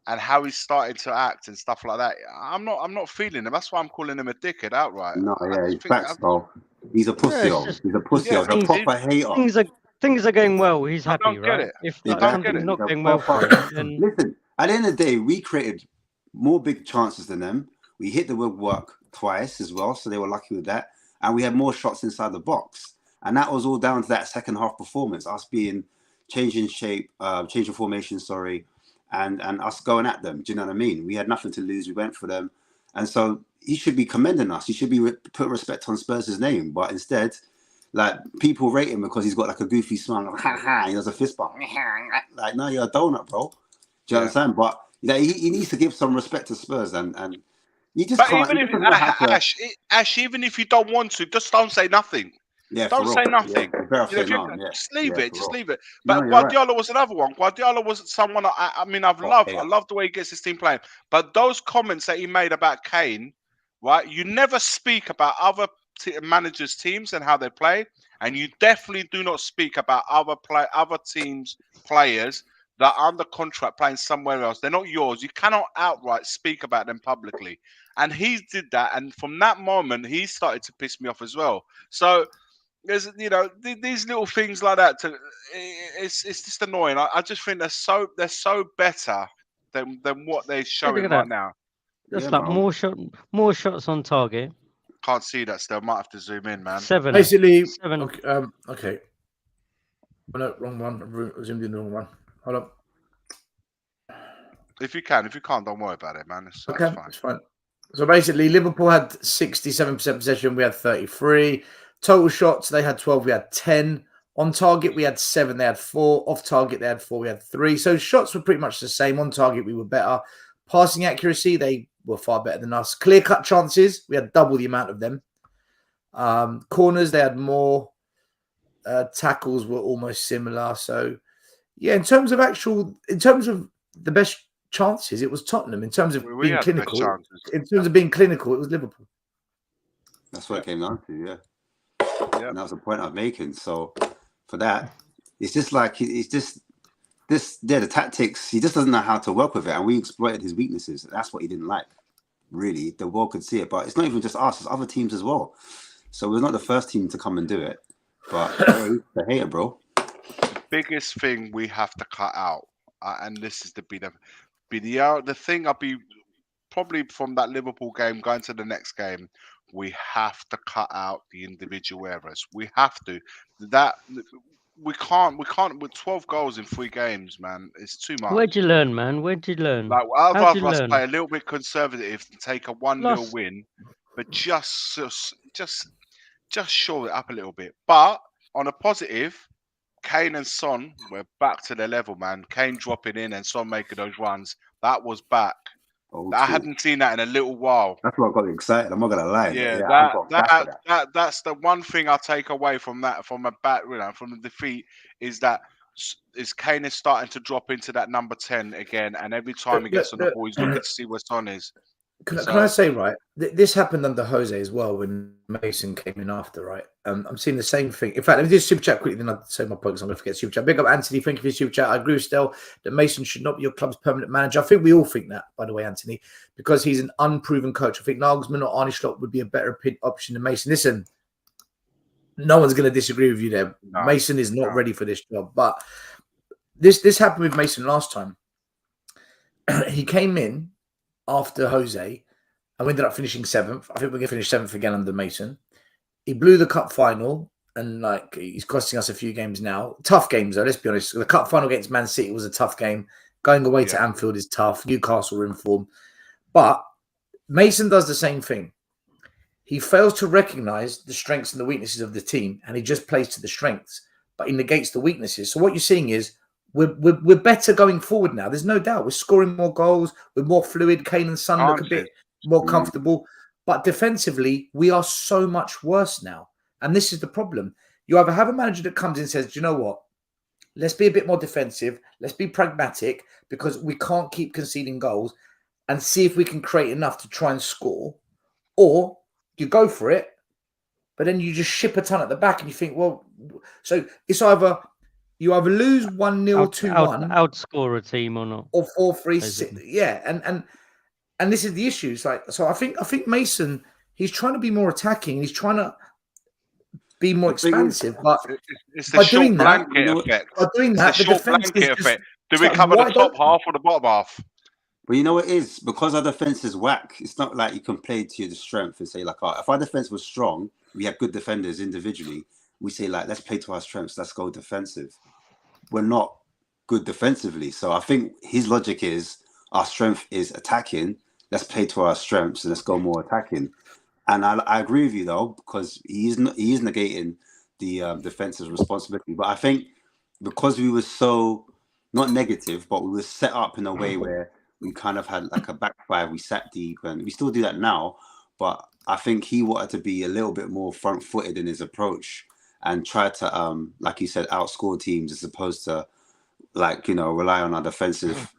and how he's starting to act and stuff like that. I'm not feeling him. That's why I'm calling him a dickhead outright. No, he's facts, bro. He's a pussy. He's a pussy. He's a proper hater. Things are going well. He's happy, right? If something's not going well for him, then listen. At the end of the day, we created more big chances than them. We hit the woodwork twice as well, so they were lucky with that. And we had more shots inside the box. And that was all down to that second half performance, us being changing shape, changing formation, and us going at them. Do you know what I mean? We had nothing to lose. We went for them. And so he should be commending us. He should be put respect on Spurs' name. But instead, like, people rate him because he's got like a goofy smile. Like, ha ha, he does a fist bump. Like, no, you're a donut, bro. Do you understand? But he needs to give some respect to Spurs, and you just can't. Even if Ash, even if you don't want to, just don't say nothing. Yeah, don't say nothing. Just leave it. Just leave it. But Guardiola was another one. Guardiola was someone I love the way he gets his team playing. But those comments that he made about Kane, right? You never speak about other managers' teams and how they play, and you definitely do not speak about other teams' players that are under contract playing somewhere else. They're not yours. You cannot outright speak about them publicly. and he did that, and from that moment, he started to piss me off as well. So there's, these little things like that. It's just annoying. I just think they're so better than what they're Look showing at right that. now. That's Yeah, like bro. more shots on target. Can't see that still. Might have to zoom in, man. 7. Basically, 7. okay. Okay. Oh, no, wrong one. I zoomed in the wrong one. Hold on. If you can't, don't worry about it, man. It's Okay, fine. it's fine. So basically, Liverpool had 67% possession. We had 33. Total shots, they had 12. We had 10. On target, we had 7. They had 4. Off target, they had 4. We had 3. So shots were pretty much the same. On target, we were better. Passing accuracy, they were far better than us. Clear-cut chances, we had double the amount of them. Corners, they had more. Tackles were almost similar. So, yeah, in terms of the best chances, it was Tottenham. In terms of being clinical, it was Liverpool. That's what it came down to, yeah. And that was the point I was making. So for that, it's just like the tactics. He just doesn't know how to work with it, and we exploited his weaknesses. That's what he didn't like. Really, the world could see it, but it's not even just us; it's other teams as well. So we're not the first team to come and do it. But hey, the hater, bro. The biggest thing we have to cut out, and this is the thing. I'll be probably from that Liverpool game going to the next game. We have to cut out the individual errors. We have to. We can't with 12 goals in 3 games, man. It's too much. Where'd you learn, man? Where'd you learn? Like, I'd rather us play a little bit conservative and take a 1-0 win, but just shore it up a little bit. But on a positive, Kane and Son were back to their level, man. Kane dropping in and Son making those runs. That was back. I hadn't seen that in a little while. That's what got me excited. I'm not gonna lie. Yeah, that's the one thing I take away from that, from the defeat, is that Kane is starting to drop into that number 10 again, and every time he gets on the ball, he's looking to see where Son is. Can I say, right? This happened under Jose as well when Mason came in after, right? I'm seeing the same thing. In fact, let me do super chat quickly, then I'll say my point because I'm going to forget super chat. Big up Anthony, thank you for your super chat. I agree with Stel that Mason should not be your club's permanent manager. I think we all think that, by the way, Anthony, because he's an unproven coach. I think Nagelsmann or Arne Slot would be a better option than Mason. Listen, no one's going to disagree with you there. No, Mason is not ready for this job. But this happened with Mason last time. He came in after Jose, and we ended up finishing 7th. I think we're going to finish 7th again under Mason. He blew the cup final, and he's costing us a few games now. Tough games, though, let's be honest. The cup final against Man City was a tough game. Going away to Anfield is tough. Newcastle are in form. But Mason does the same thing. He fails to recognise the strengths and the weaknesses of the team, and he just plays to the strengths, but he negates the weaknesses. So what you're seeing is we're better going forward now. There's no doubt. We're scoring more goals. We're more fluid. Kane and Son look a bit more comfortable. But defensively, we are so much worse now. And this is the problem. You either have a manager that comes in and says, do you know what? Let's be a bit more defensive. Let's be pragmatic because we can't keep conceding goals and see if we can create enough to try and score. Or you go for it, but then you just ship a ton at the back and you think, well, so it's either you lose 1-0, 2-1. Outscore a team or not. Or 4-3. Yeah. And this is the issue. It's like, so I think Mason, he's trying to be more attacking. He's trying to be more expansive. But it's the short blanket effect. By doing that, the defense is effect. Do we cover the top half or the bottom half? But you know what it is? Because our defense is whack, it's not like you can play to your strength and say, like, if our defense was strong, we have good defenders individually, we say, like, let's play to our strengths, let's go defensive. We're not good defensively. So I think his logic is our strength is attacking, let's play to our strengths and let's go more attacking. And I agree with you, though, because he is negating the defensive responsibility. But I think because we were so, not negative, but we were set up in a way where we kind of had like a back five, we sat deep, and we still do that now. But I think he wanted to be a little bit more front-footed in his approach and try to, like you said, outscore teams as opposed to, like, rely on our defensive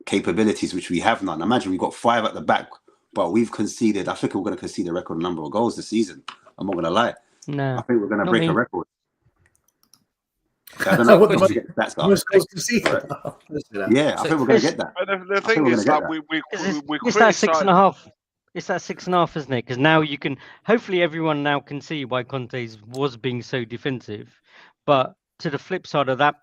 capabilities, which we have none. Imagine we've got 5 at the back, but we've conceded. I think we're going to concede a record number of goals this season. I'm not going to lie. No, I think we're going to break a record. I don't know what the stats are. Yeah, I think we're going to get that. The thing is, like, we it's that 6.5. It's that 6.5, isn't it? Because now you can, hopefully everyone now can see why Conte was being so defensive. But to the flip side of that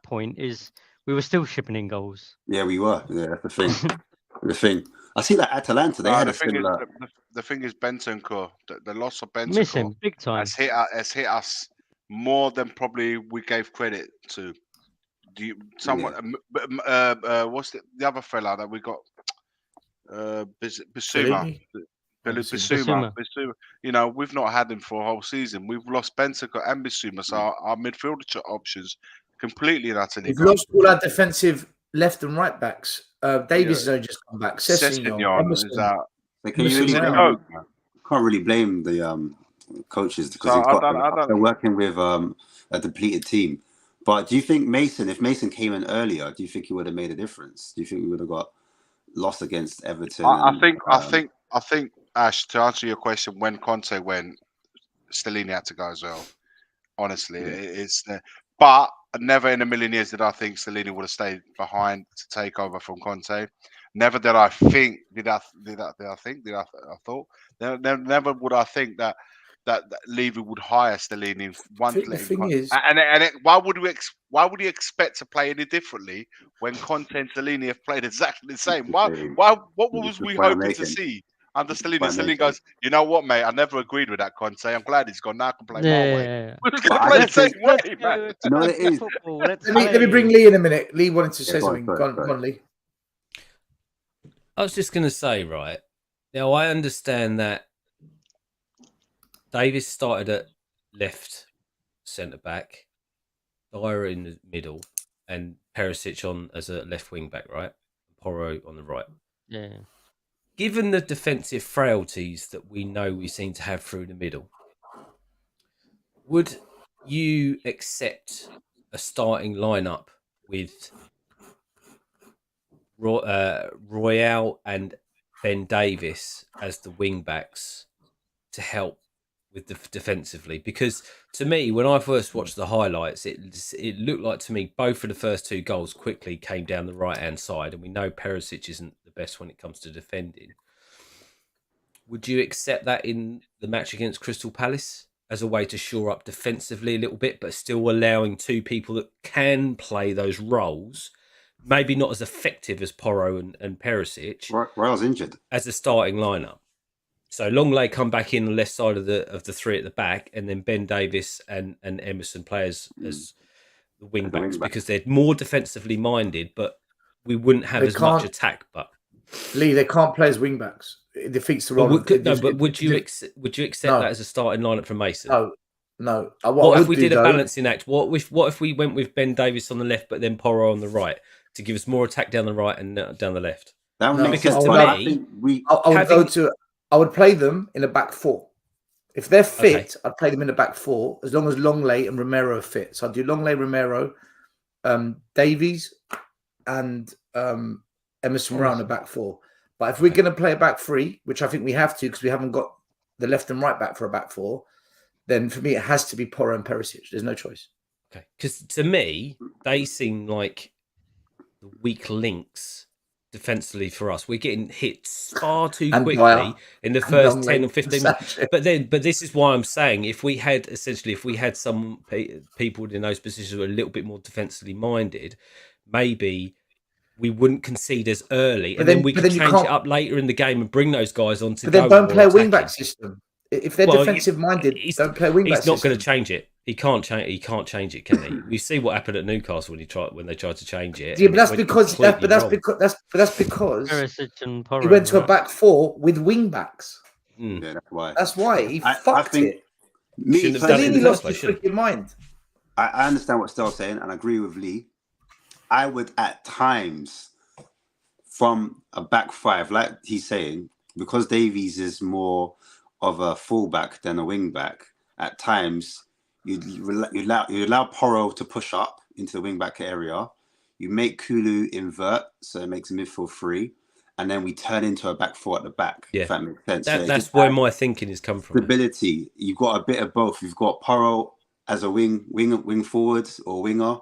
point is we were still shipping in goals. Yeah, we were. Yeah, that's the thing. The thing. I see that Atalanta, they had a similar. The thing is Bentancur. The loss of Miss Bentancur him big time. has hit us more than probably we gave credit to. What's the other fella that we got? Bissouma. Bissouma. You know, we've not had him for a whole season. We've lost Bentancur and Bissouma, so our midfield options completely and utterly We've gone. lost all our defensive left and right backs. Davies has only just come back. Sessegnon is out. Can't really blame the coaches because they're working with a depleted team. But do you think if Mason came in earlier, do you think he would have made a difference? Do you think we would have got lost against Everton? I think Ash, to answer your question, when Conte went, Stellini had to go as well. Honestly, but never in a million years did I think Stellini would have stayed behind to take over from Conte. Never did I think. I thought. Never would I think that Levy would hire Stellini. Why would you expect to play any differently when Conte and Stellini have played exactly the same? What was we hoping to see under Stellini? Stellini goes, you know what, mate? I never agreed with that Conte. I'm glad he's gone. Now I can play my way. We're just going to play the same way, man. You know what it is? Let me bring Lee in a minute. Lee wanted to say something. Go on, Lee. I was just going to say, right, now I understand that Davis started at left centre-back, Dyer in the middle, and Perisic on as a left wing-back, right? Porro on the right. Yeah. Given the defensive frailties that we know we seem to have through the middle, would you accept a starting lineup with Royale and Ben Davis as the wing backs to help with the defensively? Because to me, when I first watched the highlights, it looked like to me both of the first two goals quickly came down the right hand side, and we know Perisic isn't the best when it comes to defending. Would you accept that in the match against Crystal Palace as a way to shore up defensively a little bit, but still allowing two people that can play those roles? Maybe not as effective as Porro and Perisic. Royale's injured as a starting lineup. So Longley come back in the left side of the three at the back, and then Ben Davis and Emerson play as the wing backs because they're more defensively minded, but we wouldn't have as much attack. But Lee, they can't play as wing backs. It defeats the role. But would you accept that as a starting lineup for Mason? No. What if we did a balancing act? What if we went with Ben Davis on the left, but then Porro on the right to give us more attack down the right and down the left? Because to me, I would play them in a back four. If they're fit, I'd play them in a back four as long as Longley and Romero are fit. So I'd do Longley, Romero, Davies, and Emerson Rowe in a back four. But if we're going to play a back three, which I think we have to because we haven't got the left and right back for a back four, then for me it has to be Porro and Perisic. There's no choice. Okay, because to me they seem like the weak links defensively for us. We're getting hit far too quickly in the first 10 or 15 minutes. But this is why I'm saying if we had some people in those positions who are a little bit more defensively minded, maybe we wouldn't concede as early, and then we could change it up later in the game and bring those guys on to go. But then don't play a wing back system. If they're defensive minded, don't play wing back. He's not going to change it. He can't change it, can he? We see what happened at Newcastle when they tried to change it. Yeah, but that's because he went to a back four with wing backs. Yeah, that's why. That's why he fucked it. He lost his freaking mind. I understand what Stel's saying, and I agree with Lee. I would at times, from a back five, like he's saying, because Davies is more of a fullback than a wing back. At times, you allow Porro to push up into the wing back area. You make Kulu invert, so it makes midfield free, and then we turn into a back four at the back. Yeah, if that makes sense. That's where my thinking has come from. Stability. You've got a bit of both. You've got Porro as a wing forwards or winger.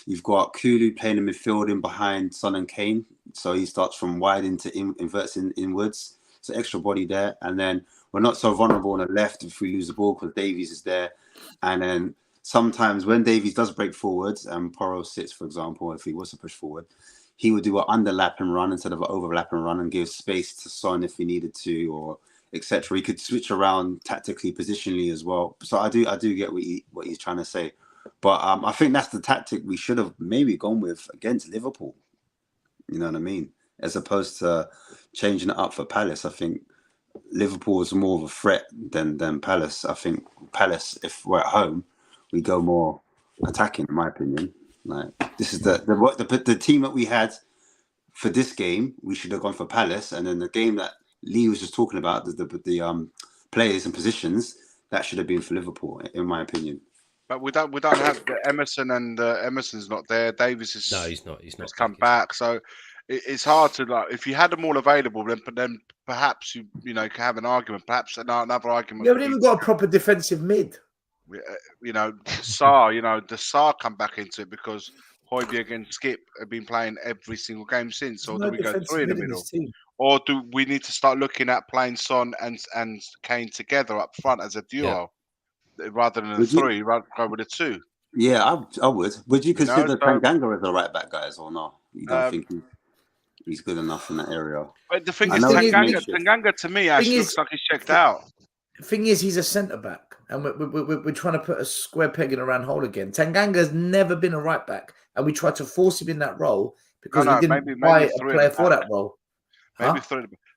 You've got Kulu playing in midfield in behind Son and Kane, so he starts from wide into inverts inwards. It's an extra body there. And then we're not so vulnerable on the left if we lose the ball because Davies is there. And then sometimes when Davies does break forwards and Porro sits, for example, if he was to push forward, he would do an underlap and run instead of an overlap and run and give space to Son if he needed to, or etc. He could switch around tactically, positionally as well. So I do get what he's trying to say. But I think that's the tactic we should have maybe gone with against Liverpool. You know what I mean? As opposed to changing it up for Palace. I think Liverpool is more of a threat than Palace. I think Palace, if we're at home, we go more attacking, in my opinion. Like this is the team that we had for this game. We should have gone for Palace, and then the game that Lee was just talking about, the players and positions, that should have been for Liverpool, in my opinion. But we don't have the Emerson, and Emerson's not there. Davis is he's not. He's come back, so it's hard to like. If you had them all available, then perhaps you can have an argument. Perhaps another argument. You haven't even got a proper defensive mid. The Saar come back into it because Højbjerg and Skip have been playing every single game since. Or do we go 3 in the middle? Or do we need to start looking at playing Son and Kane together up front as a duo rather than a 3? Rather go with a 2. Yeah, I would. Would you consider Tanganga as a right back, guys, or not? You don't think he's good enough in that area? But the thing is, Tanganga to me actually looks like he's checked out. The thing is, he's a centre back, and we're trying to put a square peg in a round hole again. Tanganga's never been a right back, and we tried to force him in that role because we didn't buy a player for that role. Maybe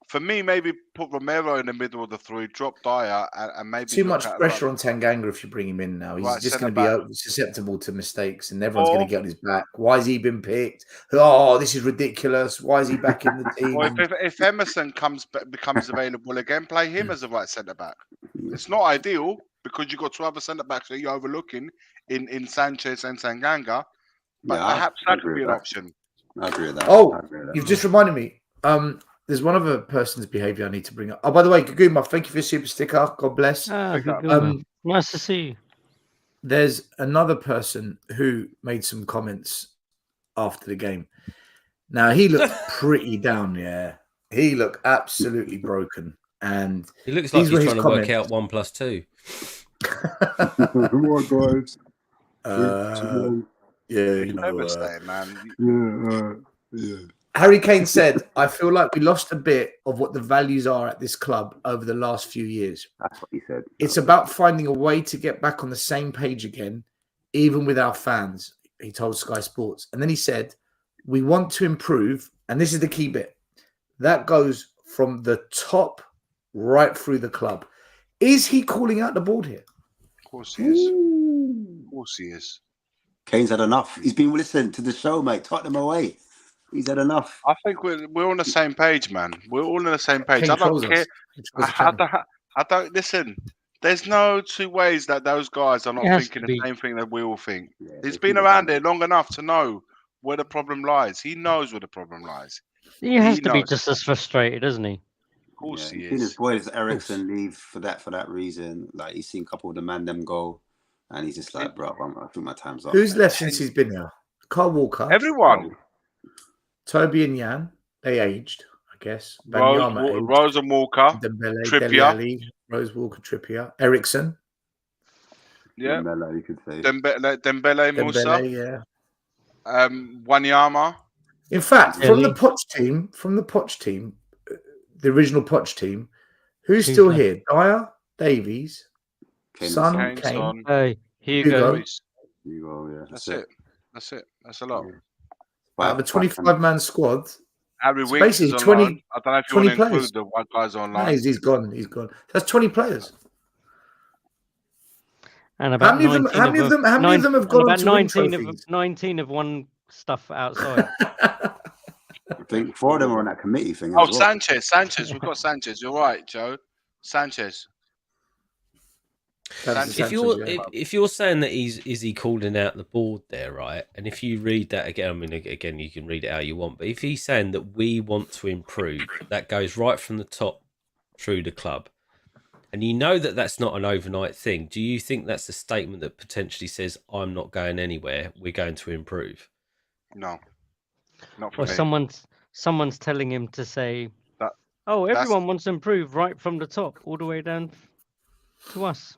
for me, maybe put Romero in the middle of the 3, drop Dyer, and maybe too much pressure on Tanganga if you bring him in now. He's just going to be susceptible to mistakes, and everyone's going to get on his back. Why has he been picked? Oh, this is ridiculous. Why is he back in the team? Or if Emerson becomes available again, play him as a right centre back. It's not ideal because you've got 2 other centre backs that you're overlooking in Sanchez and Tanganga, but perhaps that could be an option. I agree with that. Oh, you've just reminded me. There's one other person's behaviour I need to bring up. Oh, by the way, Gaguma, thank you for your super sticker. God bless. Nice to see you. There's another person who made some comments after the game. Now, he looked pretty down, He looked absolutely broken. And he looks like he's trying to work out 1 + 2. Come on, guys. Man. Harry Kane said, I feel like we lost a bit of what the values are at this club over the last few years. That's what he said. It's about finding a way to get back on the same page again, even with our fans, he told Sky Sports. And then he said, we want to improve. And this is the key bit. That goes from the top right through the club. Is he calling out the board here? Of course he is. Of course he is. Kane's had enough. He's been listening to the show, mate. Tottenham away. He's had enough. I think we're on the same page, man. We're all on the same page. I don't care. I don't listen. There's no 2 ways that those guys are not thinking the same thing that we all think. Yeah, he's been around there long enough to know where the problem lies. He knows where the problem lies. He has to be just as frustrated, doesn't he? Of course he is. He's seen his boys Ericsson leave for that reason. Like he's seen a couple of the man them go, and he's just like, bro, I think my time's up. Who's left since he's been here? Carl Walker. Everyone. Toby and Jan, they aged, I guess. Rose and Walker, Dembele, Trippier, Rose Walker, Trippier, Ericsson. Yeah, Dembele, you could say. Dembele, Musa. Wanyama. In fact, from the Poch team, the original Poch team, who's still here? Dyer, Davies, Son, Kane, Hugo. Yeah, That's it. That's a lot. Out of a 25-man squad, Harry Winks basically is 20. I don't know if you want to include the white guys online. No, he's gone. That's 20 players. And about how many of them have gone on to 19 have won stuff outside. I think 4 of them are on that committee thing. Oh, Sanchez. We've got Sanchez. You're right, Joe. Sanchez. If you're saying that is he calling out the board there, right? And if you read that again, I mean, again, you can read it how you want, but if he's saying that we want to improve, that goes right from the top through the club, and you know that that's not an overnight thing. Do you think that's a statement that potentially says, "I'm not going anywhere. We're going to improve"? No, not for or me. Someone's telling him to say, Oh, everyone wants to improve right from the top all the way down to us.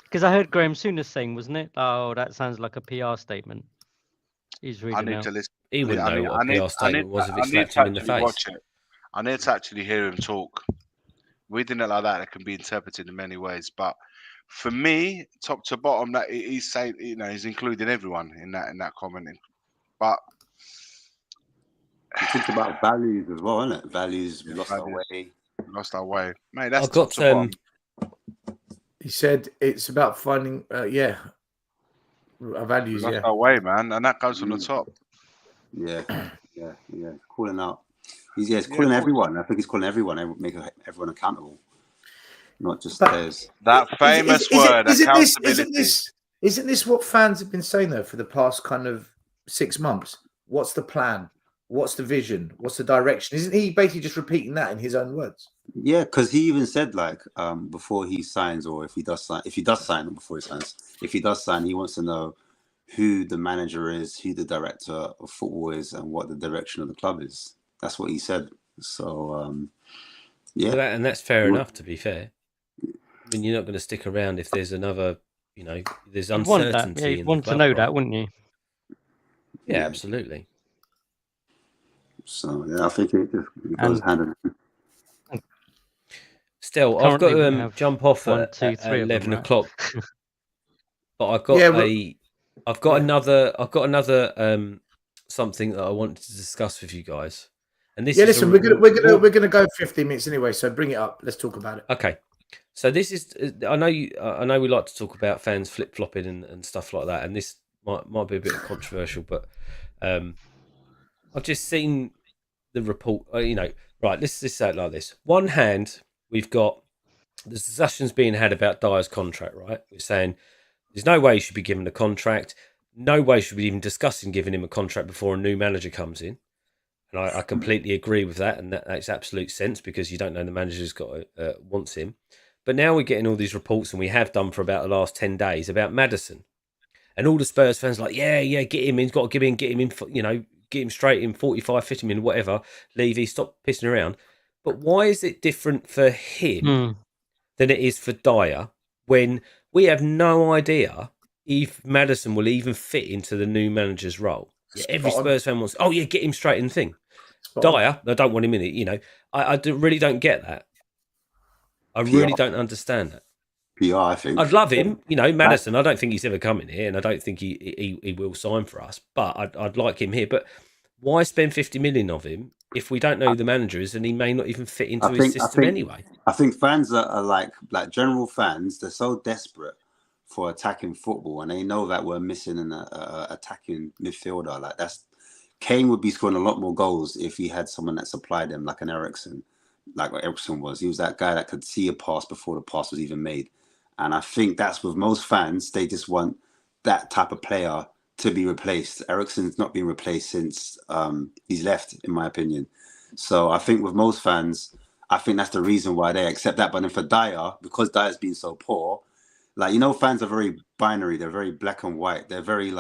Because I heard Graham Souness saying, wasn't it? Oh, that sounds like a PR statement. He's reading I need out. to listen. He wouldn't know what a PR statement was if it slapped him in the face. Watch it. I need to actually hear him talk. Reading it like that, it can be interpreted in many ways. But for me, top to bottom, that he's saying, he's including everyone in that commenting. But he talks about values as well, isn't it? Values, we lost our way. Lost our way, mate. That's I've got top to bottom. He said it's about finding, our values. Lost our way, man, and that goes from the top. Yeah, calling out. He's calling everyone. I think he's calling everyone, make everyone accountable, not just theirs. That famous word, accountability. Isn't this what fans have been saying though for the past kind of 6 months? What's the plan? What's the vision? What's the direction? Isn't he basically just repeating that in his own words? Yeah, because he even said before he signs, or if he does sign, before he signs, if he does sign, he wants to know who the manager is, who the director of football is, and what the direction of the club is. That's what he said. So, Well, and that's fair enough, to be fair. I mean, you're not going to stick around if there's another, there's uncertainty. You'd want to know that, wouldn't you? Yeah, absolutely. So, I think it goes hand in hand. Still, I've got to jump off at 11 o'clock. But I've got another something that I wanted to discuss with you guys. And this listen, we're gonna go 15 minutes anyway, so bring it up. Let's talk about it. Okay. So this is I know we like to talk about fans flip-flopping and stuff like that, and this might be a bit controversial, but I've just seen the report, right, let's just say it like this. One hand, we've got the discussions being had about Dyer's contract, right? We're saying there's no way he should be given a contract. No way should we even discussing giving him a contract before a new manager comes in. And I completely agree with that, and that makes absolute sense because you don't know the manager's wants him. But now we're getting all these reports, and we have done for about the last 10 days about Maddison. And all the Spurs fans are like, yeah, get him in. He's got to get him in, get him straight in, 45, 50 minutes, whatever. Levy, stop pissing around. But why is it different for him than it is for Dyer when we have no idea if Maddison will even fit into the new manager's role? Yeah, every Spurs fan wants, get him straight in the thing. Dyer, I don't want him in it, I really don't get that. I really don't understand that. PR, I think. I'd love him, Maddison. I don't think he's ever coming here, and I don't think he will sign for us. But I'd like him here. But why spend 50 million of him if we don't know who the manager is, and he may not even fit into his system anyway? I think fans are like general fans. They're so desperate for attacking football, and they know that we're missing an attacking midfielder. Kane would be scoring a lot more goals if he had someone that supplied him, like an Eriksen, like what Eriksen was. He was that guy that could see a pass before the pass was even made. And I think that's with most fans, they just want that type of player to be replaced. Eriksen's not been replaced since he's left, in my opinion. So I think with most fans, I think that's the reason why they accept that. But then for Dyer, because Dyer's been so poor, fans are very binary. They're very black and white. They're very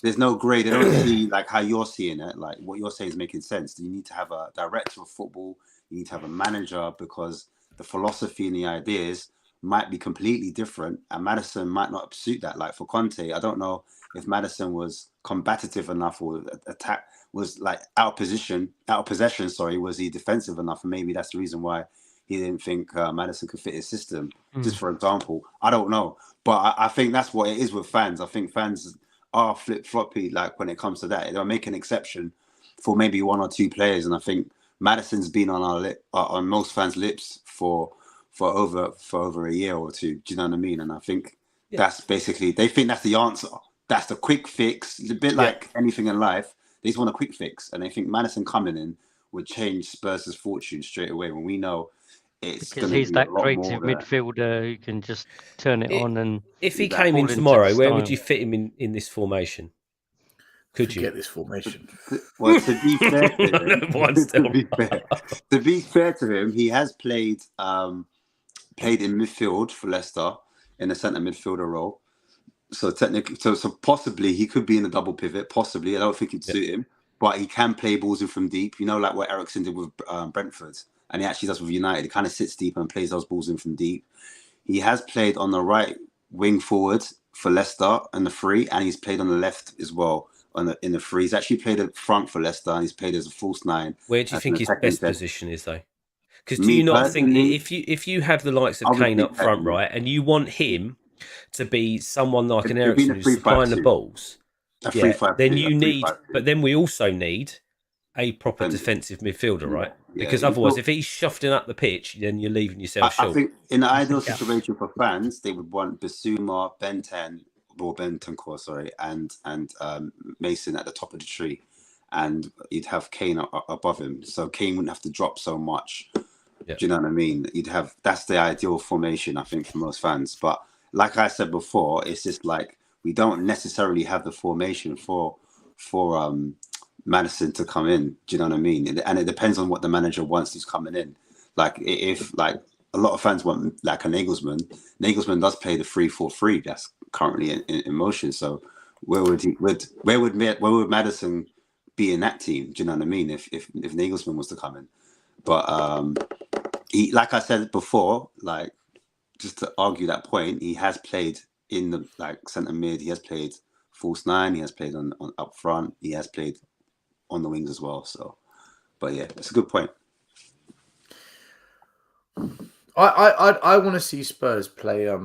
there's no grey. They don't see how you're seeing it. Like what you're saying is making sense. You need to have a director of football. You need to have a manager because the philosophy and the ideas might be completely different, and Maddison might not suit that. Like for Conte, I don't know if Maddison was combative enough or was out of possession. Was he defensive enough? And maybe that's the reason why he didn't think Maddison could fit his system. Just for example, I don't know, but I think that's what it is with fans. I think fans are flip-floppy when it comes to that. They'll make an exception for maybe one or two players, and I think Maddison's been on most fans' lips for over a year or two. Do you know what I mean? And I think that's basically, they think that's the answer. That's the quick fix. It's a bit like anything in life. They just want a quick fix, and they think Maddison coming in would change Spurs' fortune straight away. When we know it's because he's that creative midfielder who can just turn it on. And if he came in tomorrow, where would you fit him in this formation? Could you get this formation? Well, to be fair to him, he has played in midfield for Leicester in a centre midfielder role. So technically, so possibly he could be in a double pivot. Possibly, I don't think it'd suit him. but he can play balls in from deep. You know, like what Eriksen did with Brentford, and he actually does with United. He kind of sits deep and plays those balls in from deep. He has played on the right wing forward for Leicester in the free, and he's played on the left as well in the free. He's actually played up front for Leicester, and he's played as a false 9. Where do you think his best position is, though? Because do you not think if you have the likes of Kane up front, right, and you want him to be someone like an Eriksen who's supplying the balls, then you need. But then we also need a proper defensive midfielder, right? Because otherwise, if he's shifting up the pitch, then you're leaving yourself short. I think in the ideal situation for fans, they would want Bissouma, Bentancur, sorry, and Mason at the top of the tree, and you'd have Kane above him, so Kane wouldn't have to drop so much. Do you know what I mean? That's the ideal formation, I think, for most fans. But like I said before, it's just like we don't necessarily have the formation for Maddison to come in. Do you know what I mean? And it depends on what the manager wants who's coming in. Like if like a lot of fans want like a Nagelsmann. Nagelsmann does play the 3-4-3 that's currently in motion. So where would Maddison be in that team? Do you know what I mean? If Nagelsmann was to come in, but he, like I said before, like just to argue that point, he has played in the like centre mid. He has played false 9. He has played on up front. He has played on the wings as well. So, but yeah, it's a good point. I want to see Spurs play a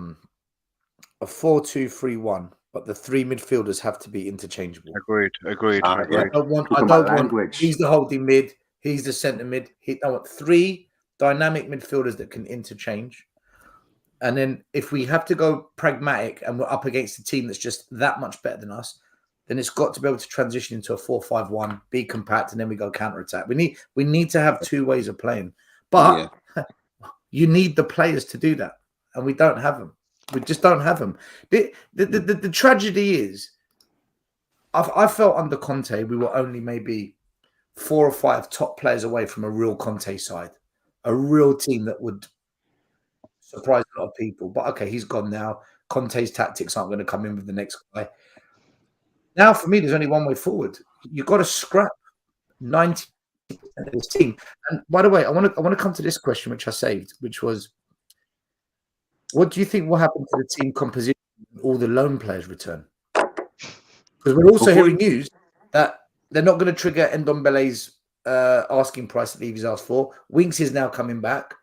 4-2-3-1, but the 3 midfielders have to be interchangeable. Agreed. I don't want he's the holding mid, he's the centre mid. I want 3 dynamic midfielders that can interchange. And then if we have to go pragmatic and we're up against a team that's just that much better than us, then it's got to be able to transition into a 4-5-1, be compact, and then we go counter-attack. We need to have 2 ways of playing. But you need the players to do that. And we don't have them. We just don't have them. The tragedy is, I felt under Conte, we were only maybe 4 or 5 top players away from a real Conte side. A real team that would surprise a lot of people. But okay, he's gone now. Conte's tactics aren't going to come in with the next guy. Now, for me, there's only one way forward. You've got to scrap 90% of this team. And by the way, I want to come to this question, which I saved, which was, what do you think will happen to the team composition when all the loan players return? Because we're also hearing news that they're not going to trigger Ndombele's asking price that Levy's asked for. Winks is now coming back.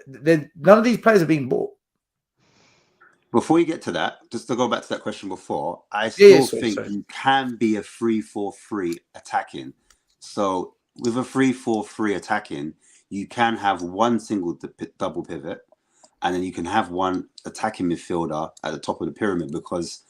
None of these players are being bought. Before you get to that, just to go back to that question before, I still think you can be a 3-4-3 attacking. So with a 3-4-3 attacking, you can have one single double pivot, and then you can have one attacking midfielder at the top of the pyramid, because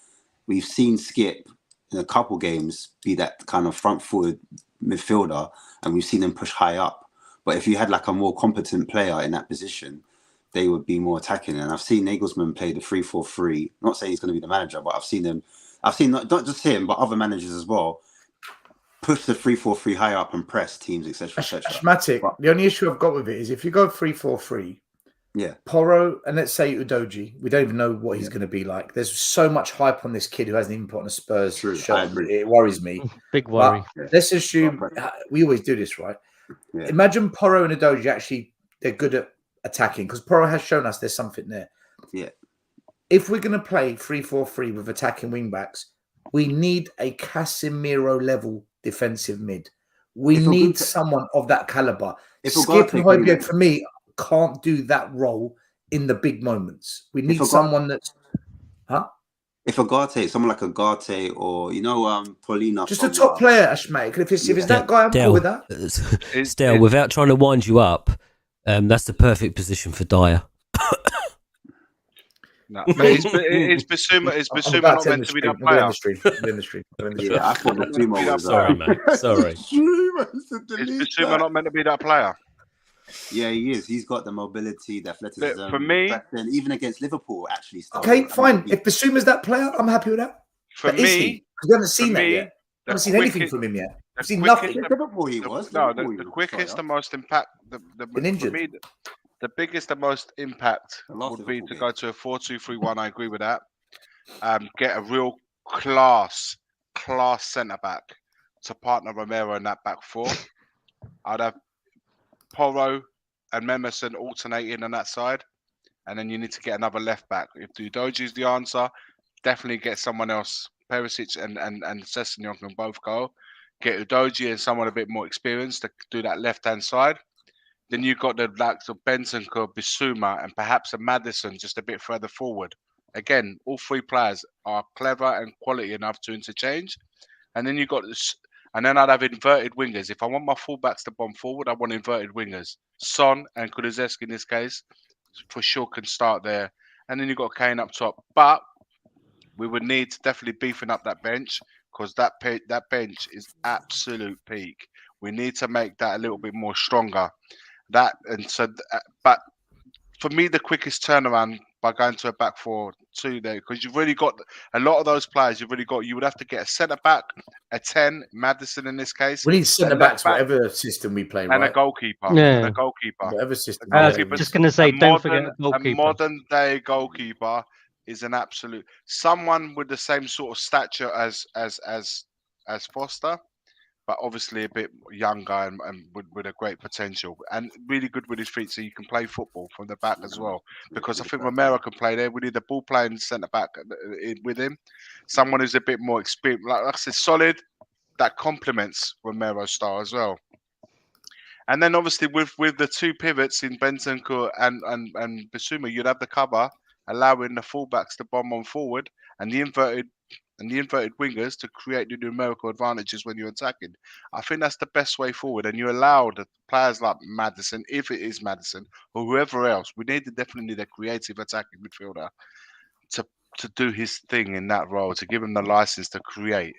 we've seen Skip in a couple games be that kind of front-footed midfielder, and we've seen him push high up. But if you had like a more competent player in that position, they would be more attacking. And I've seen Nagelsmann play the 3-4-3. Not saying he's going to be the manager, but I've seen not just him, but other managers as well, push the 3-4-3 high up and press teams, etc. Ashmatic. The only issue I've got with it is if you go 3-4-3, Porro and let's say Udogie, we don't even know what he's going to be like. There's so much hype on this kid who hasn't even put on a Spurs shirt. It worries me. Big worry. Let's assume we always do this, right? Yeah. Imagine Porro and Udogie actually they're good at attacking, because Porro has shown us there's something there. Yeah. If we're going to play 3-4-3 with attacking wing backs, we need a Casemiro level defensive mid. We need someone of that caliber. Skip and Højbjerg, for me, can't do that role in the big moments. We need someone that's... If someone like Agate or, Paulina... Just a top player, Ashmate. If it's that guy, I'm cool with that. Stel, without trying to wind you up, that's the perfect position for Dyer. No, it's Bissouma not meant to be that player. Yeah, I thought Bissouma was... Sorry, mate. Sorry. Is Bissouma not meant to be that player? Yeah, he is. He's got the mobility, the athleticism. For me, even against Liverpool, actually. Okay, fine. If Bissouma's that player, I'm happy with that. For me, because we haven't seen that yet. We haven't seen anything from him yet. We've seen nothing. Liverpool, he was. The quickest, the most impact. For me, the biggest, the most impact would be to go to a 4-2-3-1. I agree with that. Get a real class centre back to partner Romero in that back four. I'd have Porro and Memerson alternating on that side. And then you need to get another left back. If Udogie is the answer, definitely get someone else. Perisic and Sessegnon can both go. Get Udogie and someone a bit more experienced to do that left-hand side. Then you've got the likes of Bentancur, Bissouma, and perhaps a Maddison just a bit further forward. Again, all three players are clever and quality enough to interchange. And then you've got this, and then I'd have inverted wingers. If I want my fullbacks to bomb forward, I want inverted wingers. Son and Kulusevski in this case, for sure, can start there. And then you've got Kane up top. But we would need to definitely beefing up that bench, because that bench is absolute peak. We need to make that a little bit more stronger. But for me, the quickest turnaround by going to a back 4-2 there, because you've really got a lot of those players. You would have to get a centre back, a 10, Madison in this case. We need centre backs, whatever system we play, and right? a goalkeeper. Yeah. And a goalkeeper. Whatever system. Just going to say, don't forget a goalkeeper. A modern day goalkeeper is an absolute someone with the same sort of stature as Foster, but obviously a bit younger and with a great potential and really good with his feet, so you can play football from the back as well. Because I think Romero can play there. We need a ball playing centre back with him, someone who's a bit more experienced, like I said, solid, that complements Romero's style as well. And then obviously with the two pivots in Bentancur and Bissouma, you'd have the cover, allowing the fullbacks to bomb on forward and the inverted wingers to create the numerical advantages when you're attacking. I think that's the best way forward. And you allow the players like Maddison, if it is Maddison or whoever else, we definitely need a creative attacking midfielder to do his thing in that role, to give him the license to create.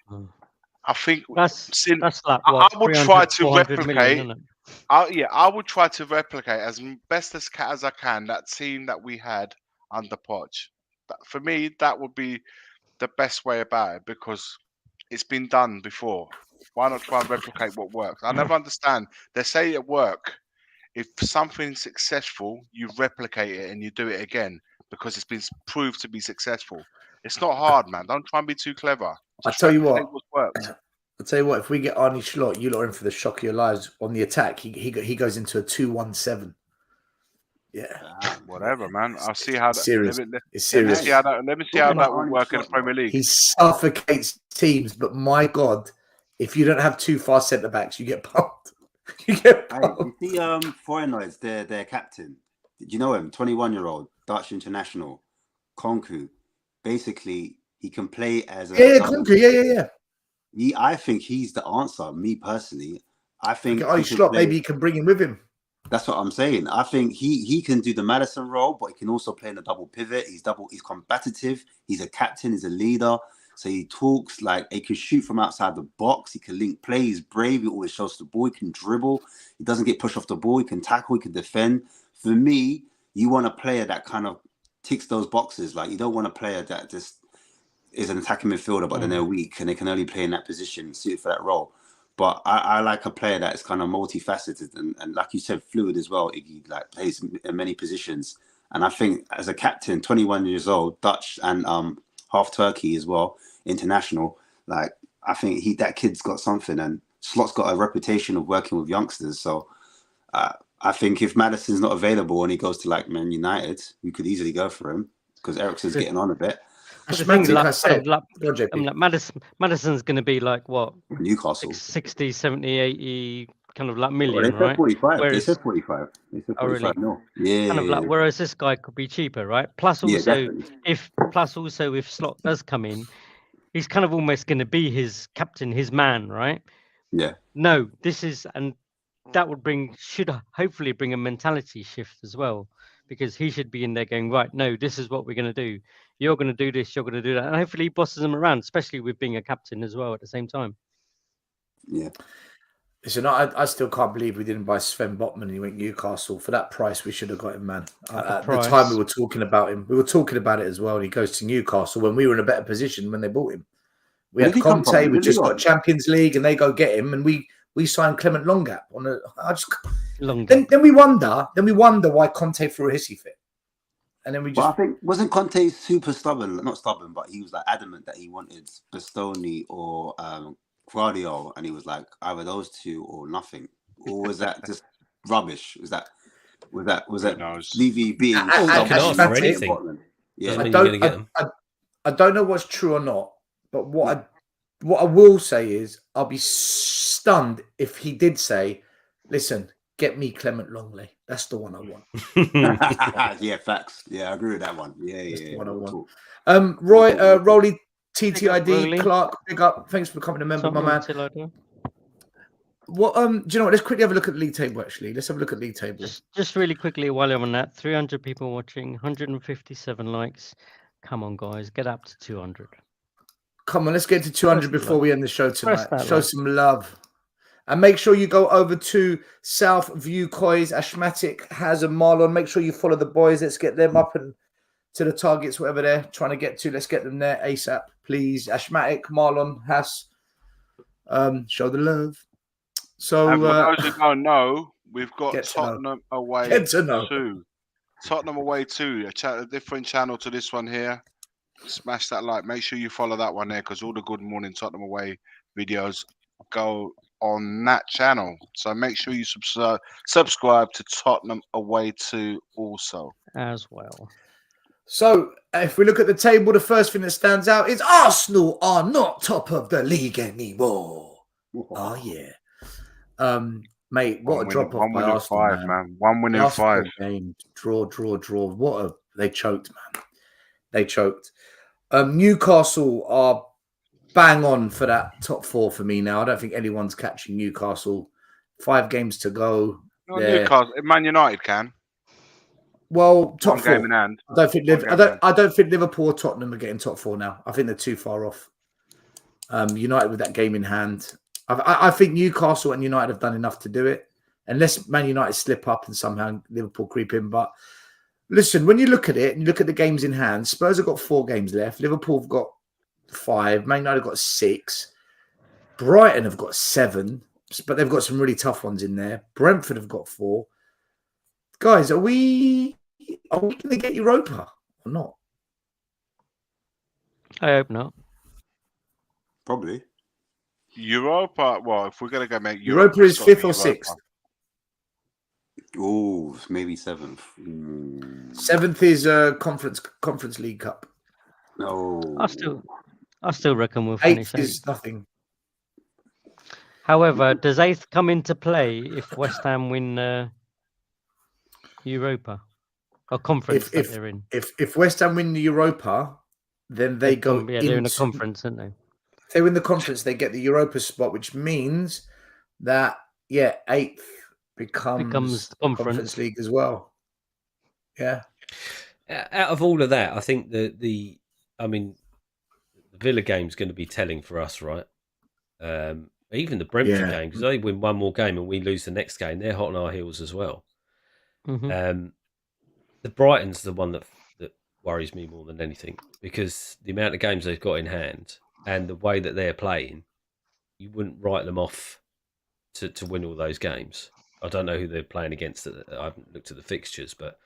I think that's like I would try to 400 replicate. million, isn't it? I would try to replicate as best as I can that team that we had under Poch. For me, that would be the best way about it, because it's been done before. Why not try and replicate what works? I never understand. They say at work, if something's successful, you replicate it and you do it again because it's been proved to be successful. It's not hard, man. Don't try and be too clever. I'll tell you what. Works. I'll tell you what. If we get Arnie Schlott, you lot are in for the shock of your lives on the attack. He goes into a 2-1-7. Yeah, whatever, man. I'll see how that. Serious. It's serious. Let me see how that will work in the Premier League. He suffocates teams, but my God, if you don't have two fast centre backs, you get pumped. You get pumped. You see, Foyenoids, their captain. Did you know him? 21-year-old Dutch international, Konku. Basically, he can play as a Konku. Yeah. I think he's the answer. Me personally, I think. Maybe you can bring him with him. That's what I'm saying. I think he can do the Maddison role, but he can also play in a double pivot. He's combative. He's a captain. He's a leader. So he talks like he can shoot from outside the box. He can link play. He's brave. He always shows the ball. He can dribble. He doesn't get pushed off the ball. He can tackle. He can defend. For me, you want a player that kind of ticks those boxes. Like, you don't want a player that just is an attacking midfielder, but then they're weak and they can only play in that position, suited for that role. But I like a player that is kind of multifaceted and like you said, fluid as well. He like plays in many positions. And I think as a captain, 21 years old, Dutch and half Turkey as well, international, like I think that kid's got something, and Slott's got a reputation of working with youngsters. So I think if Maddison's not available and he goes to like Man United, we could easily go for him because Eriksen's getting on a bit. Madison's going to be like what? Newcastle. 60, 70, 80 kind of like million, they said right? 45. Whereas, they said 45. They said 45. Oh, really? No. Yeah. Kind of like, whereas this guy could be cheaper, right? Plus also, if Slot does come in, he's kind of almost going to be his captain, his man, right? Yeah. No, and that should hopefully bring a mentality shift as well, because he should be in there going, right, no, this is what we're going to do. You're going to do this, you're going to do that. And hopefully he bosses them around, especially with being a captain as well at the same time. Yeah. Listen, I still can't believe we didn't buy Sven Botman and he went Newcastle. For that price, we should have got him, man. At the time we were talking about him. We were talking about it as well, and he goes to Newcastle when we were in a better position when they bought him. We had Conte, we just got Champions League, and they go get him, and we signed Clement Longap on then we wonder why Conte threw a hissy fit. And then I think wasn't Conte super stubborn? Not stubborn, but he was like adamant that he wanted Bastoni or Guardiola, and he was like, either those two or nothing, or was that just rubbish? Was that knows? Levy being Oh, You so can ask for anything. Scotland? Yeah, Doesn't mean you're going to get them. I don't know what's true or not, but what I will say is I'll be stunned if he did say, "Listen, get me Clement Longley. That's the one I want." Yeah, facts. Yeah, I agree with that one. Yeah, That's the yeah. one I want. Talk. Roy, Talk. Rolly, TTID, Rolly. Clark, big up. Thanks for becoming a member, my man. Something till I do. What do you know what? Let's quickly have a look at the league table, actually. Let's have a look at the league table. Just really quickly while I'm on that, 300 people watching, 157 likes. Come on, guys, get up to 200. Come on, let's get to 200 before we end the show tonight. that Show like. some love. And make sure you go over to South View Coys. Ashmatic has a Marlon. Make sure you follow the boys. Let's get them up and to the targets, whatever they're trying to get to. Let's get them there ASAP, please. Ashmatic, Marlon, Hass. Show the love. So, and for those who don't know, we've got Get to Tottenham away Get to know. 2. Tottenham away 2, a different channel to this one here. Smash that like. Make sure you follow that one there because all the Good Morning Tottenham away videos go on that channel. So make sure you subscribe to Tottenham away 2 also. As well. So, if we look at the table, the first thing that stands out is Arsenal are not top of the league anymore. Oh, yeah. Mate, what a drop off by Arsenal, man. 1 win in 5. Game. Draw. They choked, man. They choked. Newcastle are bang on for that top 4 for me now. I don't think anyone's catching Newcastle. 5 games to go. No, Newcastle, Man United can. Well, top 1 4. game in hand. I don't think Liverpool or Tottenham are getting top 4 now. I think they're too far off. United with that game in hand. I think Newcastle and United have done enough to do it, unless Man United slip up and somehow Liverpool creep in. But listen, when you look at it and you look at the games in hand, Spurs have got 4 games left. Liverpool have got 5. Man United have got 6. Brighton have got 7, but they've got some really tough ones in there. Brentford have got 4. Guys, are we going to get Europa or not? I hope not. Probably. Europa, well, if we're going to go make Europa is 5th or 6th. Oh, maybe 7th. 7th is Conference League Cup. No. I still reckon we'll finish 8th is nothing. However, does 8th come into play if West Ham win Europa or conference that they're in? If West Ham win the Europa, then they go they're in a conference, aren't they? If they win the conference, they get the Europa spot, which means that 8th becomes conference League as well. Yeah. Out of all of that, I think the Villa game's going to be telling for us, right? Even the Brentford game, because they win one more game and we lose the next game, they're hot on our heels as well. Mm-hmm. The Brighton's the one that worries me more than anything, because the amount of games they've got in hand and the way that they're playing, you wouldn't write them off to win all those games. I don't know who they're playing against. I haven't looked at the fixtures, but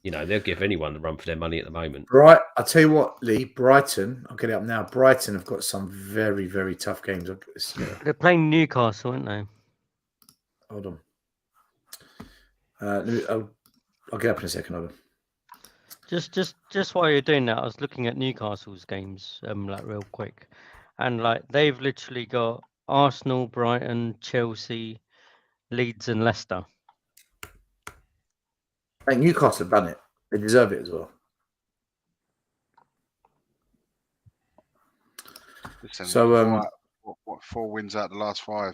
they'll give anyone the run for their money at the moment. Right, I'll tell you what, Lee. Brighton, I'll get it up now. Brighton have got some very, very tough games. They're playing Newcastle, aren't they? Hold on. I'll get up in a second. Hold on. Just while you're doing that, I was looking at Newcastle's games, real quick, and they've literally got Arsenal, Brighton, Chelsea, Leeds, and Leicester. I think Newcastle have done it. They deserve it as well. Listen, so, what 4 wins out of the last 5?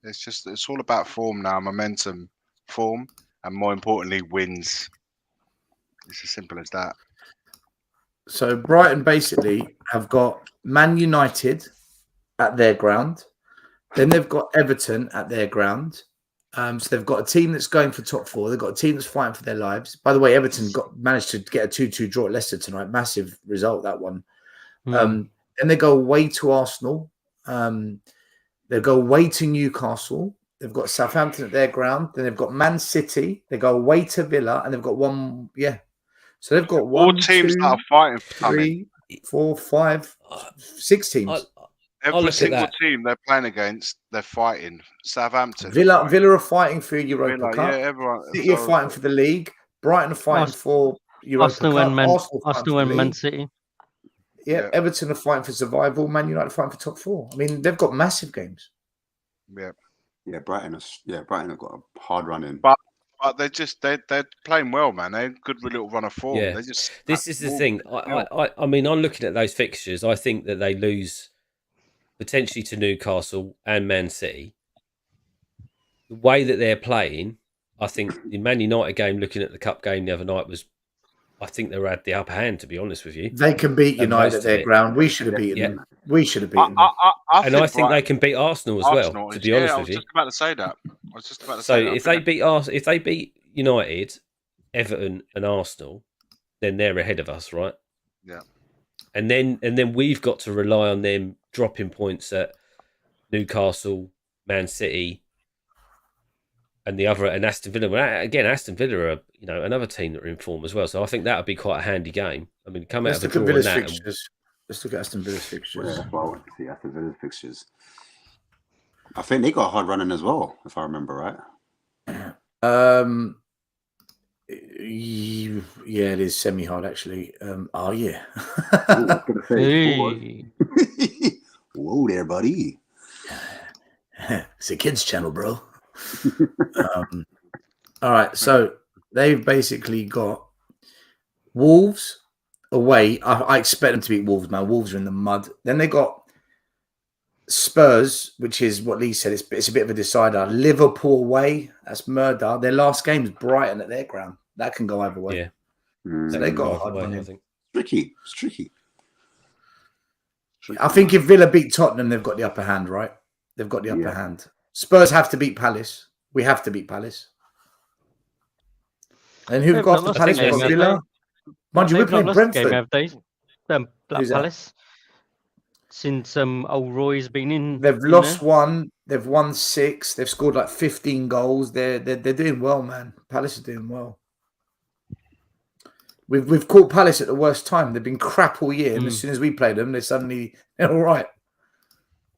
It's all about form now, momentum, form, and more importantly, wins. It's as simple as that. So Brighton basically have got Man United at their ground. Then they've got Everton at their ground. So they've got a team that's going for top 4. They've got a team that's fighting for their lives. By the way, Everton managed to get a 2-2 draw at Leicester tonight. Massive result, that one. Then they go away to Arsenal. They go away to Newcastle. They've got Southampton at their ground. Then they've got Man City. They go away to Villa. And they've got one, So they've got 1, all teams 2, that are fighting for 3, 4, 5, 6 teams. Every look at single that. team they're playing against, they're fighting. Southampton. Villa are fighting for Europa Villa, Cup. yeah, everyone. City are fighting for the league. Brighton are fighting for Europa Arsenal Cup. and Man, Arsenal Arsenal and Man City. Yeah, Everton are fighting for survival. Man United are fighting for top 4. I mean, they've got massive games. Yeah, Brighton have got a hard run in. But they're playing well, man. They're good with a little run of form. Yeah, this is the thing. I mean, I'm looking at those fixtures. I think that they lose potentially to Newcastle and Man City. The way that they're playing, I think the Man United game, looking at the cup game the other night, I think they had the upper hand, to be honest with you. They can beat United at their ground. We should have beaten them. We should have beaten them. I think they can beat Arsenal as well, to be honest with you. I was just about to say that. So if they beat United, Everton and Arsenal, then they're ahead of us, right? Yeah. And then we've got to rely on them dropping points at Newcastle, Man City, and Aston Villa. Well, again, Aston Villa are another team that are in form as well. So I think that would be quite a handy game. I mean, come out of a draw on that. Let's look at Aston Villa's fixtures. Yeah, that's what I want to see. Aston Villa's fixtures. I think they got a hard running as well, if I remember right. Yeah, it is semi-hard actually. Oh yeah. Whoa there, buddy. It's a kids channel, bro. All right, so they've basically got Wolves away. I expect them to beat Wolves, man. Wolves are in the mud. Then they got Spurs, which is what Lee said. It's a bit of a decider. Liverpool away. That's murder. Their last game is Brighton at their ground. That can go either way. Yeah. So they got a hard one. I think. It's tricky. I think if Villa beat Tottenham, they've got the upper hand, right? They've got the upper hand. Spurs have to beat Palace. We have to beat Palace. And who've got after Palace? We've got Villa. Mind you, we're playing Brentford. Game, have they? Black Palace. Since old Roy's been in. They've lost one. They've won 6. They've scored like 15 goals. They're doing well, man. Palace is doing well. We've caught Palace at the worst time. They've been crap all year, and as soon as we play them, they're all right.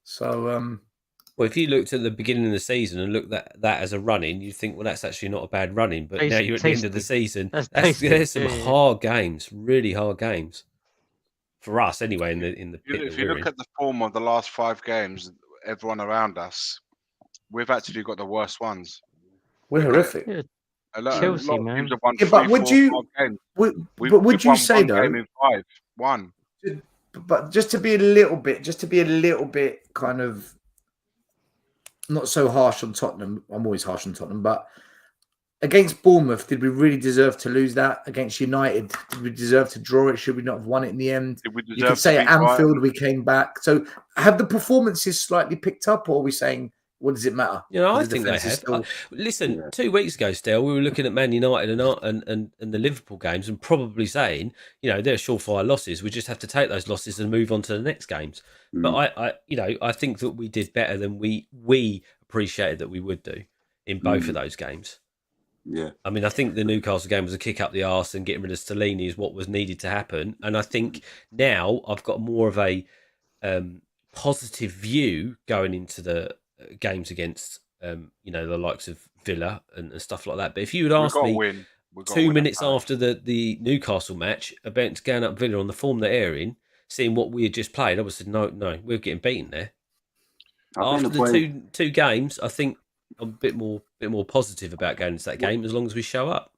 So, well, if you looked at the beginning of the season and looked at that as a run-in, you'd think, well, that's actually not a bad run-in. But now you're at the end of the season. There's some hard games, really hard games for us, anyway. In the pit if you look at the form of the last 5 games, everyone around us, we've actually got the worst ones. We're horrific. Yeah. Chelsea, man. But would you say though? In 5, 1. But just to be a little bit kind of not so harsh on Tottenham. I'm always harsh on Tottenham, but against Bournemouth, did we really deserve to lose that? Against United, did we deserve to draw it? Should we not have won it in the end? You could say at Anfield we came back. So have the performances slightly picked up, or are we saying, what does it matter? I think they have. Listen, 2 weeks ago, Stel, we were looking at Man United and the Liverpool games and probably saying, they're surefire losses. We just have to take those losses and move on to the next games. But I think that we did better than we appreciated that we would do in both of those games. Yeah. I mean, I think the Newcastle game was a kick up the arse, and getting rid of Stellini is what was needed to happen. And I think now I've got more of a positive view going into the games against the likes of Villa and stuff like that. But if you would ask me 2 minutes after the Newcastle match about going up Villa on the form they're in, seeing what we had just played, I would have said no, we're getting beaten there. After the two games, I think I'm a bit more positive about going into that game as long as we show up.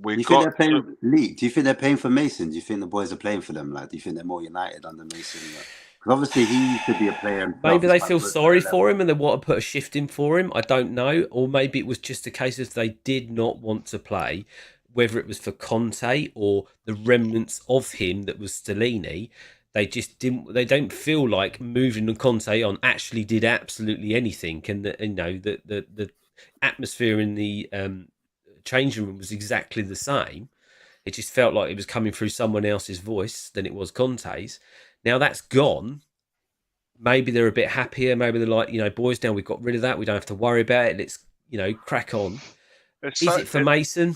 Do you think they're paying for Mason? Do you think the boys are playing for them? Like, do you think they're more united under Mason? Because obviously he used to be a player. Maybe they feel sorry for him and they want to put a shift in for him. I don't know. Or maybe it was just a case of they did not want to play, whether it was for Conte or the remnants of him that was Stellini. They just didn't. They don't feel like moving the Conte on actually did absolutely anything, and the atmosphere in the changing room was exactly the same. It just felt like it was coming through someone else's voice than it was Conte's. Now that's gone. Maybe they're a bit happier. Maybe they're like, boys, now we've got rid of that. We don't have to worry about it. Let's, crack on. Is it for Mason?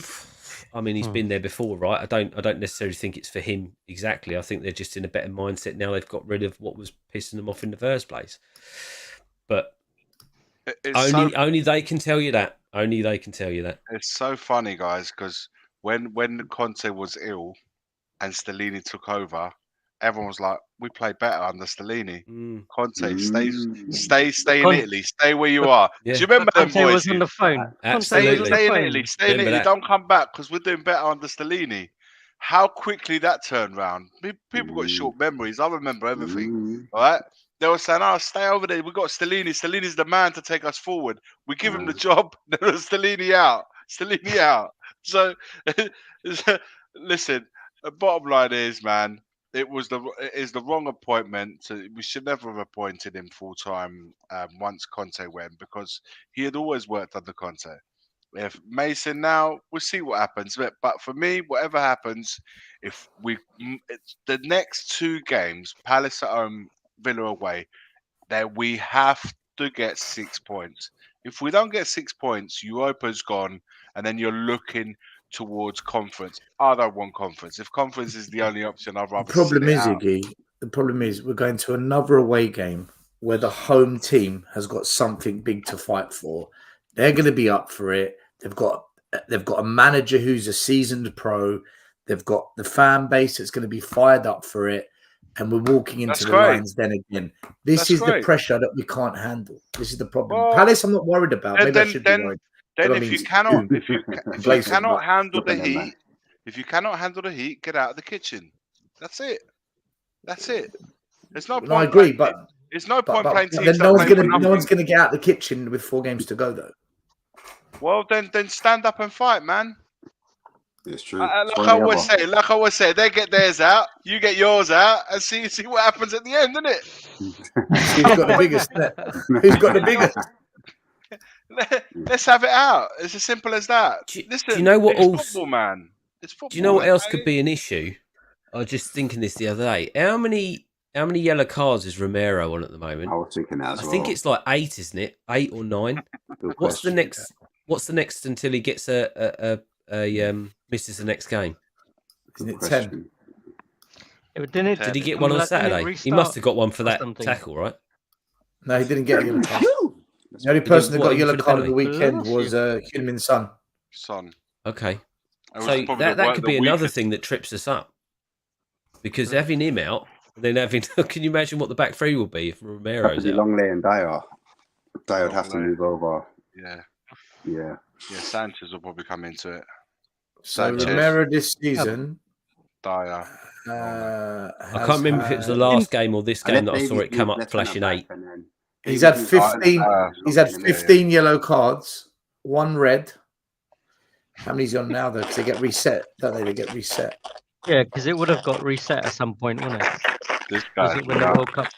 I mean, he's been there before, right? I don't necessarily think it's for him exactly. I think they're just in a better mindset now. They've got rid of what was pissing them off in the first place. But only they can tell you that. Only they can tell you that. It's so funny, guys, because when Conte was ill and Stellini took over, everyone was like, "We play better under Stellini." Conte, stay in Italy, stay where you are. Yeah. Do you remember them Conte was voices? on the phone. Absolutely. Stay in Italy, stay in Remember Italy. that. Don't come back because we're doing better under Stellini. How quickly that turned round. People got short memories. I remember everything. All right. They were saying, "Oh, stay over there. We got Stellini. Stellini's the man to take us forward. We give him the job. Then Stellini out. Stellini out." So, listen. The bottom line is, man, it is the wrong appointment. We should never have appointed him full time once Conte went, because he had always worked under Conte. If Mason now, we'll see what happens. But for me, whatever happens, if the next 2 games, Palace at home, Villa away, that we have to get 6 points. If we don't get 6 points, Europa's gone, and then you're looking towards conference. I don't want conference. If conference is the only option, I'd rather. The problem is, out. Iggy, the problem is we're going to another away game where the home team has got something big to fight for. They're going to be up for it. They've got a manager who's a seasoned pro. They've got the fan base that's going to be fired up for it. And we're walking into the Lions Den again. This is the pressure that we can't handle. This is the problem. Well, Palace, I'm not worried about. Maybe I should be worried. Then But I if mean, you cannot handle the man. heat, if you cannot handle the heat, get out of the kitchen. That's it. There's no point. I agree, but there's no point playing teams. Then no one's gonna get out of the kitchen with 4 games to go, though. Well, then stand up and fight, man. It's true. Like I always say, they get theirs out, you get yours out, and see what happens at the end, isn't it? Who's got the biggest? Who's got the biggest? Let's have it out. It's as simple as that. Listen, do you know what it's football, man? It's football. Do you know what else could be an issue? I was just thinking this the other day. How many yellow cards is Romero on at the moment? I was thinking that as well. I think it's like 8, isn't it? 8 or 9. What's the next until he gets misses the next game? Isn't it 10? Yeah, did he get one on Saturday? He must have got one for that tackle, right? No, he didn't get a yellow card. The only person that got a yellow card on the weekend was Heung-min Son. Okay. So that could be another thing that trips us up. Because having him out, then can you imagine what the back three will be if Romero's out? Longley and Dyer. Dyer would have to move over. Yeah. Sanchez will probably come into it. So Romero this season. Dyer. I can't remember if it was the last game or this game that I saw it come up flashing 8. He's had 15. He's had 15 yellow cards, 1 red. How many's he on now though? Because they get reset, don't they? They get reset. Yeah, because it would have got reset at some point, wouldn't it? This guy. When the World Cup.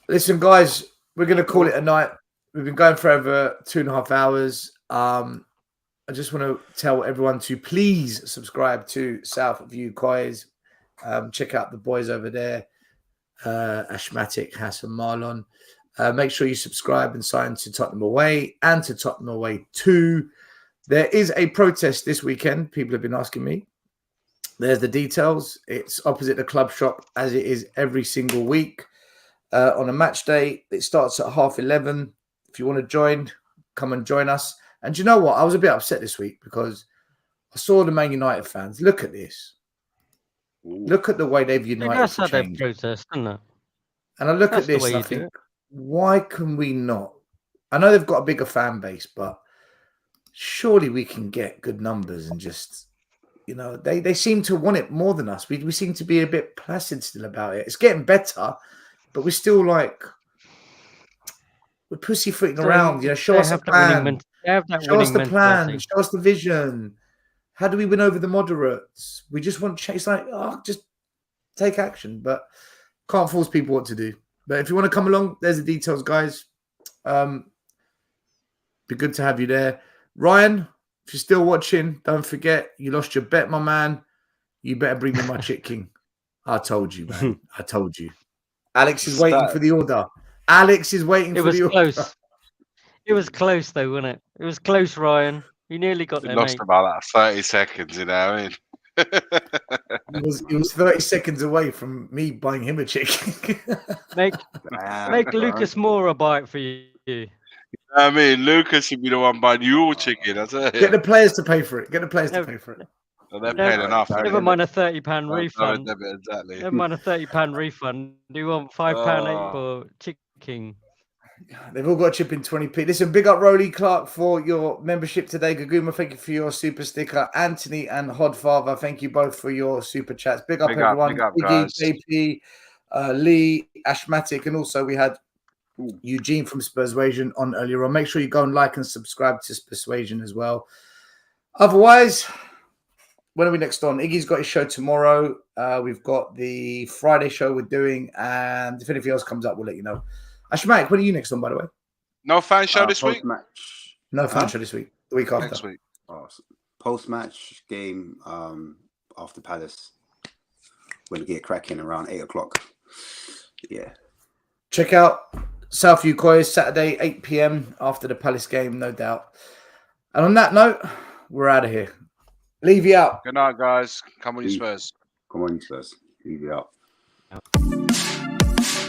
Listen, guys, we're going to call it a night. We've been going for over 2.5 hours. I just want to tell everyone to please subscribe to South View Coys. Check out the boys over there, Ashmatic, Hassan, Marlon. Make sure you subscribe and sign to Tottenham Away and to Tottenham Away 2. There is a protest this weekend. People have been asking me. There's the details. It's opposite the club shop, as it is every single week. On a match day, it starts at 11:30. If you want to join, come and join us. And do you know what? I was a bit upset this week because I saw the Man United fans. Look at this. Look at the way they've united. That's how they protest, isn't it? And I look at this and I think, why can we not? I know they've got a bigger fan base, but surely we can get good numbers and just, they seem to want it more than us. We seem to be a bit placid still about it. It's getting better, but we're still like, we're pussyfooting around. Show us a plan. Show us the plan. Show us the vision. How do we win over the moderates? We just want change. It's like, just take action, but can't force people what to do. But if you want to come along, there's the details, guys. Be good to have you there. Ryan, if you're still watching, don't forget, you lost your bet, my man. You better bring me my chicken. I told you, man. I told you. Alex is waiting for the order. Alex is waiting for the order. It was close though, wasn't it? It was close, Ryan. You nearly got We there, lost mate. about that 30 seconds, you know what I mean? It was 30 seconds away from me buying him a chicken. Make Damn, bro. Lucas Moura buy it for you. I mean, Lucas should be the one buying your chicken, I tell Get you. the players to pay for it. Get the players to No, pay for it. Well, they're no, paying enough. Don't Never do mind a £30 Don't refund. debit, exactly. Never mind a £30 refund. Do you want £5 for chicken? They've all got a chip in 20p. Listen, big up Rolly Clark for your membership today. Gaguma, thank you for your super sticker. Anthony and Hodfather, thank you both for your super chats. Big up everyone. big up, Iggy, guys. JP, Lee, Ashmatic, and also we had Eugene from Persuasion on earlier on. Make sure you go and like and subscribe to Persuasion as well. Otherwise, when are we next on? Iggy's got his show tomorrow. We've got the Friday show we're doing, and if anything else comes up, we'll let you know. Ashmatic, when are you next on, by the way? No fan show this week? Post-match. No fan show this week. The week after. Next week. Post-match game after Palace. We'll get cracking around 8 o'clock. Yeah. Check out South Ucoy Saturday, 8 p.m. after the Palace game, no doubt. And on that note, we're out of here. Leave you out. Good night, guys. Come on, you Spurs. Come on, Spurs. Leave it out.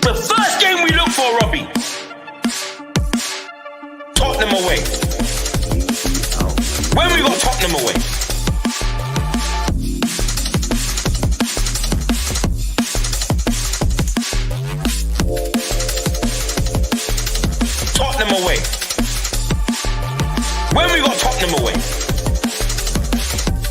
The first game we look for, Robbie. Tottenham away. When we got Tottenham away.